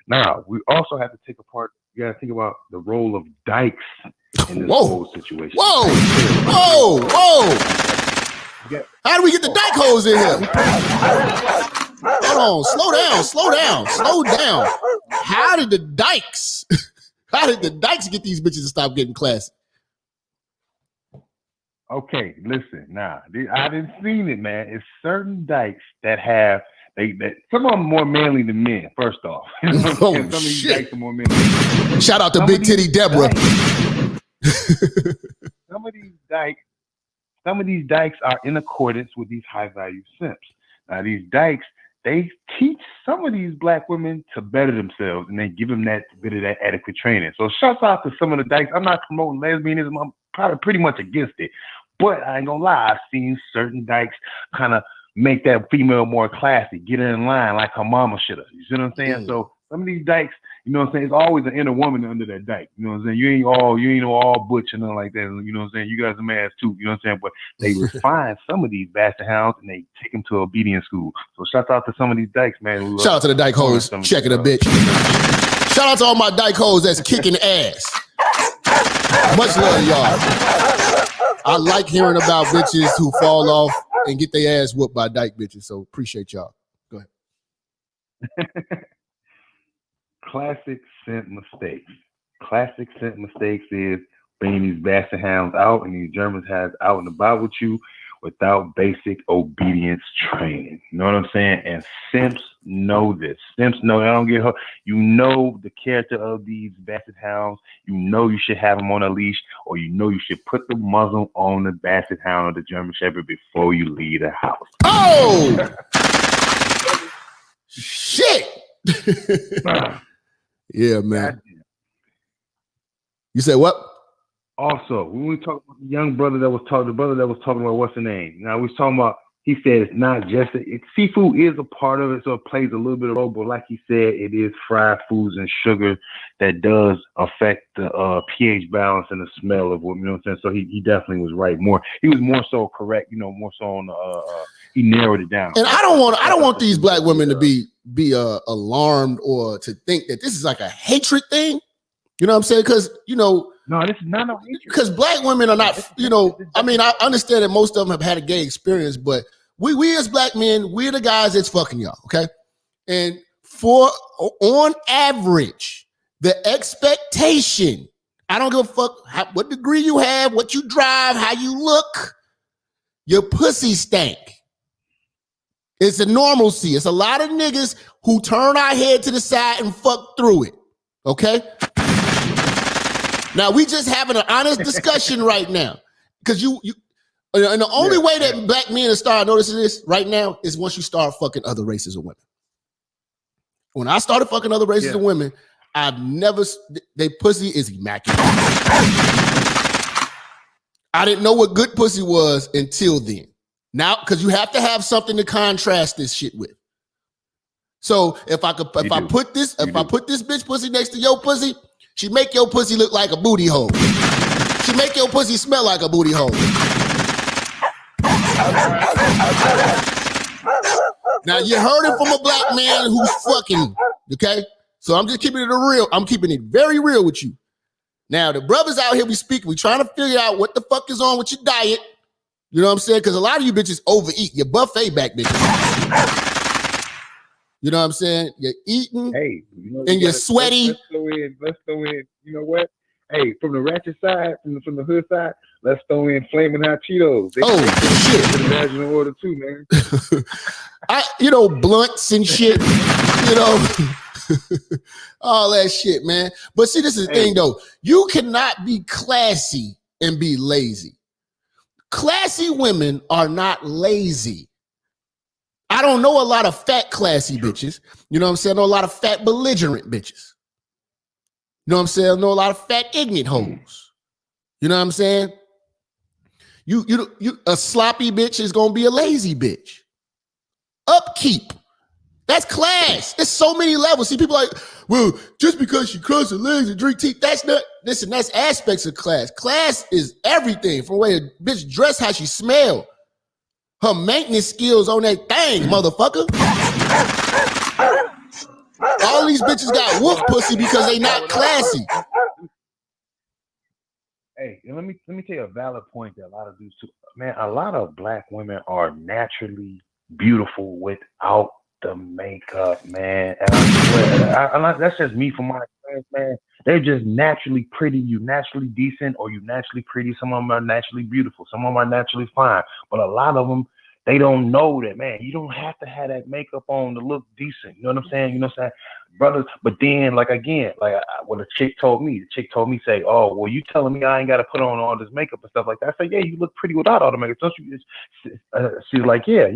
S4: Now we also have to take apart. You got to think about the role of dykes in this whole situation.
S5: Whoa! How do we get the dyke hoes in here? Hold on, slow down. How did the dykes get these bitches to stop getting classy?
S4: Okay, listen. Now, I didn't seen it, man. It's certain dykes that have some of them more manly than men. First off, some of these dykes are more manly.
S5: Shout out to Big Titty Deborah.
S4: Some of these dykes are in accordance with these high value simps. Now these dykes, they teach some of these black women to better themselves, and they give them that bit of that adequate training. So shouts out to some of the dykes. I'm not promoting lesbianism. I'm probably pretty much against it. But I ain't gonna lie, I've seen certain dykes kind of make that female more classy, get her in line like her mama should have. You see what I'm saying? So some of these dykes, you know what I'm saying, it's always an inner woman under that dyke. You know what I'm saying? You ain't all butch and nothing like that. You know what I'm saying? You guys are mad too. You know what I'm saying? But they refine some of these bastard hounds and they take them to obedience school. So shout out to some of these dykes, man.
S5: Shout out to the dyke hoes checking a bitch. Shout out to all my dyke hoes that's kicking ass. Much love, y'all. I like hearing about bitches who fall off and get their ass whooped by dyke bitches. So appreciate y'all. Go ahead.
S4: Classic scent mistakes. Classic scent mistakes is bringing these bastard hounds out and these German has out and about with you without basic obedience training. You know what I'm saying? And simps know this. Simps know. I don't get her. You know the character of these bastard hounds. You know you should have them on a leash, or you know you should put the muzzle on the bastard hound or the German Shepherd before you leave the house.
S5: Oh! Shit! Yeah, man. You said what?
S4: Also, when we talk about the young brother that was talking, the brother that was talking about what's the name? Now we was talking about. He said it's not just seafood is a part of it, so it plays a little bit of role. But like he said, it is fried foods and sugar that does affect the pH balance and the smell of what, you know what I'm saying. So he definitely was right. He was more so correct. You know, more so on he narrowed it down.
S5: And I don't want these black women to be alarmed or to think that this is like a hatred thing. You know what I'm saying? Because no,
S4: this is not no hatred.
S5: Because black women are not. I mean, I understand that most of them have had a gay experience, but we as black men, we're the guys that's fucking y'all. Okay, and on average, the expectation. I don't give a fuck what degree you have, what you drive, how you look. Your pussy stank. It's a normalcy. It's a lot of niggas who turn our head to the side and fuck through it. Okay? Now, we just having an honest discussion right now. Because and the only way that black men start noticing this right now is once you start fucking other races of women. When I started fucking other races of women, they pussy is immaculate. I didn't know what good pussy was until then. Now, because you have to have something to contrast this shit with. So if I put this bitch pussy next to your pussy, she make your pussy look like a booty hole. She make your pussy smell like a booty hole. Now you heard it from a black man who's fucking, okay? So I'm just keeping it real. I'm keeping it very real with you. Now the brothers out here we trying to figure out what the fuck is on with your diet. You know what I'm saying? Because a lot of you bitches overeat. You're buffet back bitches. You know what I'm saying? You're eating and you're sweaty.
S19: Let's throw in, you know what? Hey, from the ratchet side, from the hood side, let's throw in flaming hot Cheetos. Shit. Imagine order too, man.
S5: Blunts and shit, all that shit, man. But see, this is the thing though. You cannot be classy and be lazy. Classy women are not lazy. I don't know a lot of fat classy bitches. You know what I'm saying? I know a lot of fat belligerent bitches. You know what I'm saying? I know a lot of fat ignorant hoes. You know what I'm saying? You a sloppy bitch is gonna be a lazy bitch. Upkeep. That's class. There's so many levels. See, people like, well, just because she crosses her legs and drink tea, that's aspects of class. Class is everything from the way a bitch dress, how she smell. Her maintenance skills on that thing, motherfucker. All these bitches got wolf pussy because they not classy.
S4: Hey, let me tell you a valid point that a lot of dudes too. Man, a lot of black women are naturally beautiful without the makeup, man. And I swear, that's just me from my experience, man. They're just naturally pretty. You naturally decent, or you naturally pretty. Some of them are naturally beautiful. Some of them are naturally fine. But a lot of them, they don't know that, man, you don't have to have that makeup on to look decent. You know what I'm saying? You know what I'm saying? Brothers, but then, like, again, like, when a chick told me, say, oh, well, you telling me I ain't got to put on all this makeup and stuff like that. I said, yeah, you look pretty without all the makeup. Don't you? She's like, yeah.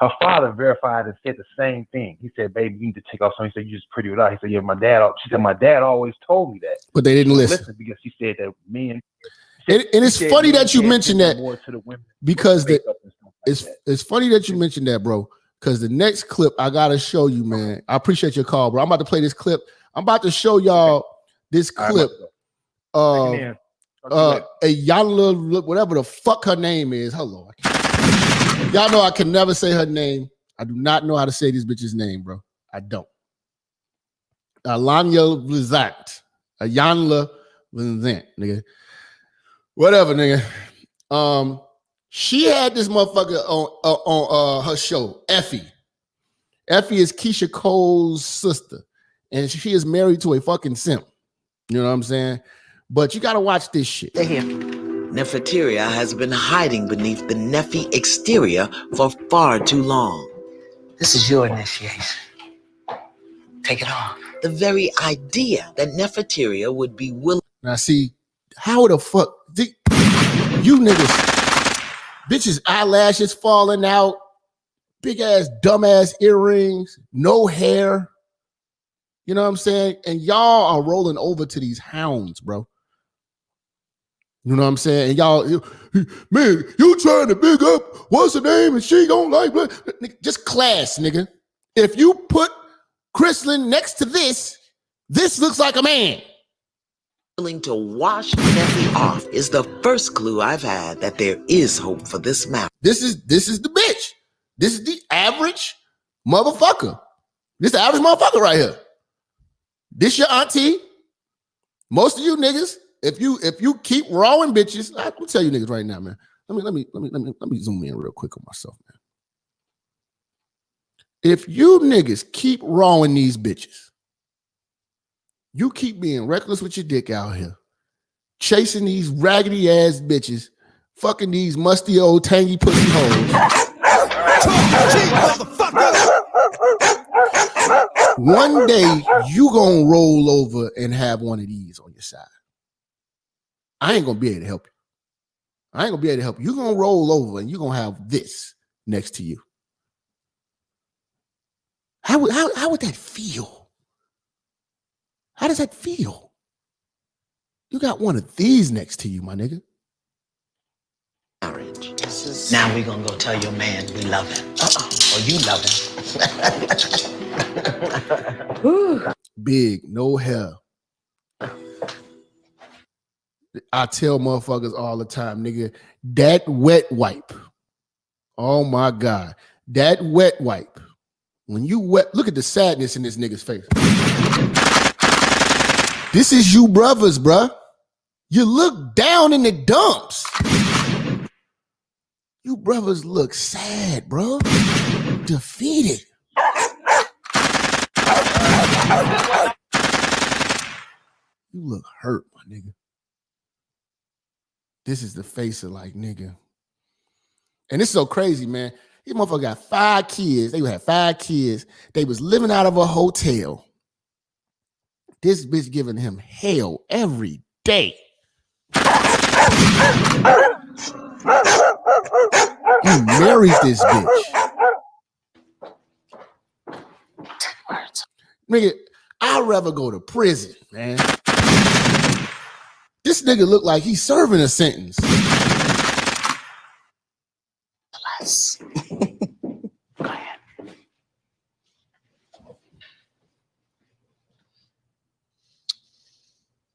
S4: Her father verified and said the same thing. He said, baby, you need to take off something. He said, you're just pretty without. He said, yeah, she said, my dad always told me that.
S5: But they didn't listen.
S4: Because he said that men.
S5: And it's funny that you mentioned that, because it's funny that you mentioned that, bro. Because the next clip I gotta show you, man. I appreciate your call, bro. I'm about to play this clip. I'm about to show y'all this clip of a Yanla, whatever the fuck her name is. Hello, y'all know I can never say her name. I do not know how to say this bitch's name, bro. I don't. Alanya Vizant, Yanla Vizant, nigga. Whatever, nigga. She had this motherfucker on her show, Effie. Effie is Keisha Cole's sister, and she is married to a fucking simp. You know what I'm saying? But you gotta watch this shit.
S6: Neferteria has been hiding beneath the Nephi exterior for far too long. This is your initiation. Take it off. The very idea that Neferteria would be willing.
S5: Now, see, how the fuck you niggas? Bitches eyelashes falling out, big ass dumbass earrings, no hair. You know what I'm saying? And y'all are rolling over to these hounds, bro. You know what I'm saying? And y'all, man, you trying to big up what's her name and she don't like blah. Just class, nigga. If you put Chrislyn next to this looks like a man.
S6: Willing to wash Nephi off is the first clue I've had that there is hope for this matter.
S5: This is the bitch. This is the average motherfucker. This the average motherfucker right here. This your auntie. Most of you niggas, if you keep rawing bitches, I'm gonna tell you niggas right now, man. Let me zoom in real quick on myself, man. If you niggas keep rawing these bitches, you keep being reckless with your dick out here, chasing these raggedy ass bitches, fucking these musty old tangy pussy hoes. One day you gonna roll over and have one of these on your side. I ain't gonna be able to help you. You're gonna roll over and you're gonna have this next to you. How would that feel? How does that feel? You got one of these next to you, my nigga.
S6: Marriage. Now we're gonna go tell your man we love him. Or you love him.
S5: Big, no hair. I tell motherfuckers all the time, nigga, that wet wipe. Oh my God. That wet wipe. When you wet, look at the sadness in this nigga's face. This is you brothers, bruh. You look down in the dumps. You brothers look sad, bro. Defeated. You look hurt, my nigga. This is the face of like, nigga. And it's so crazy, man. These motherfuckers got 5 kids. They had 5 kids. They was living out of a hotel. This bitch giving him hell every day. You married this bitch. Nigga, I'd rather go to prison, man. This nigga look like he's serving a sentence.
S6: Go ahead.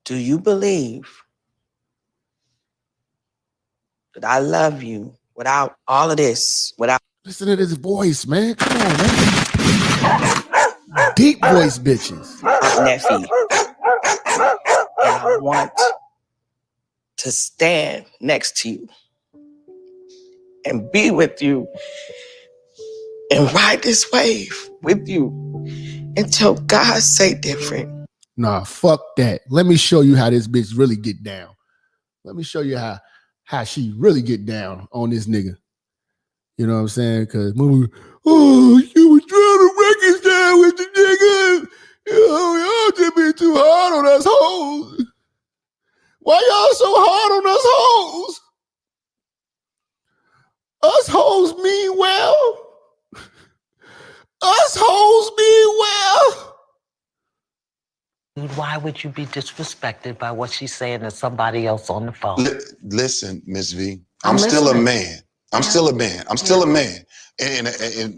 S6: Do you believe that I love you without all of this?
S5: Listen to this voice, man. Come on, man. Deep voice bitches.
S6: Nephi. And I want to stand next to you and be with you and ride this wave with you until God say different.
S5: Nah, fuck that. Let me show you how this bitch really get down. Let me show you how she really get down on this nigga. You know what I'm saying? Because you were trying to reconcile with the nigga. Y'all just been too hard on us hoes. Why y'all so hard on us hoes? Us hoes mean well. Us hoes mean well.
S6: Why would you be disrespected by what she's saying to somebody else on the phone?
S2: Listen, Miss V, I'm still a man. I'm still a man. I'm still a man. And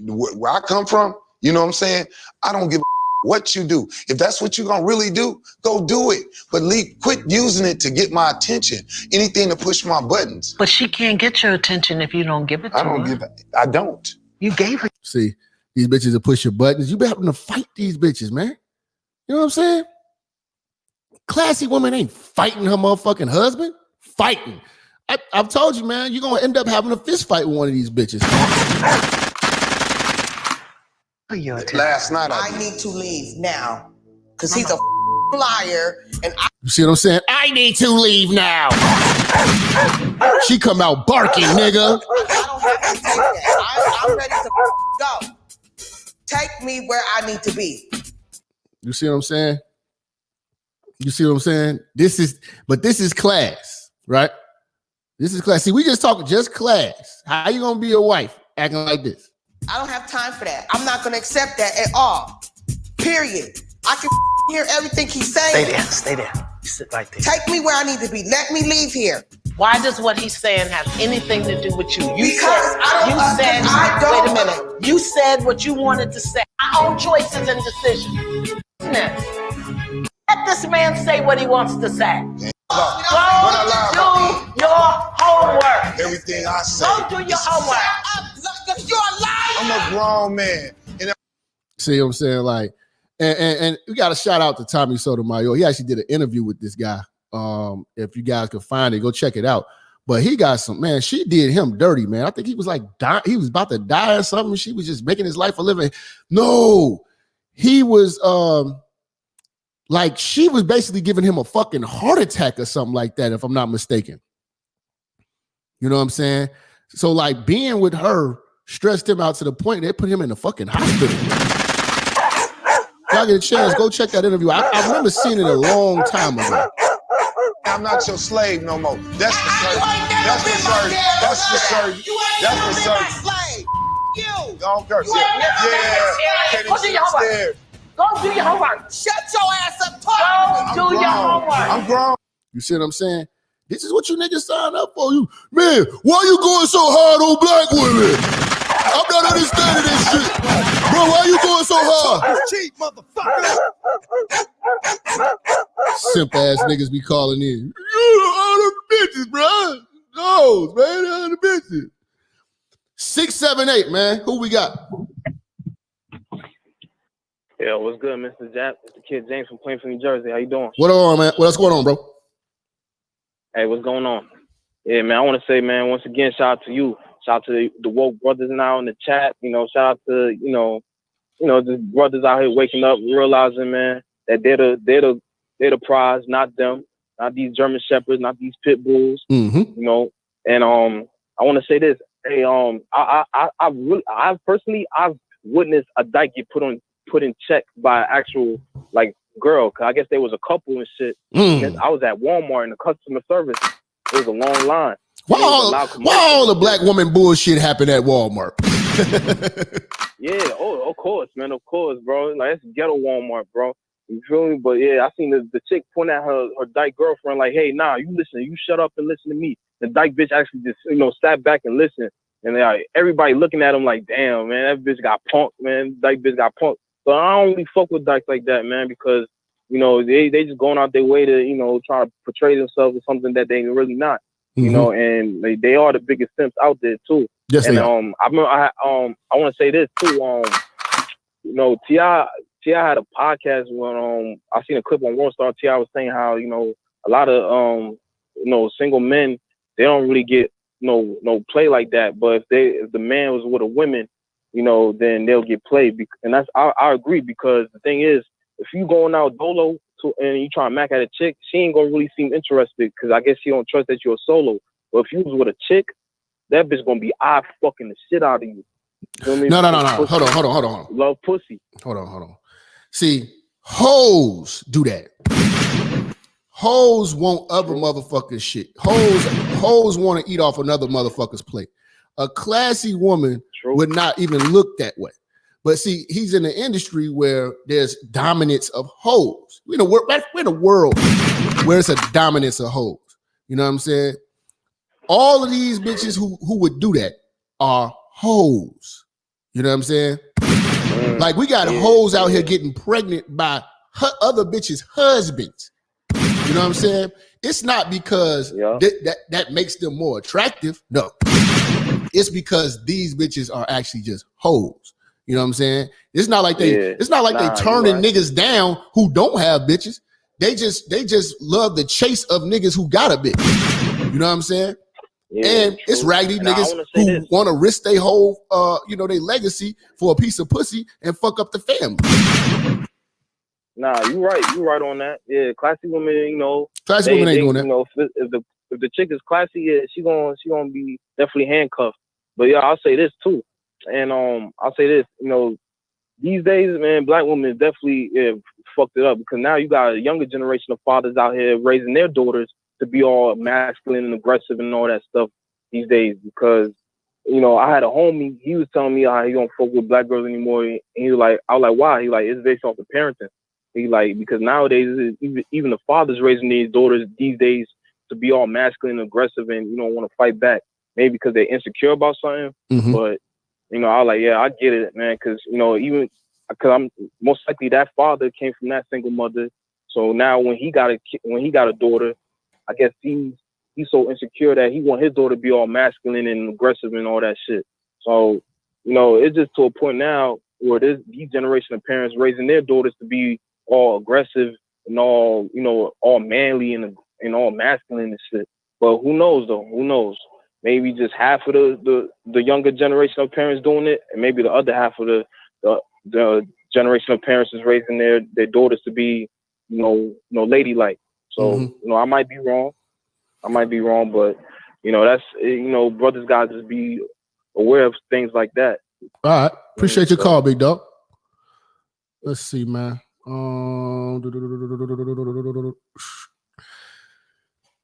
S2: where I come from, you know what I'm saying? I don't give a what you do. If that's what you're gonna really do, go do it. But quit using it to get my attention. Anything to push my buttons.
S6: But she can't get your attention if you don't give it to her.
S2: I don't.
S6: You gave her.
S5: See, these bitches will push your buttons. You be having to fight these bitches, man. You know what I'm saying? Classy woman ain't fighting her motherfucking husband. Fighting. I've told you, man, you're going to end up having a fist fight with one of these bitches.
S2: Last night
S7: I need to leave now because he's a liar. And
S5: You see what I'm saying? I need to leave now. She come out barking, nigga.
S7: I don't have to take that. I'm ready to go. Take me where I need to be.
S5: You see what I'm saying? You see what I'm saying? This is class, right? This is class. See, we just talking just class. How you gonna be a wife acting like this?
S7: I don't have time for that. I'm not going to accept that at all. Period. I can hear everything he's saying.
S6: Stay there. You sit right there.
S7: Take me where I need to be. Let me leave here.
S6: Why does what he's saying have anything to do with you?
S7: Wait a minute.
S6: You said what you wanted to say. Our own choices and decisions. Let this man say what he wants to say. Go do your homework.
S2: Everything I say.
S6: Go do your homework.
S7: You're a liar.
S2: I'm a grown man.
S5: See what I'm saying? Like, and we got a shout out to Tommy Sotomayor. He actually did an interview with this guy. If you guys can find it, go check it out. But he got some, man, she did him dirty, man. I think he was like he was about to die or something. She was just making his life a living. No, he was like she was basically giving him a fucking heart attack or something like that, if I'm not mistaken. You know what I'm saying? So like being with her stressed him out to the point they put him in the fucking hospital. Y'all get a chance, go check that interview. I remember seeing it a long time ago.
S2: I'm not your slave no more. That's for certain. That's for certain. That's for certain. That's for certain.
S7: Slave. You.
S2: Don't curse.
S6: Go do your homework. Go do your homework.
S7: Shut your ass up. Talk
S6: Go do your homework.
S2: I'm grown.
S5: You see what I'm saying? This is what you niggas signed up for. You man, why you going so hard on black women? I'm not understanding this shit. Bro, why you going so hard?
S2: Cheap motherfucker.
S5: Simp ass niggas be calling in. You all the bitches, bro. No, man, all the bitches. 678, man. Who we got?
S8: Yo, what's good, Mr. Jap? It's the kid James from Plainfield, New Jersey. How you doing?
S5: What on, man? What's going on, bro?
S8: Hey, what's going on? Yeah, man, I want to say, man, once again, shout out to you. Shout out to the woke brothers now in the chat. You know, shout out to, you know, the brothers out here waking up, realizing, man, that they're the prize, not them, not these German shepherds, not these pit bulls.
S5: Mm-hmm.
S8: You know, and I want to say this. Hey, I personally witnessed a dyke get put in check by an actual like girl. Cause I guess there was a couple and shit. I was at Walmart in the customer service. There was a long line.
S5: Why all the black woman bullshit happened at Walmart?
S8: Yeah, of course, man, of course, bro. Like it's ghetto Walmart, bro. You feel me? But yeah, I seen the chick point at her dyke girlfriend like, hey, nah, you listen, you shut up and listen to me. The dyke bitch actually just, sat back and listened. And everybody looking at him like, damn, man, that bitch got punked, man. Dyke bitch got punked. So I don't really fuck with dykes like that, man, because, they just going out their way to, try to portray themselves as something that they really not. And they are the biggest simps out there too.
S5: Yes,
S8: and
S5: they are.
S8: I remember I want to say this too. T.I. had a podcast when I seen a clip on Worldstar. T.I. was saying how a lot of single men, they don't really get no play like that. But if the man was with a woman, then they'll get played. And that's I agree, because the thing is, if you going out dolo and you trying to mac at a chick, she ain't gonna really seem interested, because I guess she don't trust that you're a solo. But if you was with a chick that bitch gonna be eye fucking the shit out of you. You know what I mean?
S5: No. Hold on.
S8: Love pussy.
S5: Hold on. See, hoes do that. Hoes want other motherfuckers shit. Hoes want to eat off another motherfucker's plate. A classy woman would not even look that way. But see, he's in an industry where there's dominance of hoes. We're in a world where it's a dominance of hoes. You know what I'm saying? All of these bitches who would do that are hoes. You know what I'm saying? Like we got hoes out here getting pregnant by other bitches' husbands. You know what I'm saying? It's not because that makes them more attractive. No. It's because these bitches are actually just hoes. You know what I'm saying? It's not like they turning niggas down who don't have bitches. They just love the chase of niggas who got a bitch. You know what I'm saying? And it's raggedy niggas who want to risk their whole their legacy for a piece of pussy and fuck up the family.
S8: Nah, you right on that. Yeah, classy women,
S5: classy women ain't doing that.
S8: If the chick is classy, yeah, she gonna be definitely handcuffed. But yeah, I'll say this too, and I'll say this, these days, man, black women definitely fucked it up because now you got a younger generation of fathers out here raising their daughters to be all masculine and aggressive and all that stuff these days. Because I had a homie, he was telling me how he don't fuck with black girls anymore, and he was like, I was like, why? He like, it's based off the parenting. He like, because nowadays even the fathers raising these daughters these days to be all masculine and aggressive and want to fight back. Maybe because they're insecure about something, but I was like, yeah, I get it, man. Because even because I'm most likely that father came from that single mother. So now when he got a daughter, I guess he's so insecure that he want his daughter to be all masculine and aggressive and all that shit. So it's just to a point now where these generation of parents raising their daughters to be all aggressive and all all manly and all masculine and shit. But who knows though? Who knows? Maybe just half of the younger generation of parents doing it, and maybe the other half of the generation of parents is raising their daughters to be ladylike. So I might be wrong, but that's brothers gotta just be aware of things like that.
S5: All right, appreciate your call, big dog. Let's see, man.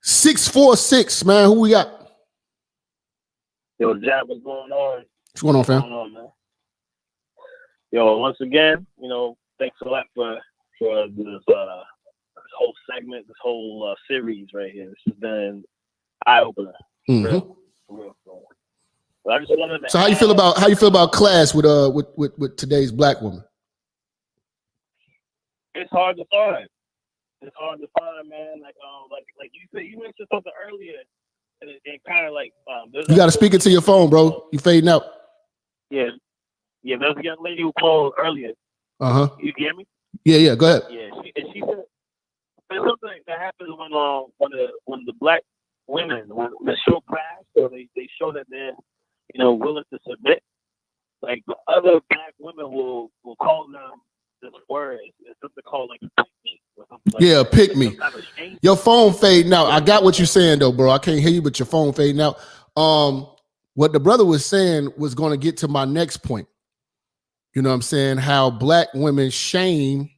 S5: 646, man. Who we got?
S14: Yo, Jap, what's going on?
S5: What's going on, fam?
S14: What's going on, man? Yo, once again, thanks a lot for this whole segment, this whole series right here. This has been eye opener. Real. But I just wanted to
S5: So how you feel about class with today's black woman?
S14: It's hard to find. It's hard to find, man. Like you said, you mentioned something earlier, and it kind of like
S5: You got to speak it to your phone, bro. You fading out.
S14: Yeah. There's a young lady who called earlier. You hear me?
S5: Yeah. Go ahead.
S14: Yeah, she said there's something that happens when the black women when they show class or they show that they're willing to submit. Like the other black women will call them this word. It's something called like pick me.
S5: Yeah, pick me. Your phone fading out. I got what you're saying though, bro. I can't hear you, but your phone fading out. What the brother was saying was going to get to my next point. You know what I'm saying? How black women shame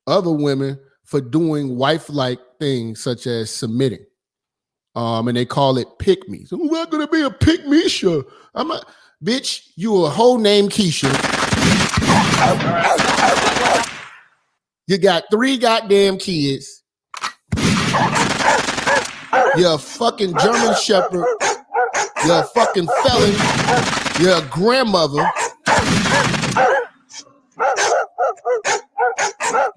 S5: other women for doing wife-like things such as submitting. And they call it pick me. So I'm not gonna be a pick me, sure. Bitch, you a whole name Keisha. You got 3 goddamn kids. You're a fucking German Shepherd. You're a fucking felon. You're a grandmother.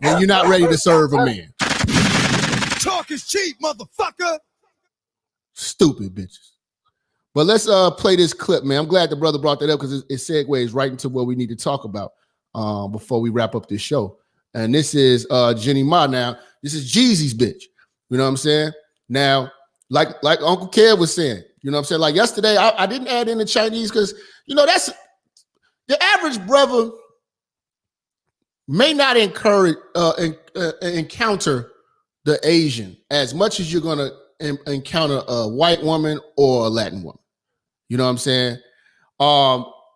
S5: And you're not ready to serve a man.
S9: Talk is cheap, motherfucker.
S5: Stupid bitches. But let's play this clip, man. I'm glad the brother brought that up because it segues right into what we need to talk about before we wrap up this show. And this is Jenny Ma. Now, this is Jeezy's bitch. You know what I'm saying? Now, like Uncle Kev was saying, you know what I'm saying? Like yesterday, I didn't add in the Chinese because, that's the average brother may not encounter the Asian as much as you're going to encounter a white woman or a Latin woman. You know what I'm saying?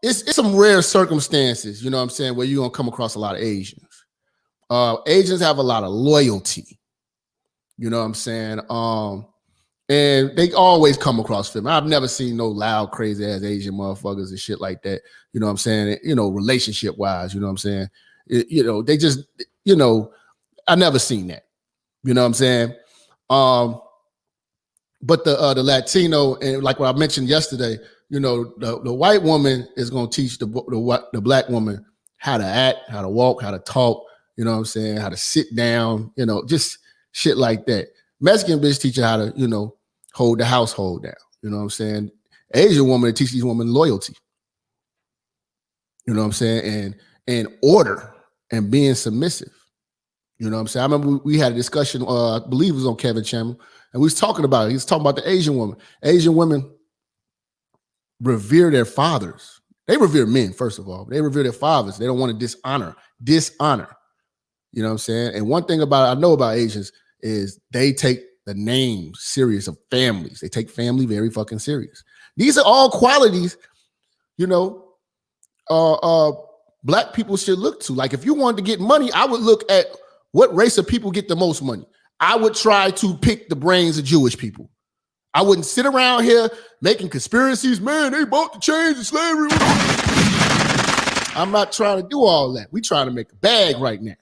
S5: It's some rare circumstances, you know what I'm saying, where you're gonna come across a lot of Asians. Asians have a lot of loyalty, you know what I'm saying? And they always come across feminine. I've never seen no loud, crazy ass Asian motherfuckers and shit like that. You know what I'm saying? You know, relationship wise, you know what I'm saying? They just, I never seen that. You know what I'm saying? But the Latino, and like what I mentioned yesterday, the white woman is going to teach the black woman how to act, how to walk, how to talk, you know what I'm saying? How to sit down, just shit like that. Mexican bitch teach her how to, hold the household down. You know what I'm saying? Asian woman teach these women loyalty. You know what I'm saying? And order and being submissive. You know what I'm saying? I remember we had a discussion, I believe it was on Kevin Channel, and we was talking about it. He was talking about the Asian woman. Asian women revere their fathers. They revere men, first of all. They revere their fathers. They don't want to dishonor. You know what I'm saying? And one thing I know about Asians is they take the names serious of families. They take family very fucking serious. These are all qualities, black people should look to. Like if you wanted to get money, I would look at what race of people get the most money. I would try to pick the brains of Jewish people. I wouldn't sit around here making conspiracies. Man, they bought the chains of slavery. I'm not trying to do all that. We trying to make a bag right now.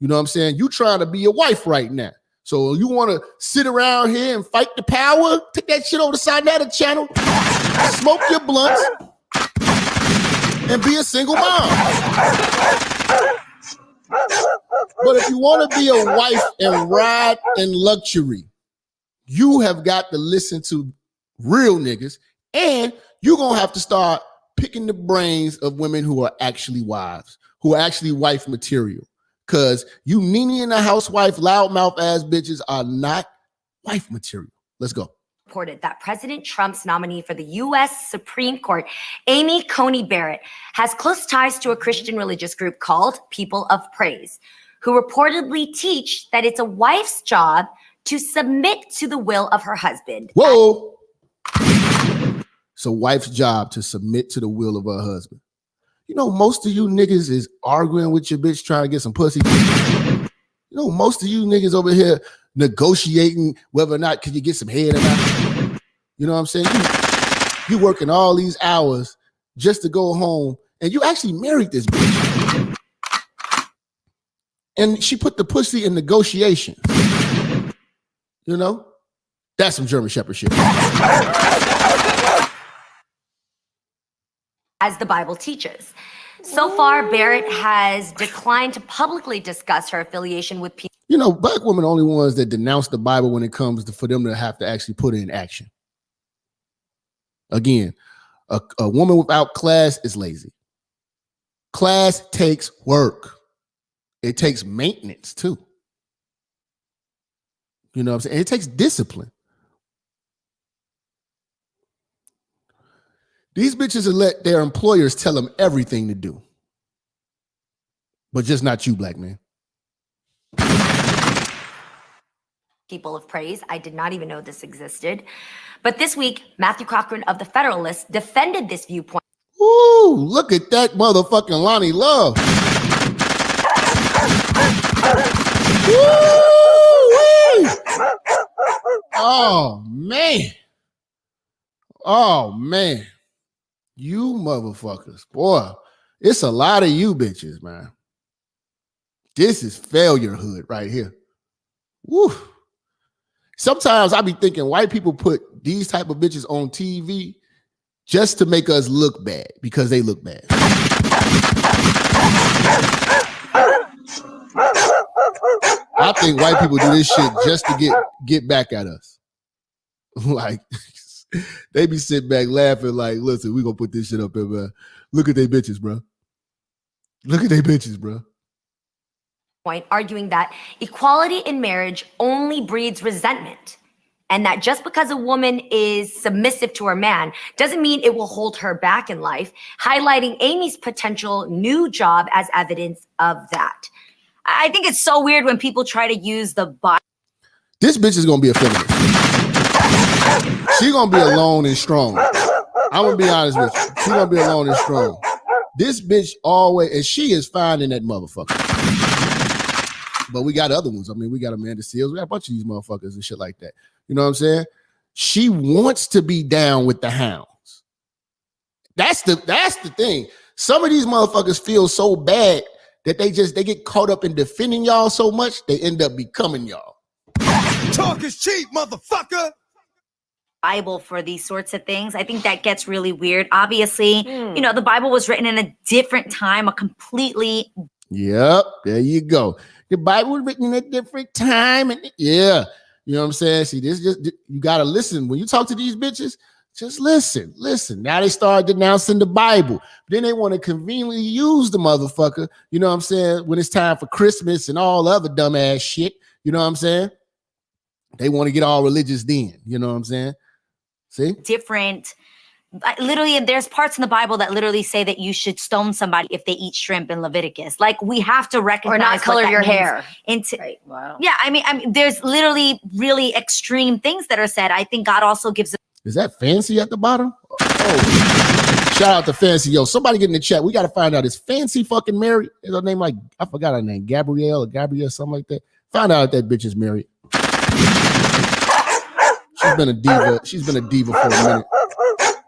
S5: You know what I'm saying? You trying to be a wife right now. So you want to sit around here and fight the power? Take that shit over the side of the channel, smoke your blunts, and be a single mom. But if you want to be a wife and ride in luxury, you have got to listen to real niggas, and you're going to have to start picking the brains of women who are actually wives, who are actually wife material. Because you Nene and the housewife, loudmouth ass bitches are not wife material. Let's go.
S10: Reported that President Trump's nominee for the U.S. Supreme Court, Amy Coney Barrett, has close ties to a Christian religious group called People of Praise, who reportedly teach that it's a wife's job to submit to the will of her husband.
S5: Whoa. It's a wife's job to submit to the will of her husband. Most of you niggas is arguing with your bitch trying to get some pussy. Most of you niggas over here negotiating whether or not can you get some head or not. You know what I'm saying? You working all these hours just to go home, and you actually married this bitch. And she put the pussy in negotiation. That's some German Shepherd shit.
S10: As the Bible teaches. So far, Barrett has declined to publicly discuss her affiliation with people.
S5: Black women are the only ones that denounce the Bible when it comes to for them to have to actually put it in action. Again, a woman without class is lazy. Class takes work. It takes maintenance too. You know what I'm saying? It takes discipline. These bitches will let their employers tell them everything to do. But just not you, black man.
S10: People of Praise. I did not even know this existed. But this week, Matthew Cochran of The Federalist defended this viewpoint.
S5: Ooh, look at that motherfucking Lonnie Love. Oh, man. Oh, man. You motherfuckers. Boy, it's a lot of you bitches, man. This is failurehood right here. Woo. Sometimes I be thinking white people put these type of bitches on TV just to make us look bad because they look bad. I think white people do this shit just to get back at us. Like, they be sitting back laughing like, listen, we gonna put this shit up here, man. Look at they bitches, bro. Look at they bitches, bro.
S10: Point arguing that equality in marriage only breeds resentment, and that just because a woman is submissive to her man doesn't mean it will hold her back in life, highlighting Amy's potential new job as evidence of that. I think it's so weird when people try to use the Bible.
S5: This bitch is gonna be a feminist. She gonna be alone and strong. I'm gonna be honest with you. She's gonna be alone and strong. This bitch always, and she is fine in that motherfucker. But we got other ones. I mean, we got Amanda Seals. We got a bunch of these motherfuckers and shit like that. You know what I'm saying? She wants to be down with the hounds. That's the thing. Some of these motherfuckers feel so bad that they get caught up in defending y'all so much, they end up becoming y'all.
S9: Talk is cheap, motherfucker.
S10: Bible for these sorts of things. I think that gets really weird. Obviously, you know, the Bible was written in a different time, a completely.
S5: Yep, there you go. The Bible was written in a different time, and yeah, you know what I'm saying. See, this just you gotta listen when you talk to these bitches. Just listen. Now they start denouncing the Bible. Then they want to conveniently use the motherfucker, you know what I'm saying, when it's time for Christmas and all other dumbass shit, you know what I'm saying? They want to get all religious then, you know what I'm saying? See?
S10: Different. Literally, there's parts in the Bible that literally say that you should stone somebody if they eat shrimp in Leviticus. Like, we have to recognize
S11: or not color your
S10: means
S11: hair.
S10: Right. Wow. Yeah, I mean, there's literally really extreme things that are said. I think God also gives.
S5: Is that Fancy at the bottom? Oh, shout out to Fancy. Yo, somebody get in the chat. We got to find out, is Fancy fucking married? Is her name like, I forgot her name, Gabrielle or Gabrielle, something like that. Find out if that bitch is married. She's been a diva. She's been a diva for a minute.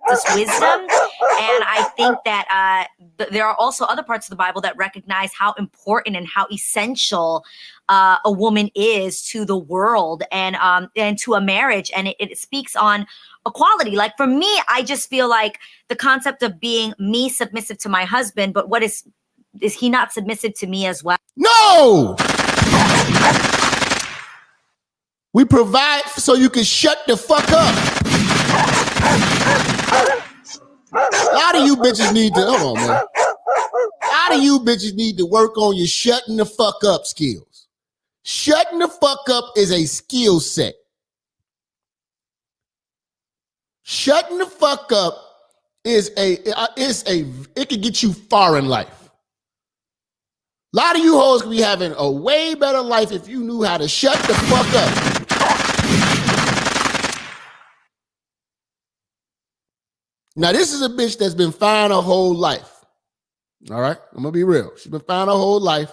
S10: This wisdom, and I think that there are also other parts of the Bible that recognize how important and how essential a woman is to the world and to a marriage, and it speaks on equality. Like, for me, I just feel like the concept of being me submissive to my husband, but what is he not submissive to me as well?
S5: No! We provide so you can shut the fuck up. A lot of you bitches need to, hold on, man. A lot of you bitches need to work on your shutting the fuck up skills. Shutting the fuck up is a skill set. Shutting the fuck up it can get you far in life. A lot of you hoes could be having a way better life if you knew how to shut the fuck up. Now, this is a bitch that's been fine her whole life. All right, I'm gonna be real. She's been fine her whole life.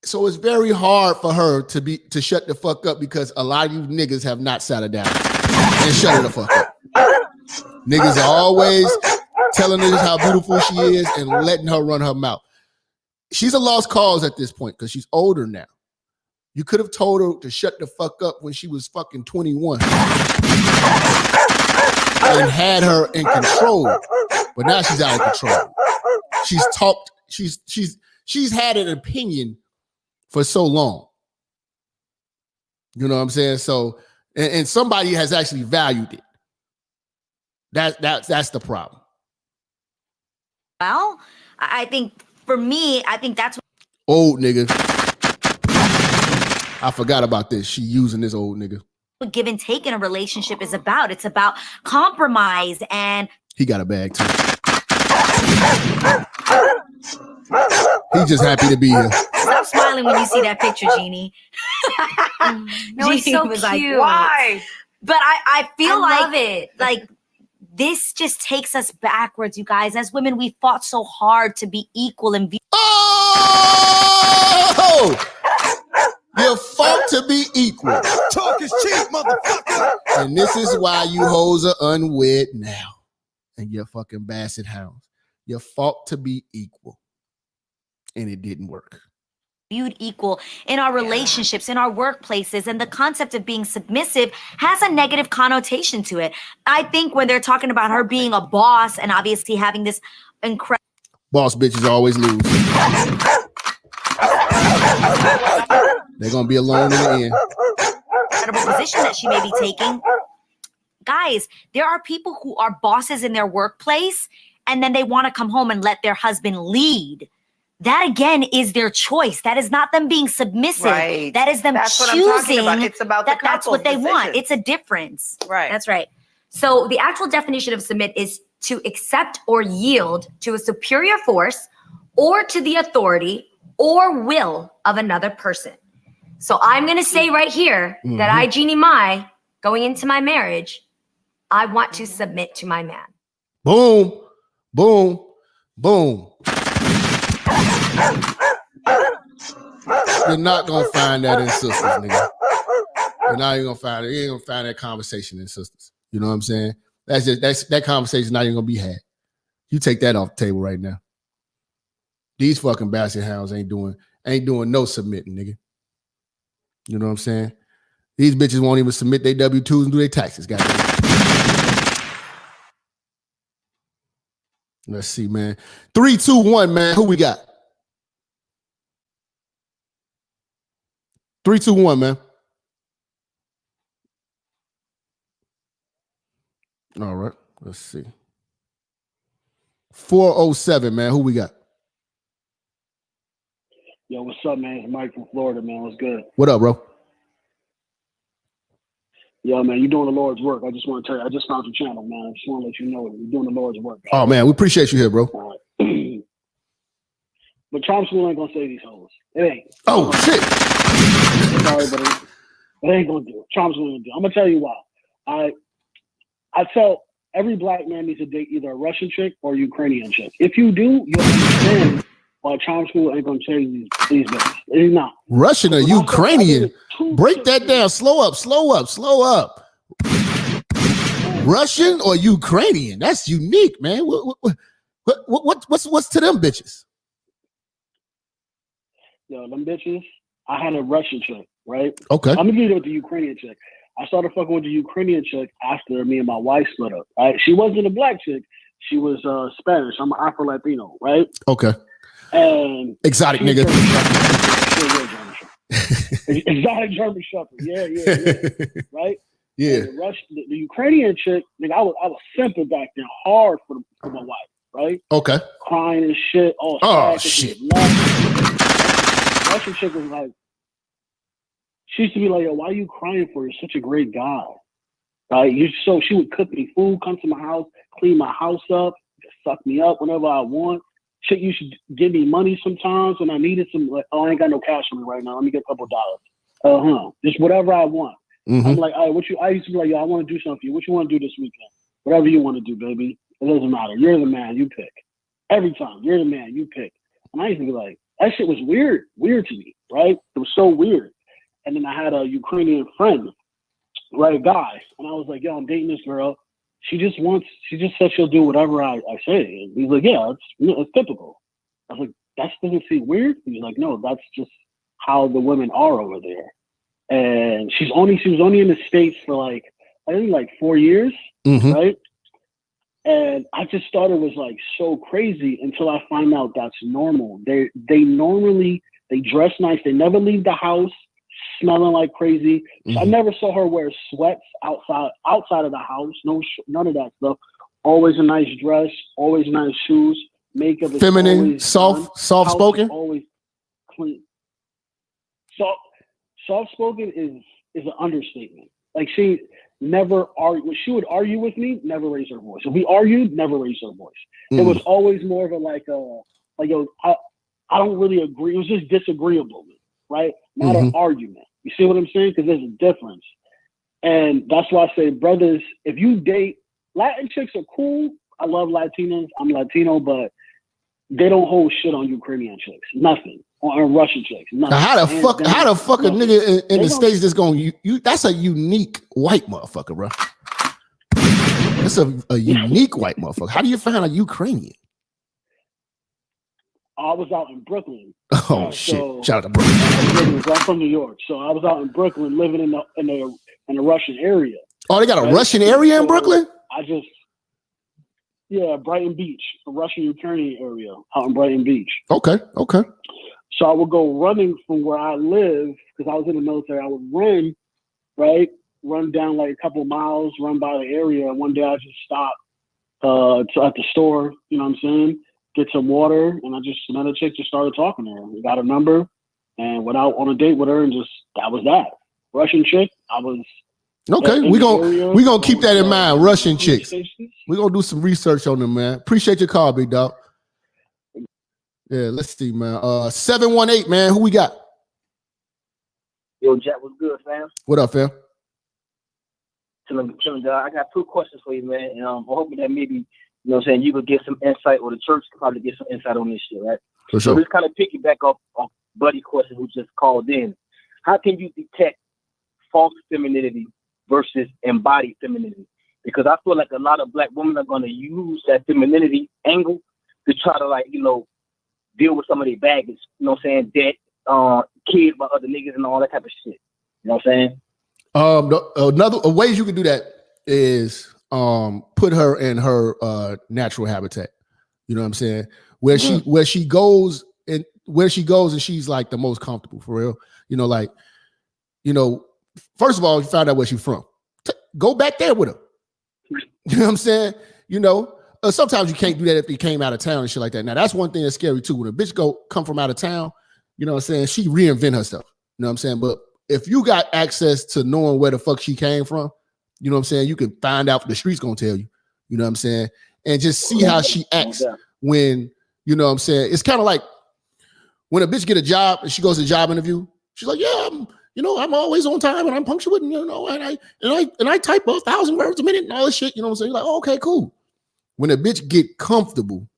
S5: So it's very hard for her to shut the fuck up because a lot of you niggas have not sat her down and shut her the fuck up. Niggas are always telling her how beautiful she is and letting her run her mouth. She's a lost cause at this point because she's older now. You could have told her to shut the fuck up when she was fucking 21 and had her in control, but now she's out of control. She's talked. She's had an opinion for so long. You know what I'm saying? So, and somebody has actually valued it. That's the problem.
S10: Well, I think for me, I think that's what
S5: old nigga. I forgot about this. She using this old nigga.
S10: Give and take in a relationship is about. It's about compromise, and
S5: he got a bag too. He's just happy to be here.
S10: Stop smiling when you see that picture, Jeannie.
S11: No, it's so
S10: was
S11: cute.
S10: Like, why? But I feel
S11: love it.
S10: Like this just takes us backwards, you guys. As women, we fought so hard to be equal and be.
S5: Oh! You fought to be equal.
S9: Talk is cheap, motherfucker.
S5: And this is why you hoes are unwed now. And you're fucking basset hounds. You fought to be equal. And it didn't work.
S10: Viewed equal in our relationships, in our workplaces, and the concept of being submissive has a negative connotation to it. I think when they're talking about her being a boss and obviously having this incredible
S5: boss bitches always lose. They're gonna be alone in the end.
S10: Incredible position that she may be taking. Guys, there are people who are bosses in their workplace and then they want to come home and let their husband lead. That again is their choice. That is not them being submissive.
S11: Right.
S10: That is them
S11: That's what I'm
S10: choosing.
S11: talking about. It's about the
S10: that's what they
S11: couple's
S10: want.
S11: decision.
S10: It's a difference.
S11: Right.
S10: That's right. So the actual definition of submit is to accept or yield to a superior force or to the authority or will of another person. So I'm going to say right here that I, Jeannie Mai, going into my marriage, I want to submit to my man.
S5: Boom, boom, boom. You're not gonna find that in sisters, nigga. You're not even gonna find it. You ain't gonna find that conversation in sisters. You know what I'm saying? That conversation not even gonna be had. You take that off the table right now. These fucking basket hounds ain't doing no submitting, nigga. You know what I'm saying? These bitches won't even submit their W-2s and do their taxes, goddamn. Let's see, man. 3, 2, 1, man. Who we got? 3, 2, 1, man. All right. Let's see. 407, man. Who we got?
S12: Yo, what's up, man? It's Mike from Florida, man. What's good?
S5: What up, bro?
S12: Yo, man, you're doing the Lord's work. I just want to tell you, I just found your channel, man. I just want to let you know you're doing the Lord's work.
S5: Oh, man, we appreciate you here, bro.
S12: But Charm School ain't going to save these hoes. It ain't.
S5: Oh, shit.
S12: Sorry, but it ain't going to do it. Charm School ain't going to do it. I'm going to tell you why. I tell every black man needs to date either a Russian chick or a Ukrainian chick. If you do, you'll understand why Charm School ain't going to change these bitches. It's not.
S5: Russian or Ukrainian? Break that down. Slow up. Russian or Ukrainian? That's unique, man. What's to them bitches?
S12: Yo, them bitches, I had a Russian chick, right?
S5: Okay.
S12: I'm gonna give you with the Ukrainian chick. I started fucking with the Ukrainian chick after me and my wife split up. Right? She wasn't a black chick. She was Spanish. I'm an Afro-Latino, right?
S5: Okay.
S12: And
S5: exotic nigga.
S12: Exotic German Shepherd. Yeah. Right?
S5: Yeah.
S12: The Ukrainian chick, nigga, I was simping back then hard for my wife, right?
S5: Okay.
S12: Crying and shit.
S5: Oh, shit.
S12: Russian chick was like, she used to be like, yo, why are you crying for? You're such a great guy. So she would cook me food, come to my house, clean my house up, suck me up whenever I want. Shit, you should give me money sometimes when I needed some, like, I ain't got no cash on me right now. Let me get a couple dollars. Just whatever I want.
S5: Mm-hmm.
S12: I'm like, all right, I used to be like, yo, I want to do something for you. What you want to do this weekend? Whatever you want to do, baby. It doesn't matter. You're the man, you pick. Every time, you're the man, you pick. And I used to be like, that shit was weird to me, right? It was so weird. And then I had a Ukrainian friend, right, a guy. And I was like, yo, I'm dating this girl. She just said she'll do whatever I say. And he's like, yeah, it's typical. I was like, that doesn't seem weird? He's like, no, that's just how the women are over there. And she was only in the States for like, I think like 4 years, right? And I just thought it was like so crazy until I find out that's normal. They dress nice. They never leave the house smelling like crazy. So I never saw her wear sweats outside of the house. None of that stuff. Always a nice dress. Always nice shoes. Makeup is
S5: feminine, soft spoken.
S12: Always clean. Soft spoken is an understatement. Like she never argue. When she would argue with me, never raise her voice. If we argued, never raise her voice. It was always more of a like yo, I don't really agree. It was just disagreeable, right? Not an argument. You see what I'm saying? Because there's a difference. And that's why I say, brothers, if you date, Latin chicks are cool. I love Latinas. I'm Latino, but they don't hold shit on Ukrainian chicks. Nothing. Or Russian chicks. Nothing.
S5: How the fuck a nigga in the States that's going you that's a unique white motherfucker, bro. That's a unique white motherfucker. How do you find a Ukrainian?
S12: I was out in Brooklyn.
S5: Oh shit! Shout out to Brooklyn.
S12: I'm from New York, so I was out in Brooklyn, living in the Russian area.
S5: Oh, they got a Russian area in Brooklyn?
S12: Brighton Beach, a Russian Ukrainian area out in Brighton Beach.
S5: Okay.
S12: So I would go running from where I live because I was in the military. I would run down like a couple miles, run by the area. And one day I just stopped at the store. You know what I'm saying? Get some water, and I just met a chick, just started talking to her. We got a number and went out on a date with her, and that was that. Russian chick, I was
S5: okay. We gonna keep that in mind. Russian chicks. We gonna do some research on them, man. Appreciate your call, big dog. Yeah, let's see, man. 718, man. Who we got?
S13: Yo, Jap, what's good, fam?
S5: What up, fam?
S13: Chilling, dog. I got 2 questions for you, man. And I'm hoping that maybe You know what I'm saying? You could get some insight, or the church could probably get some insight on this shit, right?
S5: For
S13: So
S5: sure.
S13: this kind of piggyback off Buddy question who just called in. How can you detect false femininity versus embodied femininity? Because I feel like a lot of black women are going to use that femininity angle to try to, like, you know, deal with some of their baggage. You know what I'm saying? Debt, kids by other niggas and all that type of shit. You know what I'm saying?
S5: A ways you can do that is put her in her natural habitat. You know what I'm saying? Where she goes and she's like the most comfortable, for real. You know, like, you know, first of all, you find out where she's from. Go back there with her. You know what I'm saying? You know, sometimes you can't do that if you came out of town and shit like that. Now, that's one thing that's scary too. When a bitch come from out of town, you know what I'm saying? She reinvent herself. You know what I'm saying? But if you got access to knowing where the fuck she came from, you know what I'm saying? You can find out what the streets gonna tell you. You know what I'm saying? And just see how she acts when, you know what I'm saying? It's kind of like when a bitch get a job and she goes to a job interview, she's like, yeah, I'm always on time and I'm punctual, and, you know, and I type 1,000 words a minute and all this shit. You know what I'm saying? You're like, oh, okay, cool. When a bitch get comfortable,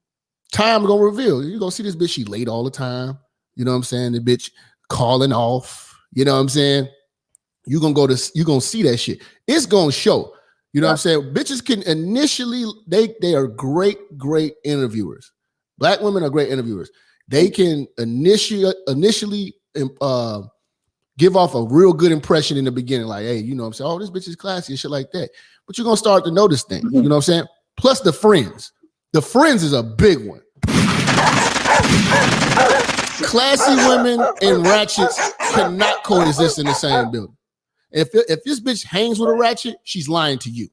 S5: time gonna reveal. You're gonna see this bitch, she late all the time. You know what I'm saying? The bitch calling off. You know what I'm saying? You're gonna see that shit. It's gonna show. You know what I'm saying? Bitches can initially, they are great interviewers. Black women are great interviewers. They can initially give off a real good impression in the beginning, like, hey, you know what I'm saying? Oh, this bitch is classy and shit like that. But you're gonna start to notice things. You know what I'm saying? Plus the friends. The friends is a big one. Classy women and ratchets cannot coexist in the same building. If this bitch hangs with a ratchet, she's lying to you.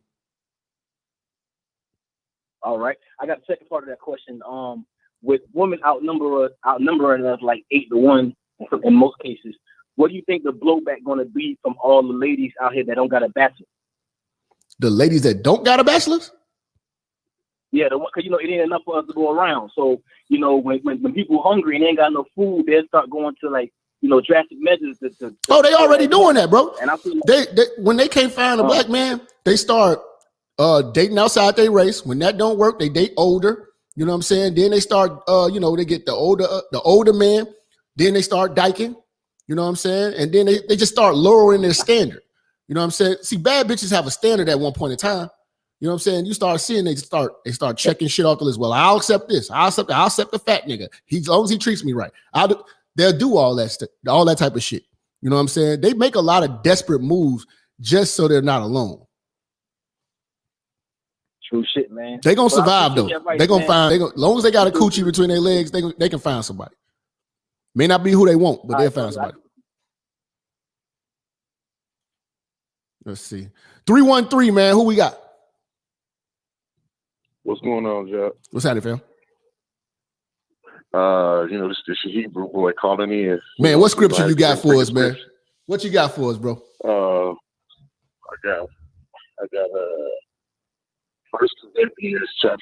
S13: All right. I got the second part of that question. With women outnumbering us like 8-1 in most cases, what do you think the blowback going to be from all the ladies out here that don't got a bachelor?
S5: The ladies that don't got a bachelor's?
S13: Yeah, because, you know, it ain't enough for us to go around. So, you know, when people hungry and they ain't got no food, they'll start going to, like, you know, drastic measures.
S5: Oh, they already doing that, bro.
S13: And I feel like
S5: they when they can't find a black man, they start dating outside their race. When that don't work, they date older. You know what I'm saying? Then they start, you know, they get the older man. Then they start dyking. You know what I'm saying? And then they just start lowering their standard. You know what I'm saying? See, bad bitches have a standard at one point in time. You know what I'm saying? You start seeing they start checking shit off the list. Well, I'll accept this. I'll accept the fat nigga. As long as he treats me right. They'll do all that type of shit. You know what I'm saying? They make a lot of desperate moves just so they're not alone.
S13: True shit, man.
S5: They gonna survive though.
S13: Right,
S5: they gonna find. As long as they got a coochie between their legs, they can find somebody. May not be who they want, but they'll find somebody. Let's see. 313, man. Who we got?
S16: What's going on, Jap?
S5: What's happening, fam?
S16: You know, this Hebrew boy calling in.
S5: Man, what scripture you got for us, man? What you got for us, bro?
S16: I got 1 Corinthians 1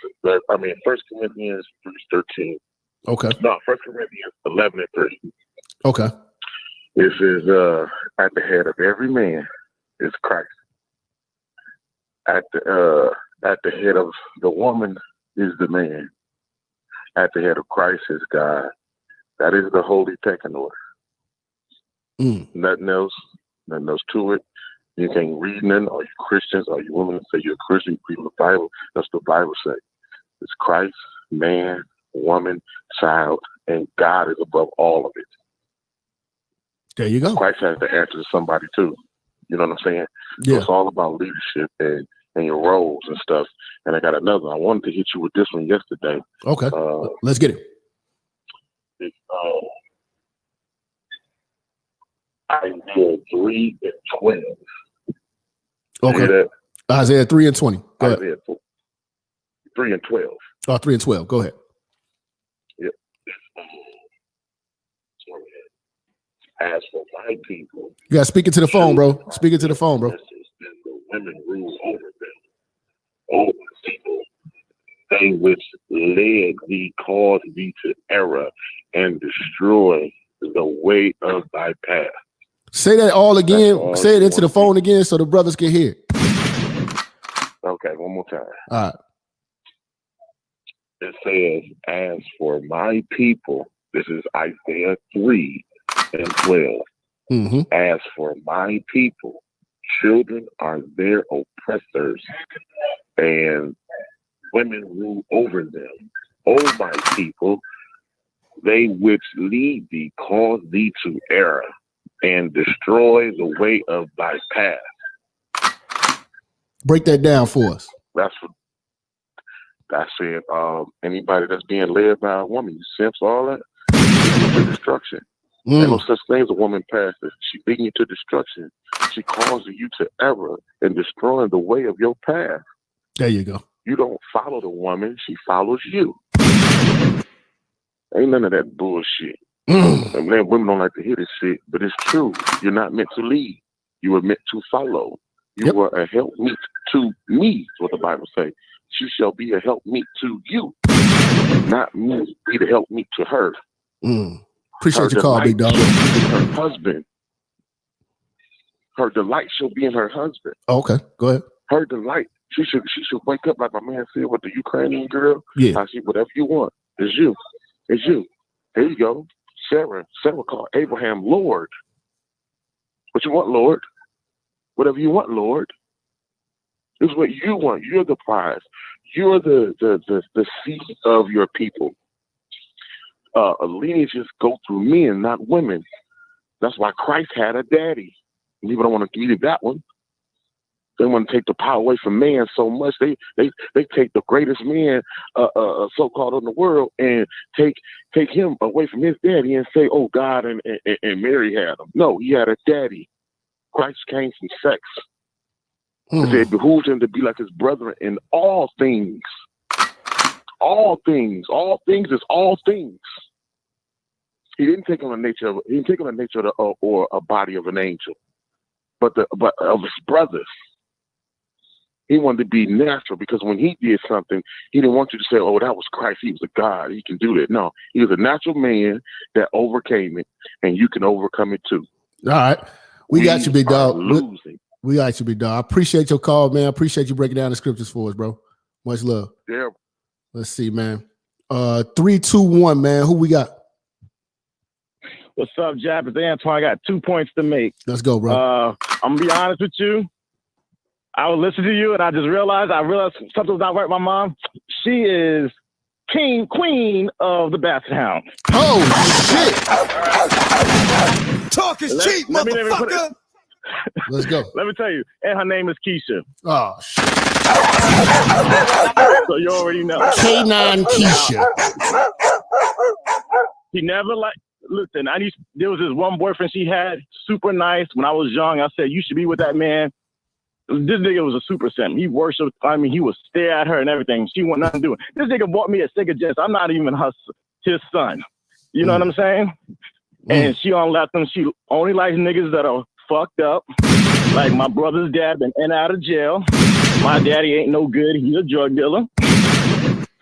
S16: Corinthians 13.
S5: Okay.
S16: No, 1 Corinthians 11:3.
S5: Okay.
S16: This is at the head of every man is Christ. At the head of the woman is the man. At the head of Christ is God. That is the holy pecking order. Nothing else to it. You can't read none. Are you Christians? Are you women say you're a Christian? You read the Bible. That's what the Bible says. It's Christ, man, woman, child, and God is above all of it.
S5: There you go.
S16: Christ has to answer to somebody too. You know what I'm saying?
S5: Yeah.
S16: So it's all about leadership and your roles and stuff. And I got another one. I wanted to hit you with this one yesterday.
S5: Okay. Let's get it.
S16: It's Isaiah 3:12.
S5: Okay. Isaiah 3:20. Go ahead.
S16: Isaiah 3:12.
S5: Oh, 3:12. Go ahead.
S16: Yep. As for my people,
S5: You got to speak it to the phone, bro. Speak it to the phone, bro.
S16: the women rule over them. Over my people, they which led thee cause thee to error and destroy the way of thy path.
S5: Say that all again. Say it into the phone again so the brothers can hear.
S16: Okay, one more time.
S5: All right.
S16: it says, as for my people, this is Isaiah 3:12. As for my people, children are their oppressors, and women rule over them. O my people, they which lead thee cause thee to err, and destroy the way of thy path.
S5: Break that down for us.
S16: That's it. Anybody that's being led by a woman, you simps, all that, leading you to destruction. There's no such thing as a woman pastor. She leading you to destruction. She causing you to error and destroying the way of your path.
S5: There you go.
S16: You don't follow the woman, she follows you. Ain't none of that bullshit. And man, women don't like to hear this shit, but it's true. You're not meant to lead. You were meant to follow. You were a helpmeet to me, is what the Bible says. She shall be a helpmeet to you, not me be the helpmeet to her.
S5: Appreciate your call, big dog.
S16: Her husband. Her delight shall be in her husband.
S5: Okay, go ahead.
S16: Her delight. She should wake up like my man said with the Ukrainian girl.
S5: Yeah.
S16: I see whatever you want. It's you. It's you. There you go. Sarah called Abraham Lord. What you want, Lord? Whatever you want, Lord. It's what you want. You're the prize. You're the seed of your people. Lineages go through men, not women. That's why Christ had a daddy. People don't want to give you that one. They want to take the power away from man so much. They take the greatest man, so-called in the world, and take him away from his daddy and say, "Oh, God and Mary had him." No, he had a daddy. Christ came from sex. It behooves him to be like his brethren in all things. All things. All things is all things. He didn't take on the nature of or a body of an angel, but of his brothers. He wanted to be natural because when he did something, he didn't want you to say, "Oh, that was Christ. He was a God. He can do that." No, he was a natural man that overcame it, and you can overcome it too.
S5: All right. We got you, big dog.
S16: Losing.
S5: We got you, big dog. I appreciate your call, man. I appreciate you breaking down the scriptures for us, bro. Much love.
S16: Yeah.
S5: Let's see, man. 3, 2, 1, man. Who we got?
S14: What's up, Jap? It's Antoine. I got 2 points to make.
S5: Let's go, bro.
S14: I'm gonna be honest with you. I was listening to you, and I realized something was not right with my mom. She is queen of the Basset Hound.
S5: Oh shit!
S9: Talk is cheap, motherfucker.
S5: Let's go.
S14: Let me tell you, and her name is Keisha.
S5: Oh shit!
S14: So you already know.
S5: K9 Keisha.
S14: He never listen. There was this one boyfriend she had, super nice. When I was young, I said you should be with that man. This nigga was a super simp. He worshipped. He would stare at her and everything. She wanted nothing to do. This nigga bought me a cigarette jets. I'm not even his son. You know what I'm saying? And she don't let them. She only likes niggas that are fucked up. Like my brother's dad been in and out of jail. My daddy ain't no good. He's a drug dealer.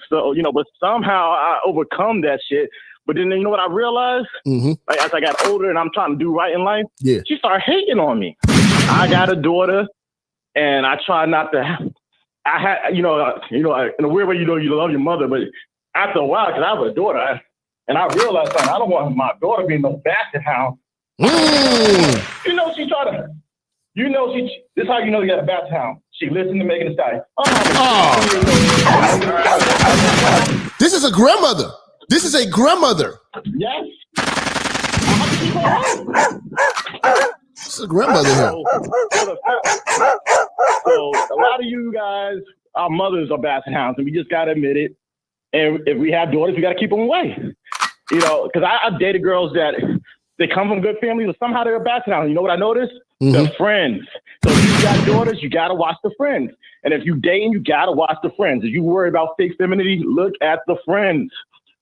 S14: So, but somehow I overcome that shit. But then you know what I realized? Like as I got older and I'm trying to do right in life, she started hating on me. I got a daughter. And I try not to. I had, in a weird way, you love your mother, but after a while, because I have a daughter, and I realized something. I don't want my daughter being no Basset Hound. She tried to. This is how you know you got a Basset Hound. She listened to Megan Thee Stallion.
S5: This is a grandmother. This is a grandmother.
S14: Yes.
S5: It's a grandmother here.
S14: So a lot of you guys, our mothers are Basset Hounds, and we just gotta admit it. And if we have daughters, we gotta keep them away. Because I've dated girls that they come from good families, but somehow they're a Basset Hound. You know what I noticed? They're friends. So if you got daughters, you gotta watch the friends. And if you dating, you gotta watch the friends. If you worry about fake femininity, look at the friends.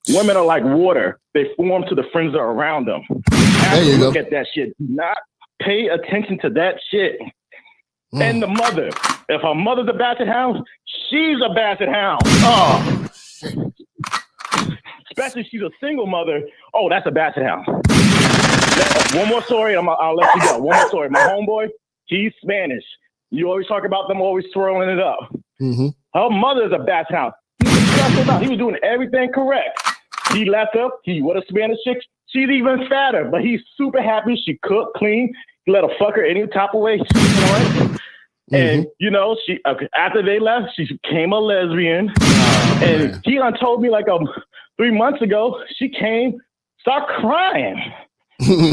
S14: Women are like water; they form to the friends that are around them.
S5: There you
S14: look
S5: go.
S14: at that shit. Do not pay attention to that shit. And the mother. If her mother's a Basset Hound, she's a Basset Hound.
S5: Oh, shit.
S14: Especially if she's a single mother. Oh, that's a Basset Hound. One more story, I'll let you go. One more story. My homeboy, he's Spanish. You always talk about them always swirling it up. Her mother's a Basset Hound. He's a about? He was doing everything correct. He left her. He with a Spanish chick. She's even fatter, but he's super happy. She cooked, clean. He let her fuck her any type of way she wanted. And you know, she after they left, she became a lesbian. And he done told me like 3 months ago, she came, start crying.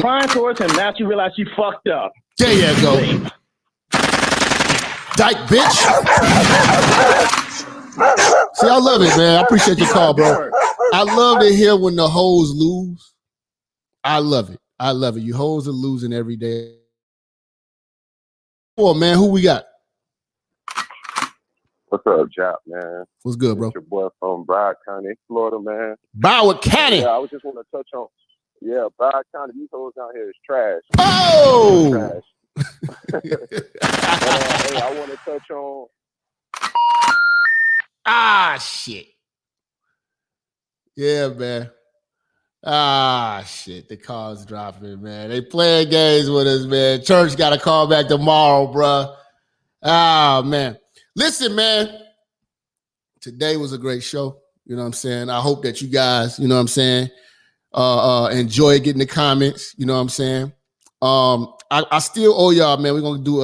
S14: Crying towards him. Now she realized she fucked up.
S5: There you go. Dyke bitch. See, I love it, man. I appreciate your call, bro. I love to hear when the hoes lose. I love it. I love it. You hoes are losing every day. Come on, man. Who we got?
S16: What's up, Jap, man?
S5: What's good, bro?
S16: It's your boy from Broward County, Florida, man.
S5: Broward County.
S16: Yeah, I was just want to touch on. Yeah, Broward County, these hoes down here is trash.
S5: Oh!
S16: Trash. Hey, I want to touch on.
S5: Ah, shit. Yeah, man. Ah, shit. The call's dropping, man. They playing games with us, man. Church got to call back tomorrow, bro. Ah, man. Listen, man. Today was a great show. You know what I'm saying? I hope that you guys, you know what I'm saying, enjoy getting the comments. You know what I'm saying? I still owe y'all, man. We're gonna do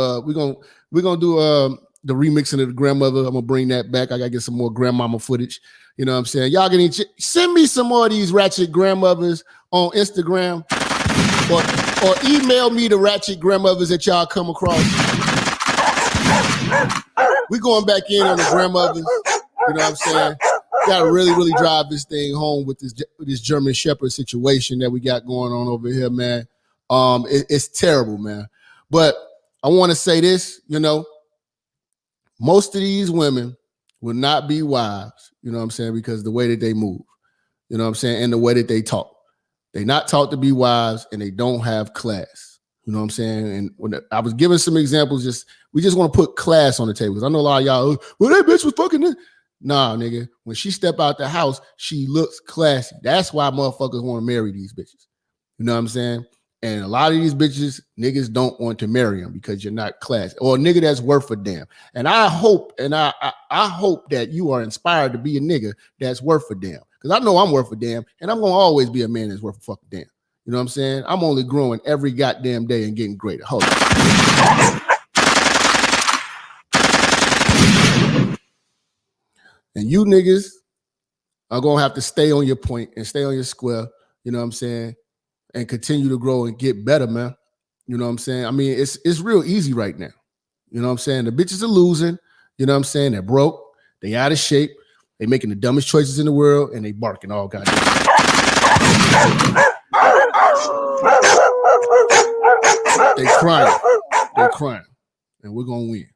S5: the remixing of the grandmother. I'm gonna bring that back. I gotta get some more grandmama footage. You know what I'm saying? Y'all can send me some more of these ratchet grandmothers on Instagram, or email me the ratchet grandmothers that y'all come across. We going back in on the grandmothers. You know what I'm saying? Gotta really, really drive this thing home with this German Shepherd situation that we got going on over here, man. It's terrible, man. But I want to say this, you know, most of these women will not be wives, you know what I'm saying, because the way that they move, you know what I'm saying, and the way that they talk. They not taught to be wives, and they don't have class. You know what I'm saying? And when I was giving some examples, we just want to put class on the table. Because I know a lot of y'all, well, that bitch was fucking this. Nah, nigga. When she step out the house, she looks classy. That's why motherfuckers want to marry these bitches. You know what I'm saying? And a lot of these bitches, niggas don't want to marry them because you're not classy. Or a nigga that's worth a damn. And I hope that you are inspired to be a nigga that's worth a damn. Because I know I'm worth a damn, and I'm going to always be a man that's worth a fucking damn. You know what I'm saying? I'm only growing every goddamn day and getting greater. Hold on. And you niggas are going to have to stay on your point and stay on your square. You know what I'm saying? And continue to grow and get better, man. You know what I'm saying? I mean, it's real easy right now. You know what I'm saying? The bitches are losing. You know what I'm saying? They're broke. They out of shape. They making the dumbest choices in the world, and they barking all goddamn. They crying. They're crying. And we're going to win.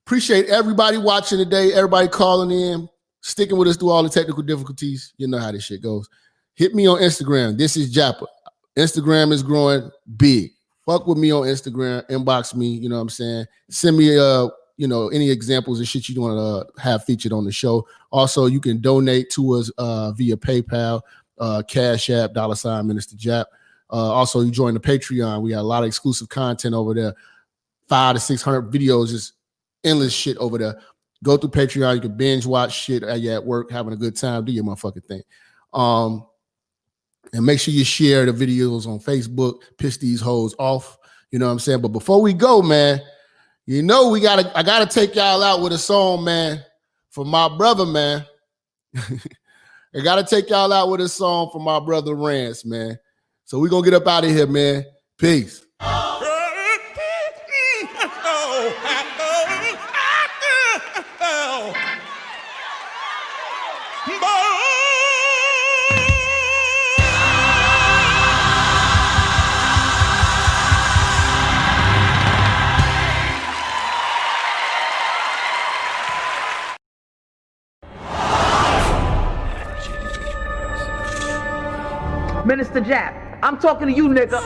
S5: Appreciate everybody watching today, everybody calling in, sticking with us through all the technical difficulties. You know how this shit goes. Hit me on Instagram. This is Jappa. Instagram is growing big. Fuck with me on Instagram. Inbox me. You know what I'm saying? Send me any examples of shit you want to have featured on the show. Also, you can donate to us via PayPal, Cash App, $ Minister Jap. Also, you join the Patreon. We got a lot of exclusive content over there. 500 to 600 videos, just endless shit over there. Go through Patreon. You can binge watch shit while you're at work, having a good time. Do your motherfucking thing. And make sure you share the videos on Facebook. Piss these hoes off. You know what I'm saying? But before we go, man, you know I gotta take y'all out with a song, man, for my brother, man. I gotta take y'all out with a song for my brother Rance, man. So we're gonna get up out of here, man. Peace.
S17: Minister Jap, I'm talking to you, nigga.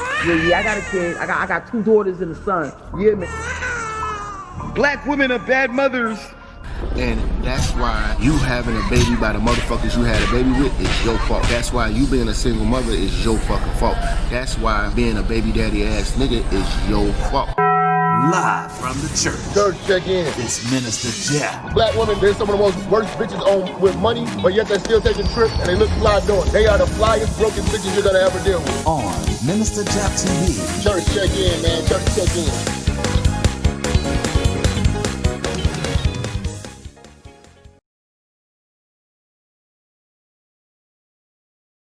S17: Yeah, I got a kid. I got 2 daughters and a son. Yeah, man.
S18: Black women are bad mothers.
S5: And that's why you having a baby by the motherfuckers you had a baby with is your fault. That's why you being a single mother is your fucking fault. That's why being a baby daddy ass nigga is your fault.
S9: Live from the church.
S5: Church, check in.
S9: It's Minister Jap.
S5: Black women, they're some of the most worst bitches on with money, but yet they're still taking trips and they look fly doing it. They are the flyest broken bitches you're gonna ever deal with.
S9: On Minister Jap TV.
S5: Church, check in, man. Church, check in.